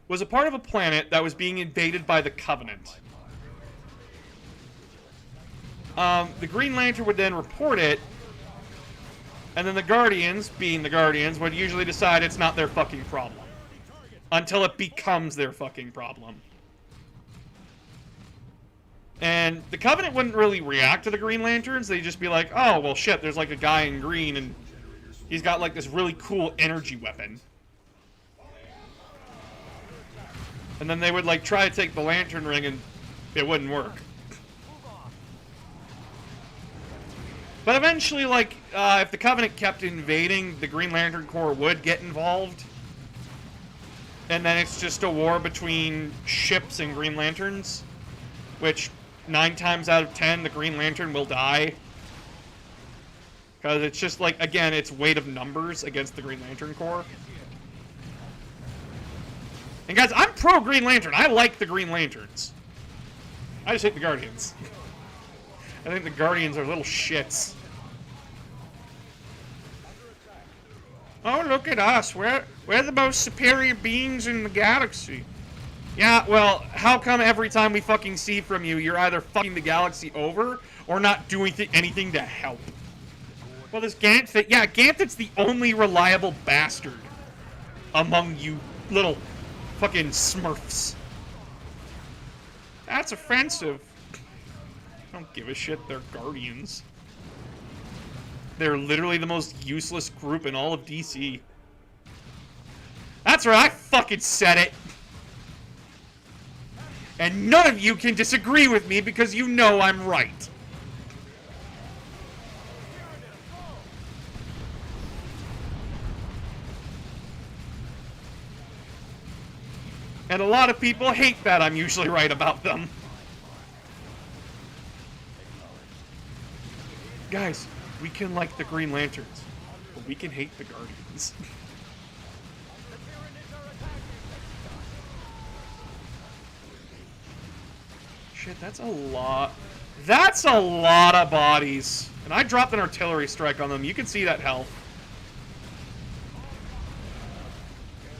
was a part of a planet that was being invaded by the Covenant. The Green Lantern would then report it, and then the Guardians, being the Guardians, would usually decide it's not their fucking problem. Until it becomes their fucking problem. And the Covenant wouldn't really react to the Green Lanterns. They'd just be like, oh, well, shit, there's like a guy in green, and he's got like this really cool energy weapon. And then they would like try to take the Lantern Ring, and it wouldn't work. But eventually, like, if the Covenant kept invading, the Green Lantern Corps would get involved. And then it's just a war between ships and Green Lanterns. Which, 9 times out of 10, the Green Lantern will die. Because it's just like, again, it's weight of numbers against the Green Lantern Corps. And guys, I'm pro Green Lantern. I like the Green Lanterns. I just hate the Guardians. I think the Guardians are little shits. Oh, look at us. We're the most superior beings in the galaxy. Yeah, well, how come every time we fucking see from you, you're either fucking the galaxy over or not doing anything to help? Well, this Ganthet, yeah, Ganthet's the only reliable bastard among you little fucking smurfs. That's offensive. I don't give a shit, they're Guardians. They're literally the most useless group in all of DC. That's right, I fucking said it. And none of you can disagree with me because you know I'm right. And a lot of people hate that I'm usually right about them. Guys, we can like the Green Lanterns, but we can hate the Guardians. Shit, that's a lot. That's a lot of bodies. And I dropped an artillery strike on them. You can see that health.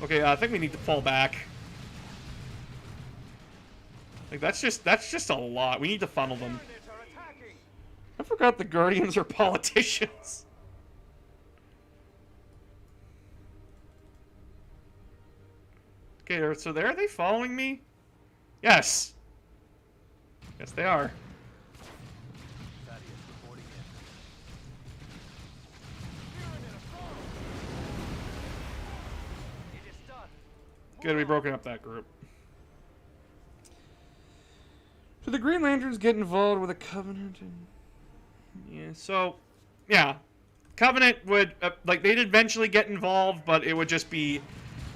Okay, I think we need to fall back. Like that's just a lot. We need to funnel them. I forgot the Guardians are politicians. Okay, so are they following me? Yes. Yes, they are. Good, we broken up that group. So the Green Lanterns get involved with a Covenant and... Yeah, so... Yeah. Covenant would... like, they'd eventually get involved, but it would just be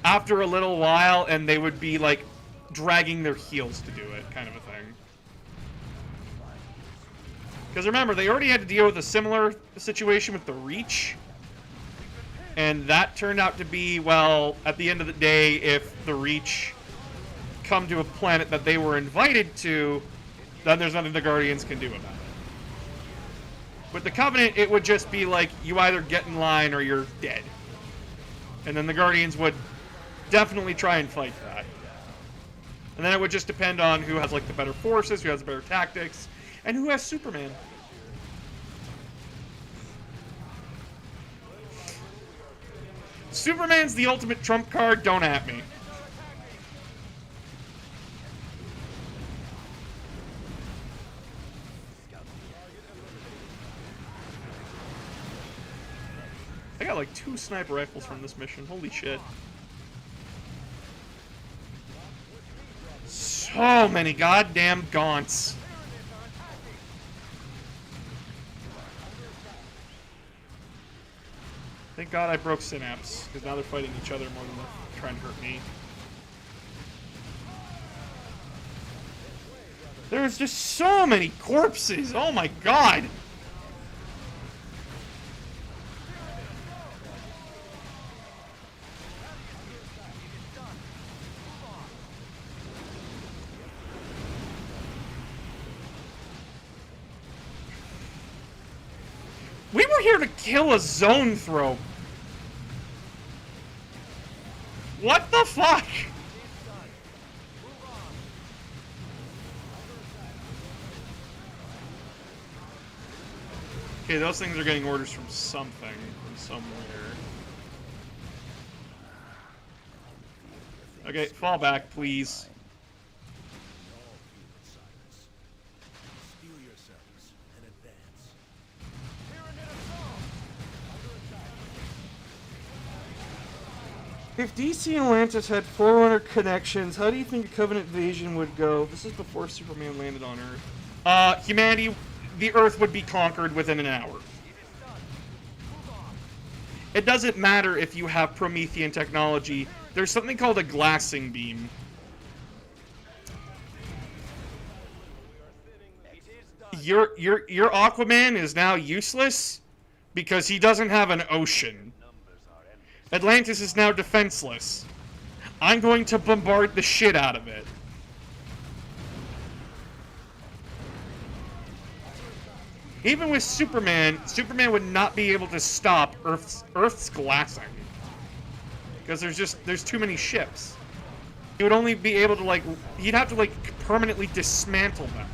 after a little while, and they would be, like, dragging their heels to do it, kind of a thing. Because remember, they already had to deal with a similar situation with the Reach. And that turned out to be, well, at the end of the day, if the Reach come to a planet that they were invited to, then there's nothing the Guardians can do about it. With the Covenant, it would just be like, you either get in line or you're dead. And then the Guardians would definitely try and fight that. And then it would just depend on who has, like, the better forces, who has the better tactics, and who has Superman. Superman's the ultimate trump card, don't at me. I got like 2 sniper rifles from this mission, holy shit. So many goddamn gaunts. Thank God I broke Synapse, because now they're fighting each other more than they're trying to hurt me. There's just so many corpses, oh my God! We were here to kill a zone throw. What the fuck? Okay, those things are getting orders from something, from somewhere. Okay, fall back, please. If DC and Atlantis had Forerunner connections, how do you think a Covenant invasion would go? This is before Superman landed on Earth. Humanity, the Earth would be conquered within an hour. It doesn't matter if you have Promethean technology. There's something called a glassing beam. Your Aquaman is now useless? Because he doesn't have an ocean. Atlantis is now defenseless. I'm going to bombard the shit out of it. Even with Superman, Superman would not be able to stop Earth's glassing. Because there's too many ships. He would only be able to, like, he'd have to, like, permanently dismantle them.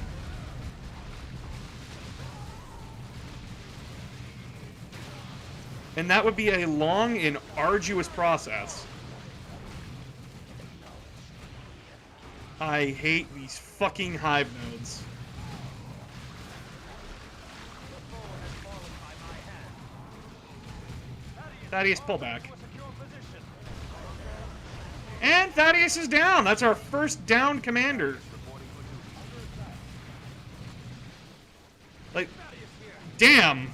And that would be a long and arduous process. I hate these fucking hive nodes. Thaddeus, pull back. And Thaddeus is down. That's our first downed commander. Like, damn.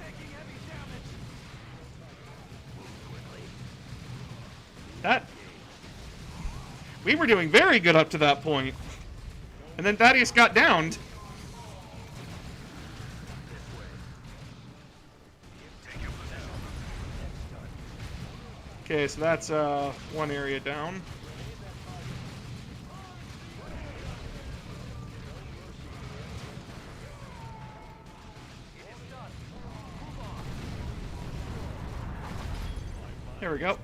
That... We were doing very good up to that point. And then Thaddeus got downed. Okay, so that's one area down. There we go.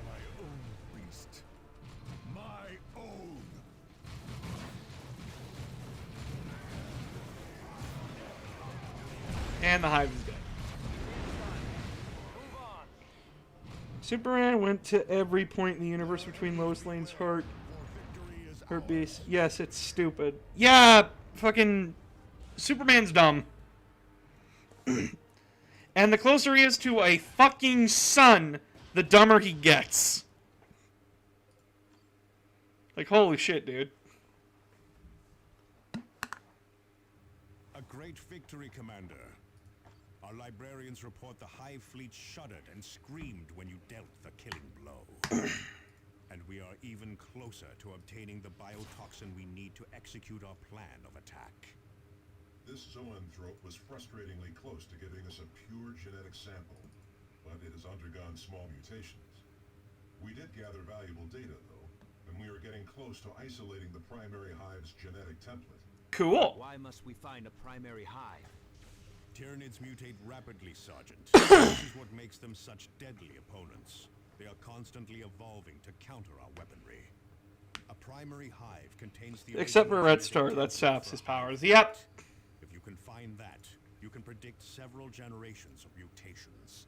And the hive is dead. Superman went to every point in the universe between Lois Lane's heart base. Yes, it's stupid. Yeah, fucking Superman's dumb. And the closer he is to a fucking sun, the dumber he gets. Like, holy shit, dude. A great victory, Commander. Our librarians report the Hive Fleet shuddered and screamed when you dealt the killing blow. And we are even closer to obtaining the biotoxin we need to execute our plan of attack. This zoanthrope was frustratingly close to giving us a pure genetic sample, but it has undergone small mutations. We did gather valuable data, though, and we are getting close to isolating the primary hive's genetic template. Cool. Why must we find a primary hive? Tyranids mutate rapidly, Sergeant. This is what makes them such deadly opponents. They are constantly evolving to counter our weaponry. A primary hive contains the... Except for Red Star, that saps his powers. Yep. If you can find that, you can predict several generations of mutations.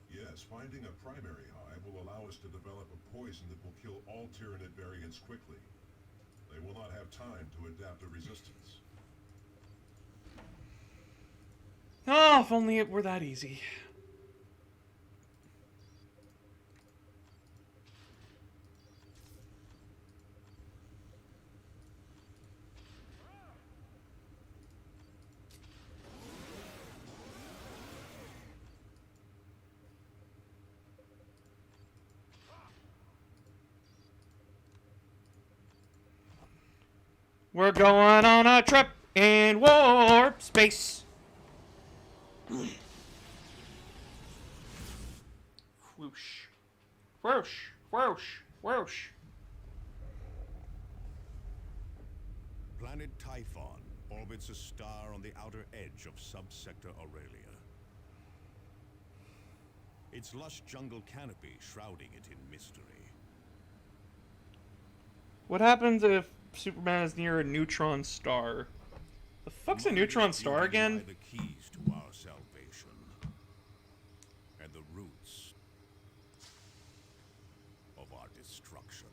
Yes, finding a primary hive will allow us to develop a poison that will kill all Tyranid variants quickly. They will not have time to adapt a resistance. Oh, if only it were that easy. We're going on a trip in warp space. Whoosh. Whoosh. Whoosh. Whoosh. Planet Typhon orbits a star on the outer edge of subsector Aurelia. Its lush jungle canopy shrouding it in mystery. What happens if Superman is near a neutron star? The fuck's a neutron star again? The keys to our salvation and the roots of our destruction.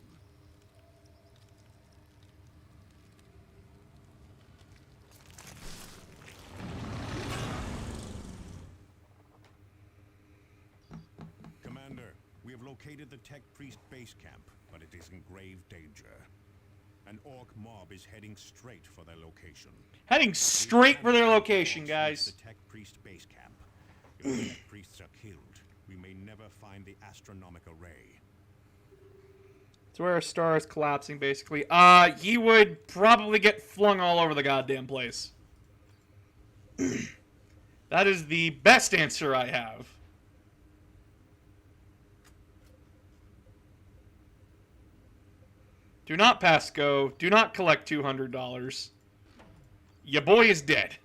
Commander, we have located the Tech Priest base camp, but it is in grave danger. An orc mob is heading straight for their location. Heading straight for their location, guys. The Tech Priest base camp. If the Tech Priests are killed, we may never find the astronomic array. It's where a star is collapsing, basically. He would probably get flung all over the goddamn place. That is the best answer I have. Do not pass go. Do not collect $200. Your boy is dead.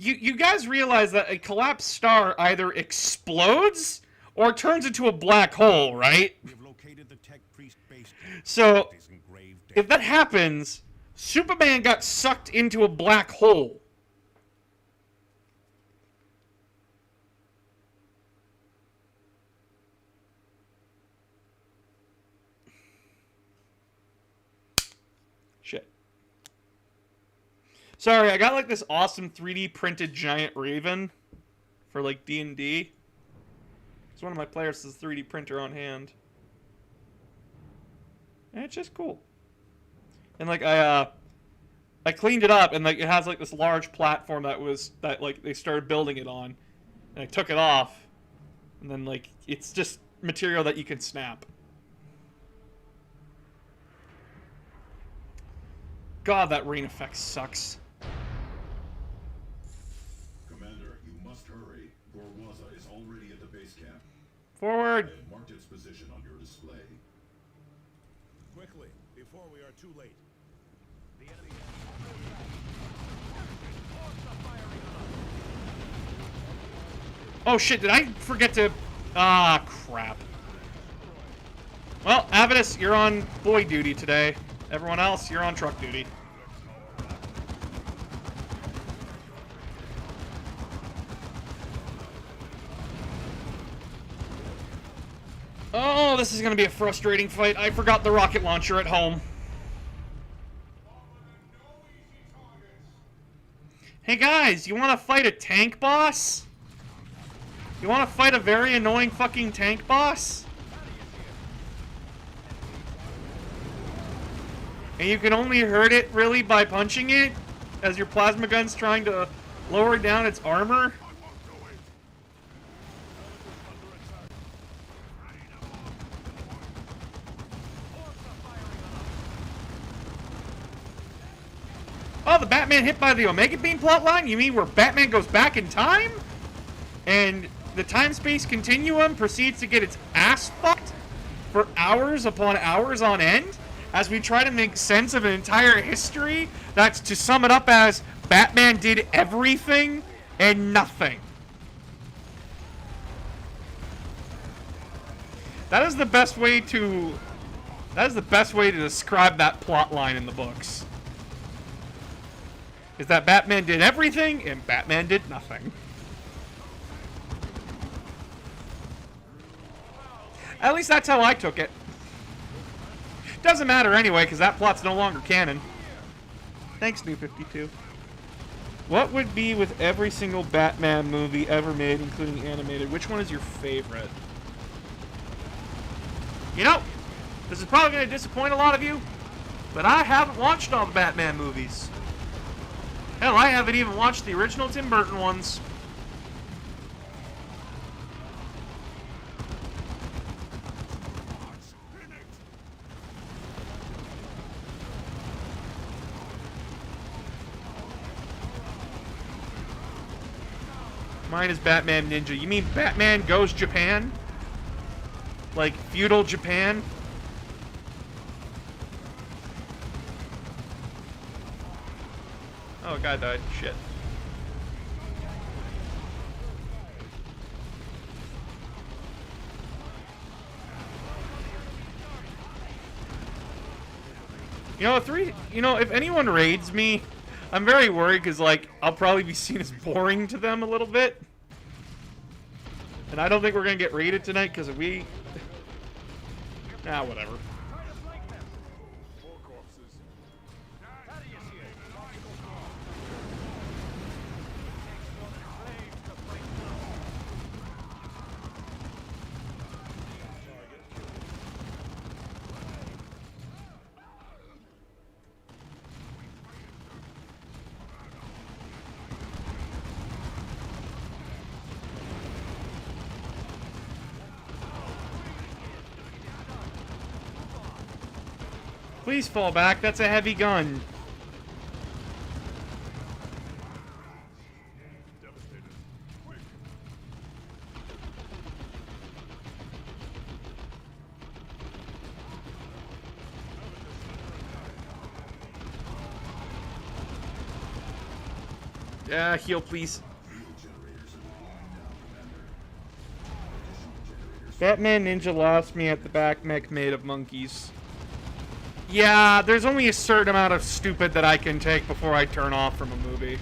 You guys realize that a collapsed star either explodes or turns into a black hole, right? We have located the tech priest base. So, Is in grave if that happens, Superman got sucked into a black hole. Shit. Sorry, I got like this awesome 3D printed giant raven for like D&D. Because one of my players has a 3D printer on hand. And it's just cool. And like I cleaned it up and like it has like this large platform that like they started building it on. And I took it off. And then like it's just material that you can snap. God, that rain effect sucks. Commander, you must hurry. Gorwaza is already at the base camp. Forward. I have marked its position on your display. Quickly, before we are too late. The enemy orcs are firing on us. Oh shit, did I forget to... Ah, crap. Well, Avidus, you're on boy duty today. Everyone else, you're on truck duty. Oh, this is gonna be a frustrating fight. I forgot the rocket launcher at home. Hey guys, you wanna fight a tank boss? You wanna fight a very annoying fucking tank boss? And you can only hurt it, really, by punching it? As your plasma gun's trying to lower down its armor? Oh, the Batman hit by the Omega Beam plotline? You mean where Batman goes back in time? And the time-space continuum proceeds to get its ass fucked for hours upon hours on end? As we try to make sense of an entire history that's, to sum it up as, Batman did everything and nothing. That is the best way to describe that plot line in the books. Is that Batman did everything and Batman did nothing. At least that's how I took it. Doesn't matter anyway, because that plot's no longer canon. Thanks, New 52. What would be with every single Batman movie ever made, including animated? Which one is your favorite? You know, this is probably going to disappoint a lot of you, but I haven't watched all the Batman movies. Hell, I haven't even watched the original Tim Burton ones. Mine is Batman Ninja. You mean Batman Goes Japan? Like feudal Japan? Oh, a guy died. Shit. If anyone raids me, I'm very worried because, like, I'll probably be seen as boring to them a little bit. And I don't think we're going to get raided tonight because we... whatever. Please fall back. That's a heavy gun. Yeah, heal, please. Batman Ninja lost me at the back mech made of monkeys. Yeah, there's only a certain amount of stupid that I can take before I turn off from a movie.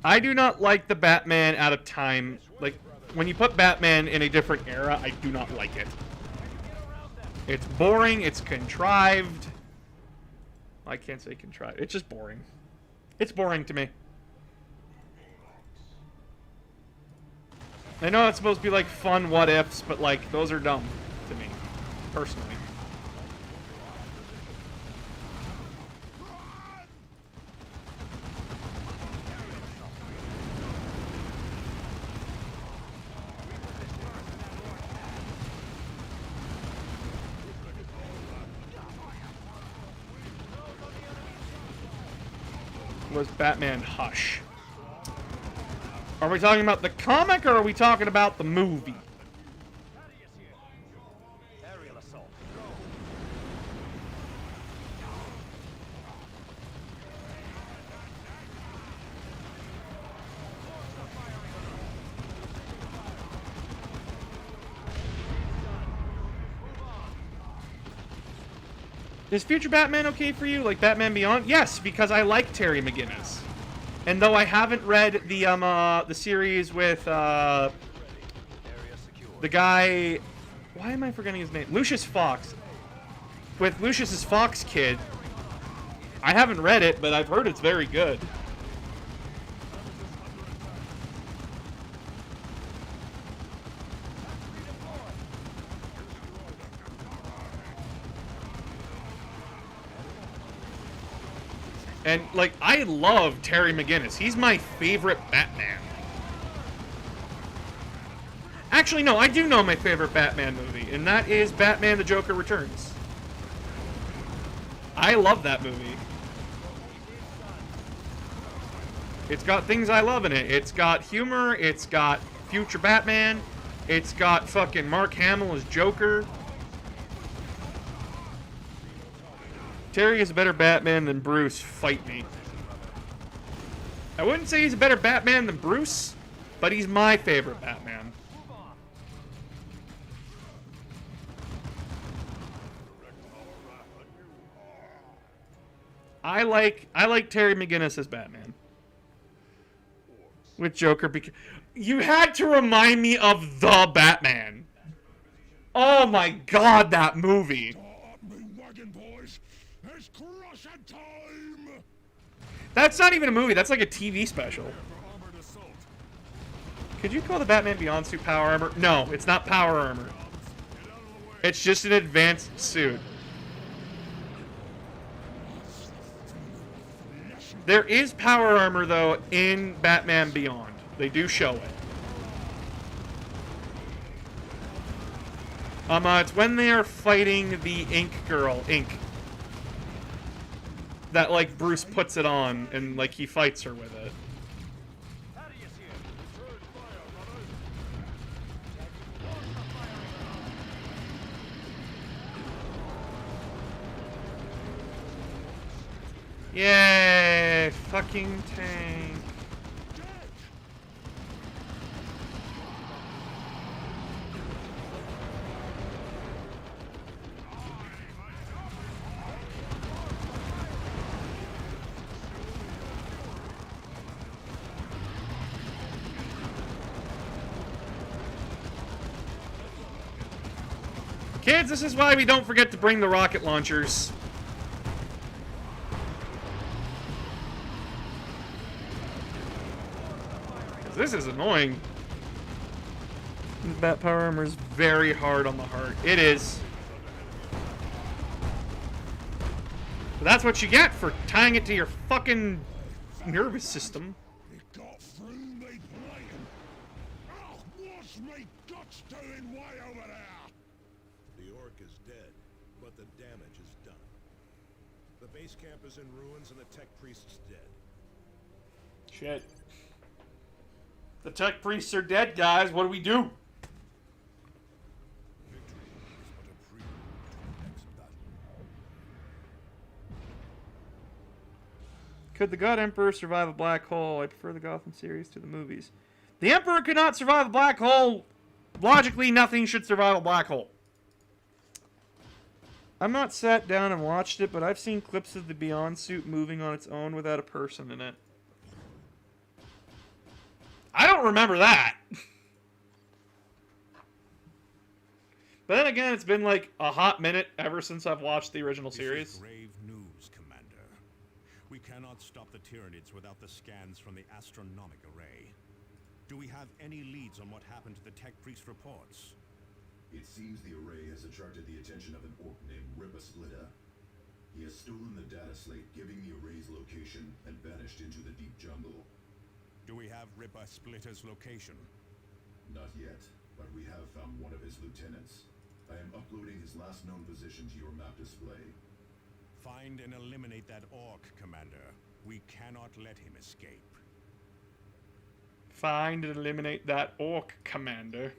I do not like the Batman out of time. Like, when you put Batman in a different era, I do not like it. It's boring, it's contrived. I can't say contrived. It's just boring. It's boring to me. I know it's supposed to be like fun what ifs, but like those are dumb to me, personally. Was Batman Hush? Are we talking about the comic or are we talking about the movie? Aerial assault. Is Future Batman okay for you? Like Batman Beyond? Yes, because I like Terry McGinnis. And though I haven't read the series with the guy, why am I forgetting his name? Lucius Fox. With Lucius's Fox kid, I haven't read it, but I've heard it's very good. And, like, I love Terry McGinnis. He's my favorite Batman. Actually, no, I do know my favorite Batman movie, and that is Batman the Joker Returns. I love that movie. It's got things I love in it. It's got humor, it's got future Batman, it's got fucking Mark Hamill as Joker. Terry is a better Batman than Bruce. Fight me. I wouldn't say he's a better Batman than Bruce, but he's my favorite Batman. I like Terry McGinnis as Batman. With Joker because you had to remind me of the Batman. Oh my god, that movie. That's not even a movie, that's like a TV special. Could you call the Batman Beyond suit power armor? No, it's not power armor. It's just an advanced suit. There is power armor, though, in Batman Beyond. They do show it. It's when they are fighting the Ink Girl, Ink. That, like, Bruce puts it on, and, like, he fights her with it. Yay! Fucking tank. Kids, this is why we don't forget to bring the rocket launchers. This is annoying. Bat power armor is very hard on the heart. It is. But that's what you get for tying it to your fucking nervous system. It got through me playing. Oh, what's me guts doing way over there? The orc is dead. but the damage is done. The base camp is in ruins and the tech priest's dead. Shit. The tech priests are dead, guys. What do we do? Victory is but a prelude to the next battle. Could the God Emperor survive a black hole? I prefer the Gotham series to the movies. The Emperor could not survive a black hole. Logically, nothing should survive a black hole. I'm not sat down and watched it, but I've seen clips of the Beyond suit moving on its own without a person in it. I don't remember that. But then again, it's been like a hot minute ever since I've watched the original series. This is grave news, Commander. We cannot stop the Tyranids without the scans from the astronomic array. Do we have any leads on what happened to the tech priest reports? It seems the array has attracted the attention of an orc named Rippa Splitter. He has stolen the data slate, giving the array's location, and vanished into the deep jungle. Do we have Ripper Splitter's location? Not yet, but we have found one of his lieutenants. I am uploading his last known position to your map display. Find and eliminate that orc, Commander. We cannot let him escape. Find and eliminate that orc, Commander.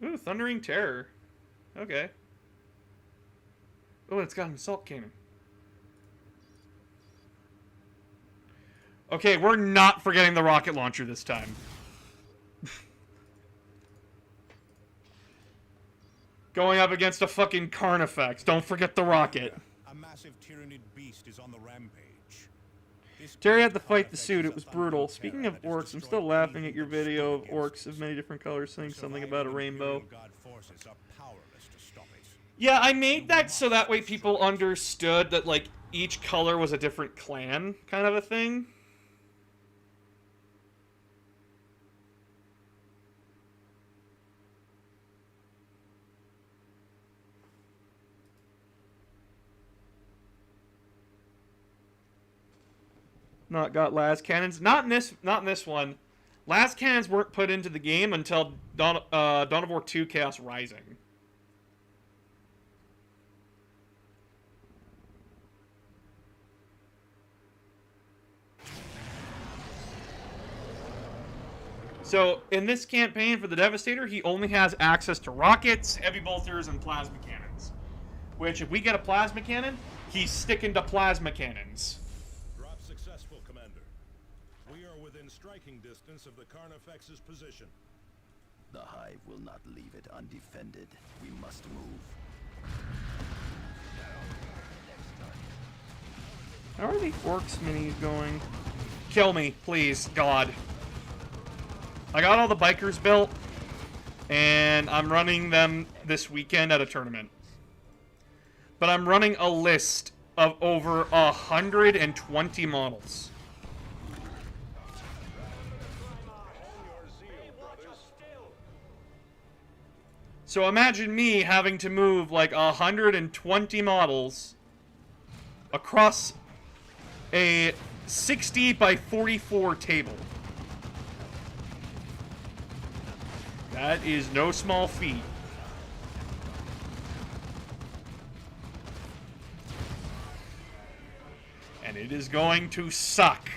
Ooh, Thundering Terror. Okay. Oh, it's got an assault cannon. Okay, we're not forgetting the rocket launcher this time. Going up against a fucking Carnifex. Don't forget the rocket. A massive Tyranid beast is on the rampage. Terry had to fight the suit. It was brutal. Speaking of orcs, I'm still laughing at your video of orcs of many different colors saying something about a rainbow. Yeah, I made that so that way people understood that, like, each color was a different clan, kind of a thing. Not got las cannons. Not in this one. Las cannons weren't put into the game until Dawn of War 2 Chaos Rising. So, in this campaign for the Devastator, he only has access to rockets, heavy bolters, and plasma cannons. Which, if we get a plasma cannon, he's sticking to plasma cannons. Drop successful, Commander. We are within striking distance of the Carnifex's position. The Hive will not leave it undefended. We must move. How are the orcs minis going? Kill me, please, God. I got all the bikers built, and I'm running them this weekend at a tournament. But I'm running a list of over 120 models. So imagine me having to move like 120 models across a 60 by 44 table. That is no small feat. And it is going to suck.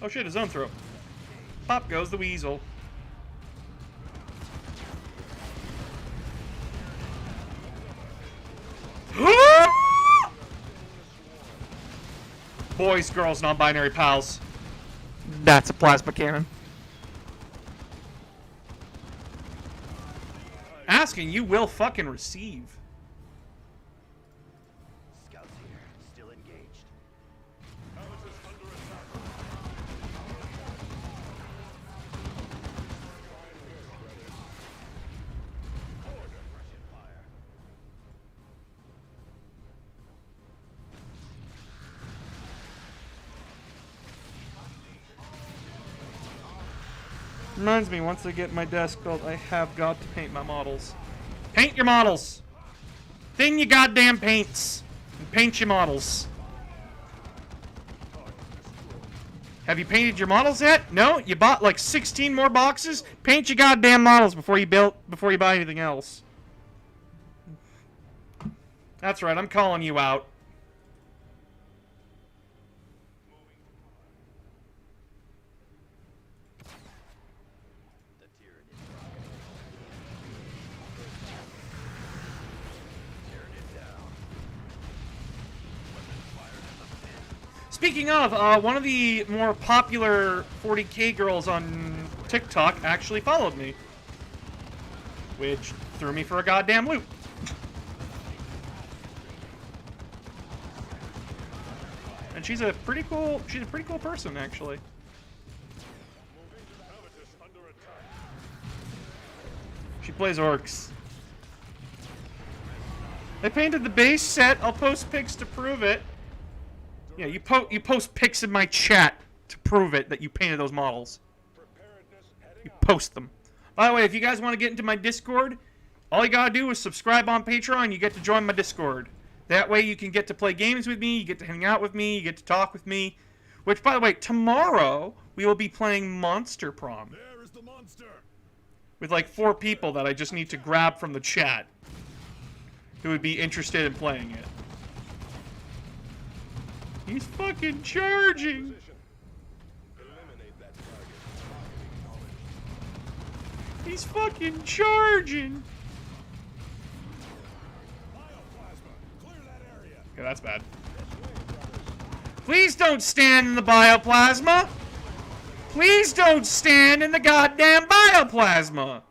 Oh shit, a zone throw. Pop goes the weasel. Boys, girls, non-binary pals. That's a plasma cannon. Asking, you will fucking receive. Scouts here, still engaged. Reminds me, once I get my desk built, I have got to paint my models. Paint your models! Thin your goddamn paints! And paint your models. Have you painted your models yet? No? You bought like 16 more boxes? Paint your goddamn models before you buy anything else. That's right, I'm calling you out. Speaking of, one of the more popular 40k girls on TikTok actually followed me. Which threw me for a goddamn loop. And she's a pretty cool person, actually. She plays orcs. I painted the base set. I'll post pics to prove it. Yeah, you post pics in my chat to prove it that you painted those models. You post them. By the way, if you guys want to get into my Discord, all you gotta do is subscribe on Patreon. You get to join my Discord. That way you can get to play games with me, you get to hang out with me, you get to talk with me. Which, by the way, tomorrow we will be playing Monster Prom. There is the monster. With like 4 people that I just need to grab from the chat who would be interested in playing it. He's fucking charging! He's fucking charging! Okay, that's bad. Please don't stand in the bioplasma! Please don't stand in the goddamn bioplasma!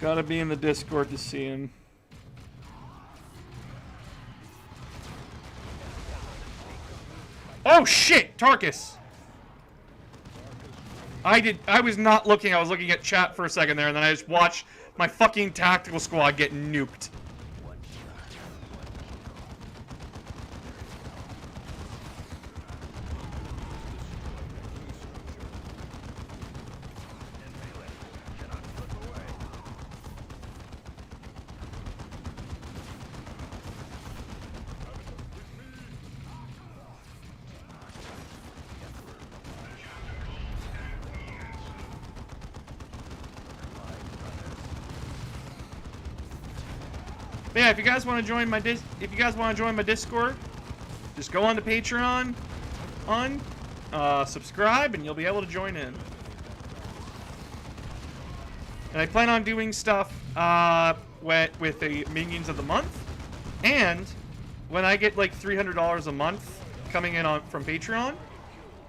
Gotta be in the Discord to see him. Oh shit, Tarkus! I was not looking, I was looking at chat for a second there, and then I just watched my fucking tactical squad get nuked. But yeah, if you guys want to join my Discord, just go on to Patreon, subscribe, and you'll be able to join in. And I plan on doing stuff with the Minions of the Month, and when I get like $300 a month coming in from Patreon,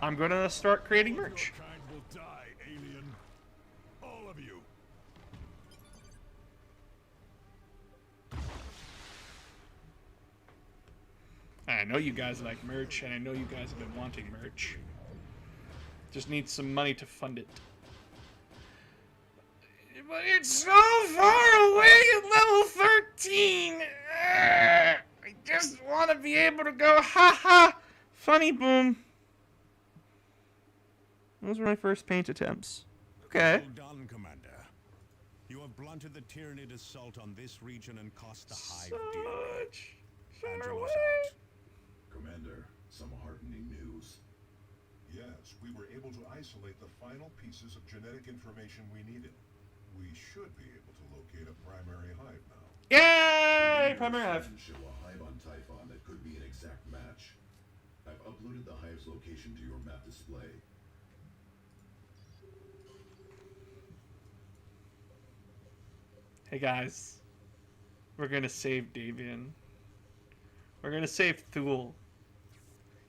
I'm gonna start creating merch. I know you guys like merch, and I know you guys have been wanting merch. Just need some money to fund it. But it's so far away at level 13! I just want to be able to go, ha! Funny boom. Those were my first paint attempts. Okay. Well done, Commander. You have blunted the Tyranid assault on this region and cost the Hive dear. Angelo's out. Commander, some heartening news. Yes, we were able to isolate the final pieces of genetic information we needed. We should be able to locate a primary hive now. Yay! Primary hive. Show a hive on Typhon that could be an exact match. I've uploaded the hive's location to your map display. Hey guys, we're gonna save Davian. We're gonna save Thule.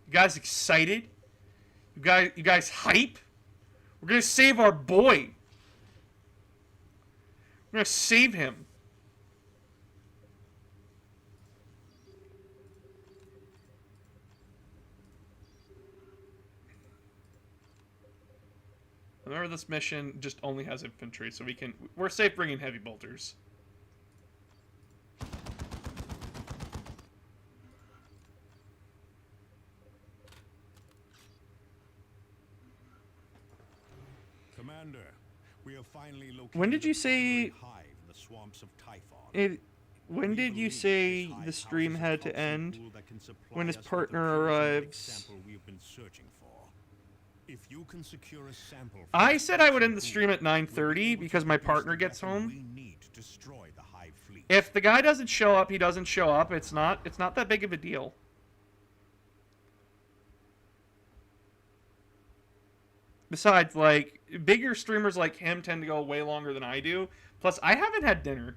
You guys excited? You guys hype? We're gonna save our boy. gonna save him. Remember, this mission just only has infantry, so we're safe bringing heavy bolters. Commander, we have finally located When did you say? the hive in the swamps of Typhon. When did you say the stream had to end? When his partner arrives. We have been searching for. If you can secure a sample I said I would end the stream at 9:30 because my partner gets home. we need to destroy the hive fleet. If the guy doesn't show up, he doesn't show up. It's not that big of a deal. Besides, like, bigger streamers like him tend to go way longer than I do. Plus, I haven't had dinner.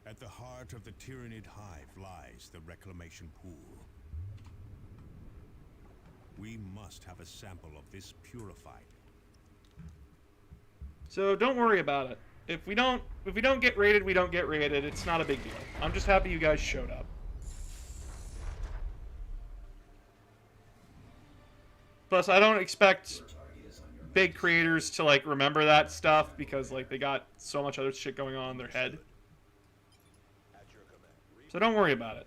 At the heart of the Tyrannid hive lies the reclamation pool. We must have a sample of this purified. So don't worry about it. If we don't get raided, we don't get raided. It's not a big deal. I'm just happy you guys showed up. Plus, I don't expect big creators to, like, remember that stuff because, like, they got so much other shit going on in their head. So don't worry about it.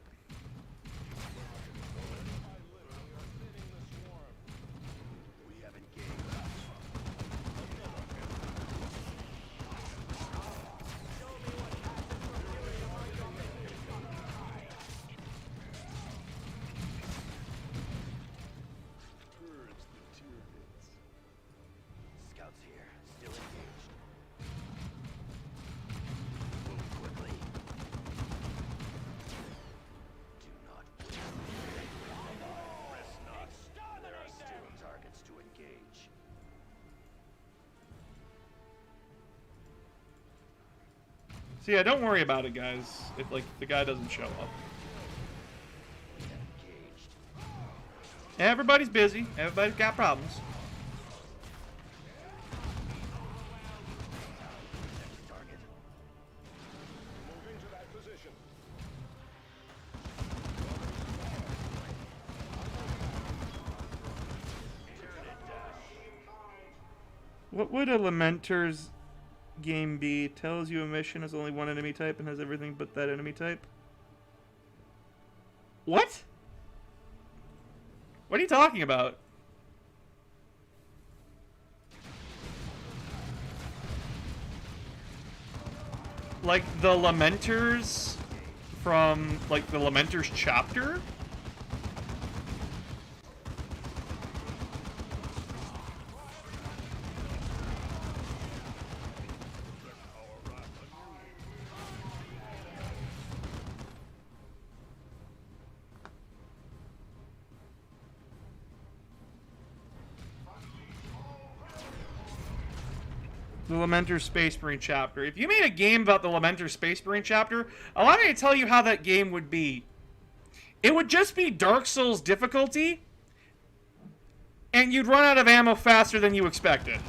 Scouts here, still engaged. Move quickly. Do not waste. Rest not. There are still targets to engage. So yeah, don't worry about it, guys. If, like, the guy doesn't show up. Engaged. Everybody's busy. Everybody's got problems. Next target. Moving to that position. What would a Lamenter's game be? Tells you a mission has only one enemy type and has everything but that enemy type? What? What are you talking about? Like the Lamenters from, like, the Lamenters chapter? The Lamenter Space Marine chapter. If you made a game about the Lamenter Space Marine chapter, allow me to tell you how that game would be. It would just be Dark Souls difficulty, and you'd run out of ammo faster than you expected.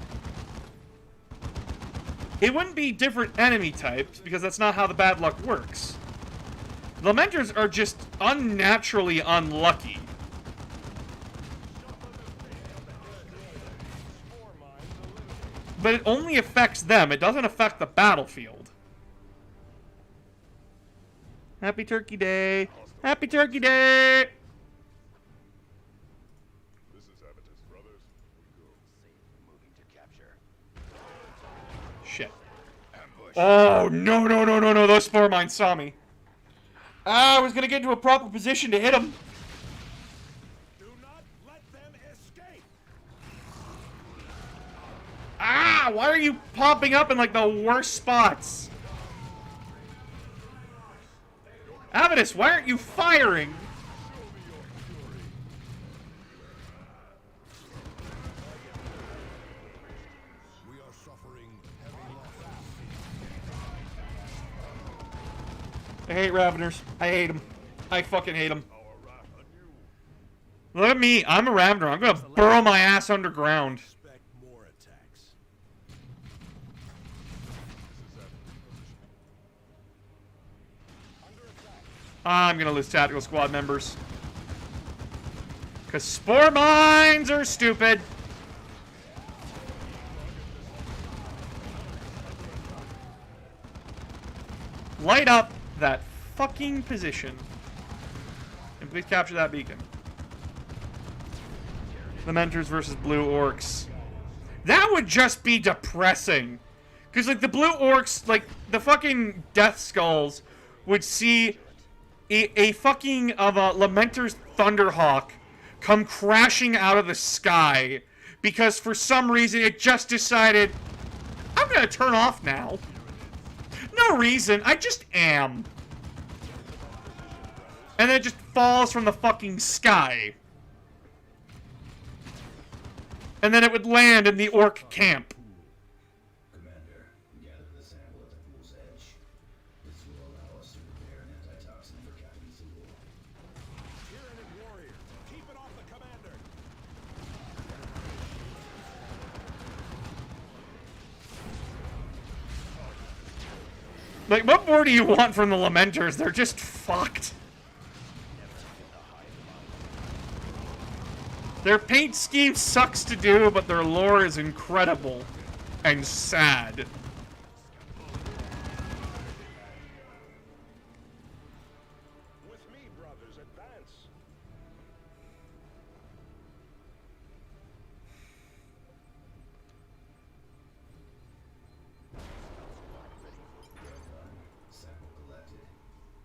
It wouldn't be different enemy types, because that's not how the bad luck works. Lamenters are just unnaturally unlucky. But it only affects them. It doesn't affect the battlefield. Happy Turkey Day. Happy Turkey Day. This is Avitus, brothers. We go. Moving to capture. Shit. Ambush. Oh, no, no, no, no, no. Those spore mines saw me. I was going to get into a proper position to hit them. Do not let them escape. Ah, why are you popping up in, like, the worst spots? Avitus, why aren't you firing? We are suffering heavy losses. I hate Raveners. I hate them. I fucking hate them. Our wrath anew. Look at me. I'm a Ravener. I'm going to burrow my ass underground. Expect more attacks. This is Avitus' position. I'm gonna lose tactical squad members. Because spore mines are stupid. Light up that fucking position. And please capture that beacon. Lamenters versus blue orcs. That would just be depressing. Because, like, the blue orcs, like, the fucking death skulls would see a fucking of a Lamenter's Thunderhawk come crashing out of the sky because for some reason it just decided, I'm gonna turn off now. No reason, I just am. And then it just falls from the fucking sky. And then it would land in the orc camp. Commander, gather the sample at the pool's edge. This will allow us to prepare an antitoxin for Captain Thule. Tyranid warrior, keep it off the commander. Like, what more do you want from the Lamenters? They're just fucked. Their paint scheme sucks to do, but their lore is incredible and sad. With me, brothers, advance. Sample collected.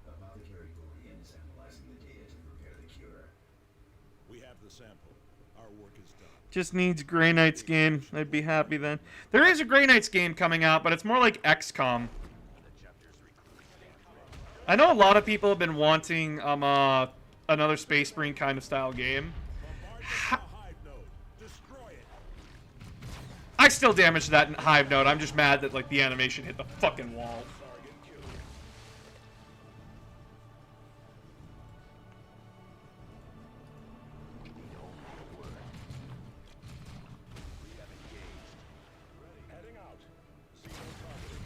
Apothecary Gorian is analyzing the data to prepare the cure. We have the sample. Our work is done. Just needs Grey Knight's game. I'd be happy then. There is a Grey Knight's game coming out, but it's more like XCOM. I know a lot of people have been wanting another Space Marine kind of style game. Hive node. Destroy it. I still damaged that Hive node. I'm just mad that like the animation hit the fucking wall. Heading out. Zero targeting.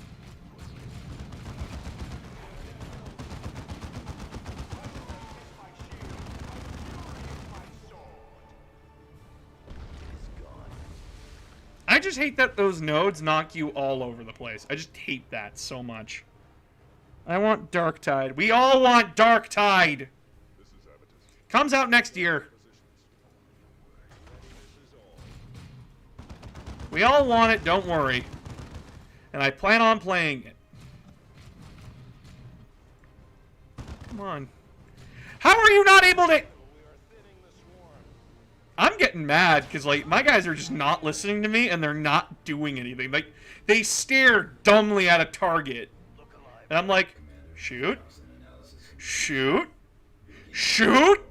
I just hate that those nodes knock you all over the place. I just hate that so much. I want Darktide. We all want Darktide. Comes out next year. We all want it, don't worry. And I plan on playing it. Come on. How are you not able to... I'm getting mad because, like, my guys are just not listening to me and they're not doing anything. Like, they stare dumbly at a target. And I'm like, shoot. Shoot. Shoot.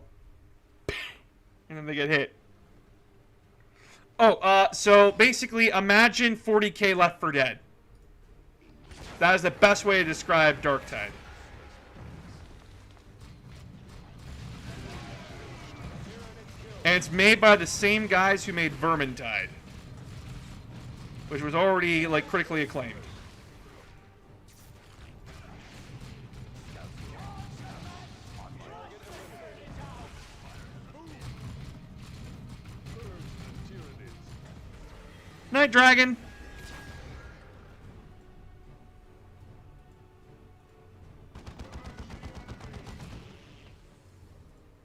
And then they get hit. Oh, so basically, imagine 40k Left 4 Dead. That is the best way to describe Darktide. And it's made by the same guys who made Vermintide, which was already, like, critically acclaimed. Night Dragon.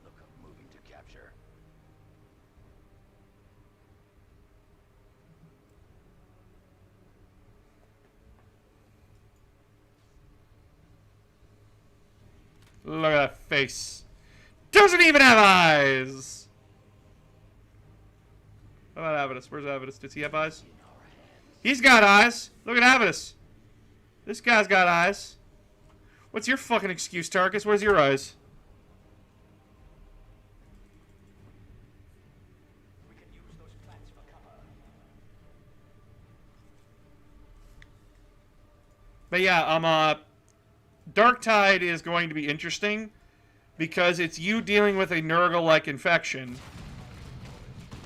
Look up moving to capture. Look at that face. Doesn't even have eyes. How about Avidus? Where's Avidus? Does he have eyes? He's got eyes. Look at Avidus. This guy's got eyes. What's your fucking excuse, Tarkus? Where's your eyes? We can use those plants for cover. But yeah, Darktide is going to be interesting because it's you dealing with a Nurgle-like infection.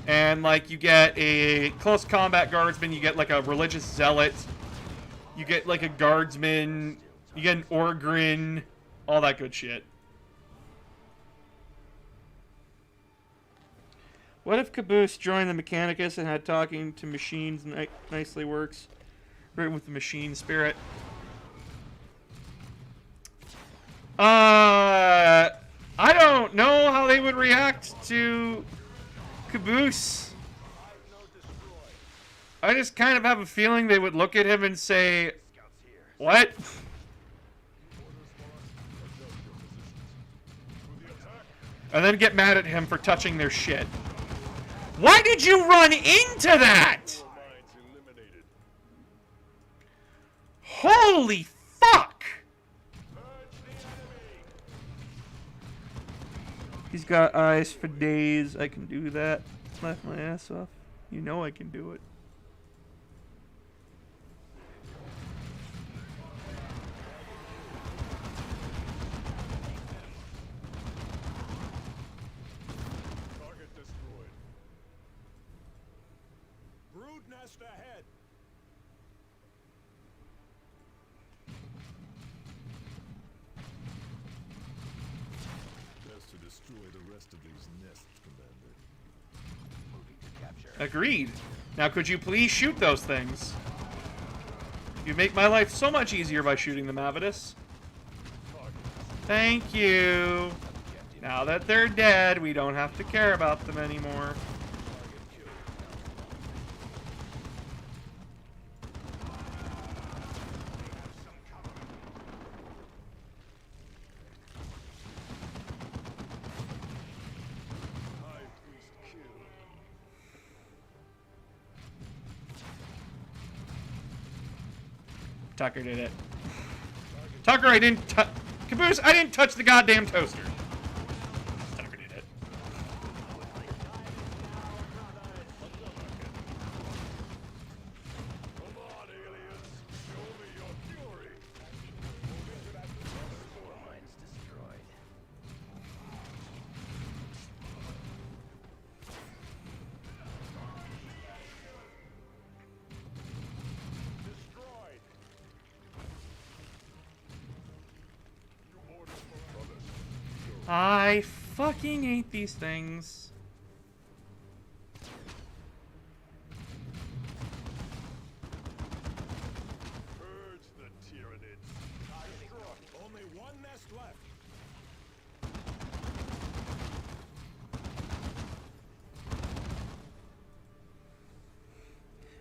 And, like, you get a close combat guardsman, you get, like, a religious zealot, you get, like, a guardsman, you get an Orgrin, all that good shit. What if Caboose joined the Mechanicus and had talking to machines nicely works? Written with the machine spirit. I don't know how they would react to Caboose. I just kind of have a feeling they would look at him and say, "What?" And then get mad at him for touching their shit. Why did you run into that? Holy fuck! He's got eyes for days. I can do that. Laugh my ass off. You know I can do it. Target destroyed. Brood nest ahead. Best to destroy the rest of these nests, Commander. Moving to capture. Agreed. Now could you please shoot those things? You make my life so much easier by shooting them, Avidus. Thank you. Now that they're dead, we don't have to care about them anymore. Tucker did it. Tucker, I didn't touch... Caboose, I didn't touch the goddamn toaster. Tucker did it. Come on, aliens. Show me your fury. Mine's destroyed. Destroyed. You ordered for others. I fucking hate these things. Purge the Tyranids. Only one nest left.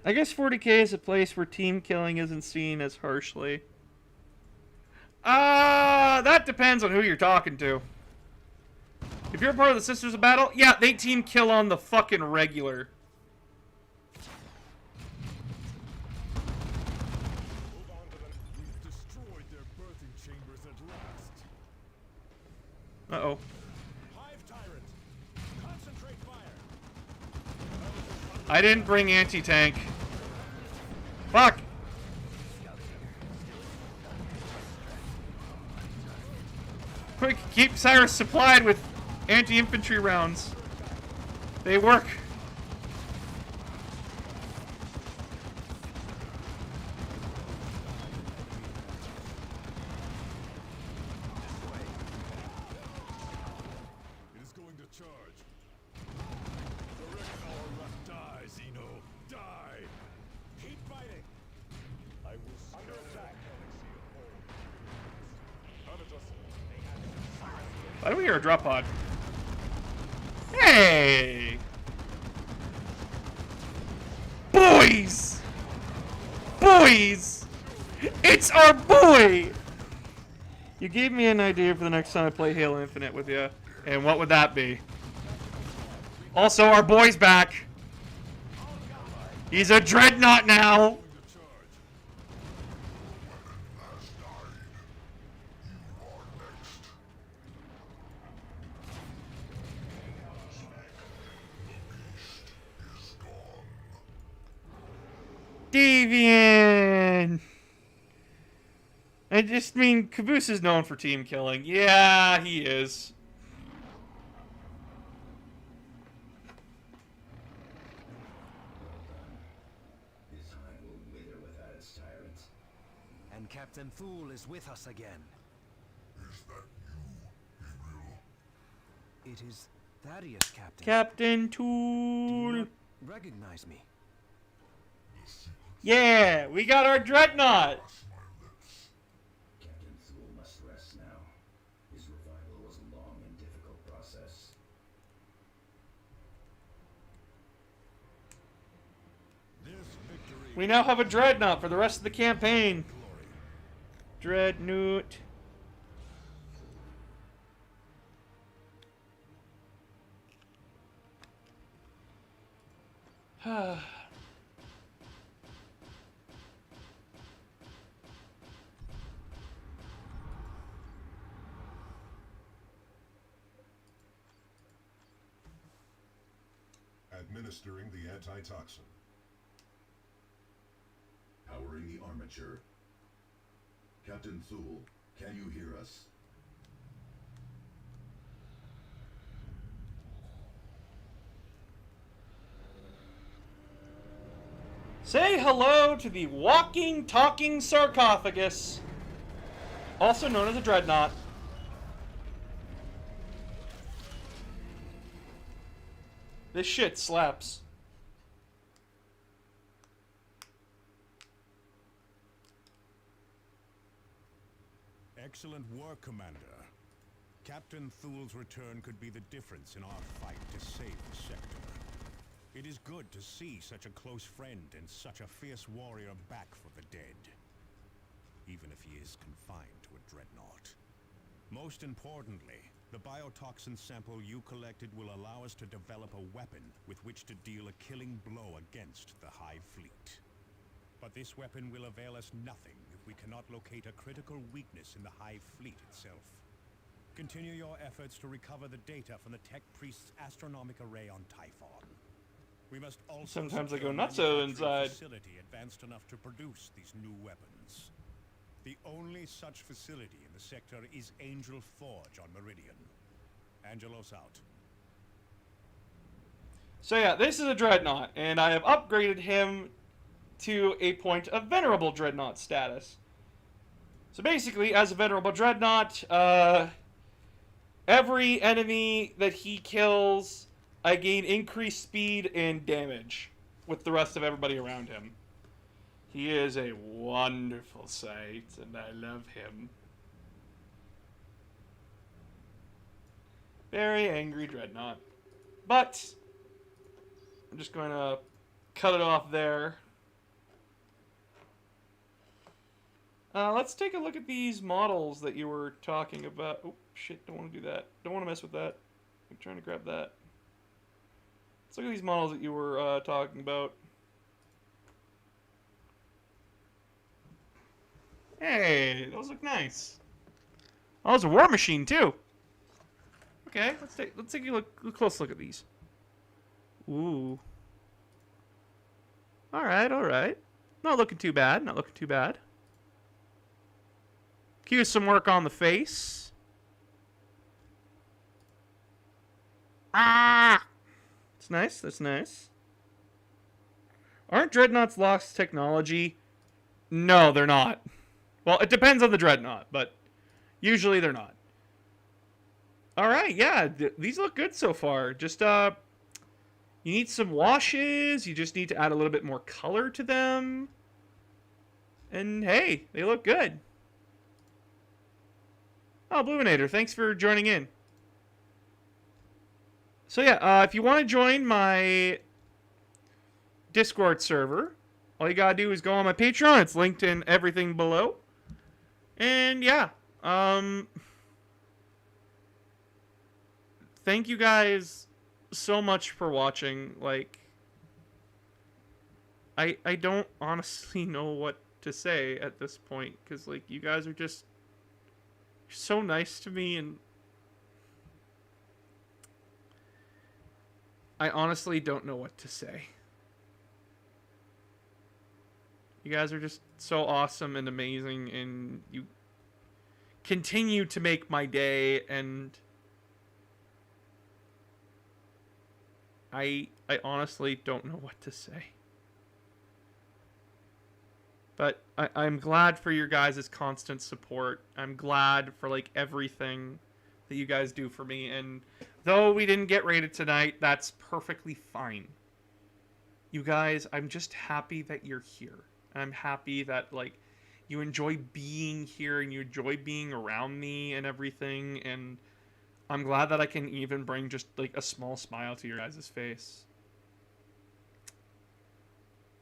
I guess 40K is a place where team killing isn't seen as harshly. That depends on who you're talking to. If you're a part of the Sisters of Battle, yeah, they team kill on the fucking regular. Move on to the... We've destroyed their birthing chambers at last. Uh-oh. Hive tyrant. Concentrate fire. I didn't bring anti-tank. Fuck! Quick, keep Cyrus supplied with anti-infantry rounds. They work. It is going to charge. The Regnor die, Zeno. Die. Keep fighting. I will under attack. Why do we hear a drop pod? Hey! Boys! Boys! It's our boy! You gave me an idea for the next time I play Halo Infinite with you. And what would that be? Also, our boy's back. He's a dreadnought now. Deviant! I just mean, Caboose is known for team killing. Yeah, he is. This hive will wither without its tyrants. And Captain Fool is with us again. Is that you, Gabriel? It is Thaddeus, Captain. Captain Do you Tool. not recognize me? Yeah, we got our dreadnought. Captain Thule must rest now. His revival was a long and difficult process. This victory We now have a dreadnought for the rest of the campaign. Dreadnought. Administering the antitoxin. Powering the armature. Captain Thule, can you hear us? Say hello to the walking, talking sarcophagus, also known as a dreadnought. This shit slaps. Excellent work, Commander. Captain Thule's return could be the difference in our fight to save the sector. It is good to see such a close friend and such a fierce warrior back for the dead. Even if he is confined to a dreadnought. Most importantly, the biotoxin sample you collected will allow us to develop a weapon with which to deal a killing blow against the Hive Fleet. But this weapon will avail us nothing if we cannot locate a critical weakness in the Hive Fleet itself. Continue your efforts to recover the data from the Tech Priest's astronomic array on Typhon. We must also Sometimes I secure go a nutso manufacturing inside. facility advanced enough to produce these new weapons. The only such facility in the sector is Angel Forge on Meridian. Angelos out. So yeah, this is a dreadnought, and I have upgraded him to a point of venerable dreadnought status. So basically, as a venerable dreadnought, every enemy that he kills, I gain increased speed and damage with the rest of everybody around him. He is a wonderful sight, and I love him. Very angry dreadnought. But I'm just going to cut it off there. Let's take a look at these models that you were talking about. Oh, shit, don't want to do that. Don't want to mess with that. I'm trying to grab that. Let's look at these models that you were talking about. Hey, those look nice. Oh, it's a war machine too. Okay, let's take a close look at these. Ooh. All right. Not looking too bad. Not looking too bad. Cue some work on the face. Ah! That's nice. That's nice. Aren't dreadnoughts lost technology? No, they're not. Well, it depends on the dreadnought, but usually they're not. All right, yeah, these look good so far. Just you need some washes. You just need to add a little bit more color to them. And hey, they look good. Oh, Bluminator, thanks for joining in. So yeah, if you want to join my Discord server, all you gotta do is go on my Patreon. It's linked in everything below. And yeah, thank you guys so much for watching. Like, I don't honestly know what to say at this point, because like you guys are just so nice to me, and I honestly don't know what to say. You guys are just so awesome and amazing, and you continue to make my day, and I honestly don't know what to say. But I'm glad for your guys' constant support. I'm glad for like everything that you guys do for me. And though we didn't get rated tonight, that's perfectly fine. You guys, I'm just happy that you're here. And I'm happy that, like, you enjoy being here and you enjoy being around me and everything. And I'm glad that I can even bring just, like, a small smile to your guys' face.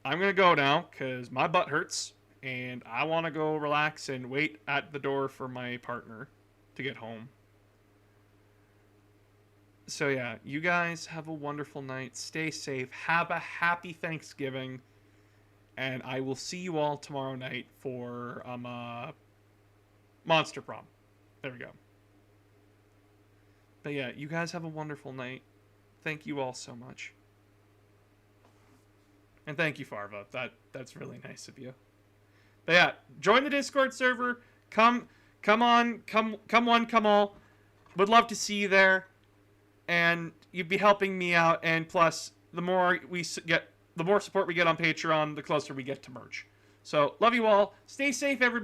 I'm going to go now because my butt hurts. And I want to go relax and wait at the door for my partner to get home. So yeah, you guys have a wonderful night. Stay safe. Have a happy Thanksgiving. And I will see you all tomorrow night for Monster Prom. There we go. But yeah, you guys have a wonderful night. Thank you all so much. And thank you, Farva. That's really nice of you. But yeah, join the Discord server. Come on, come one, come all. Would love to see you there. And you'd be helping me out. And plus, the more support we get on Patreon, the closer we get to merch. So, love you all. Stay safe, everybody.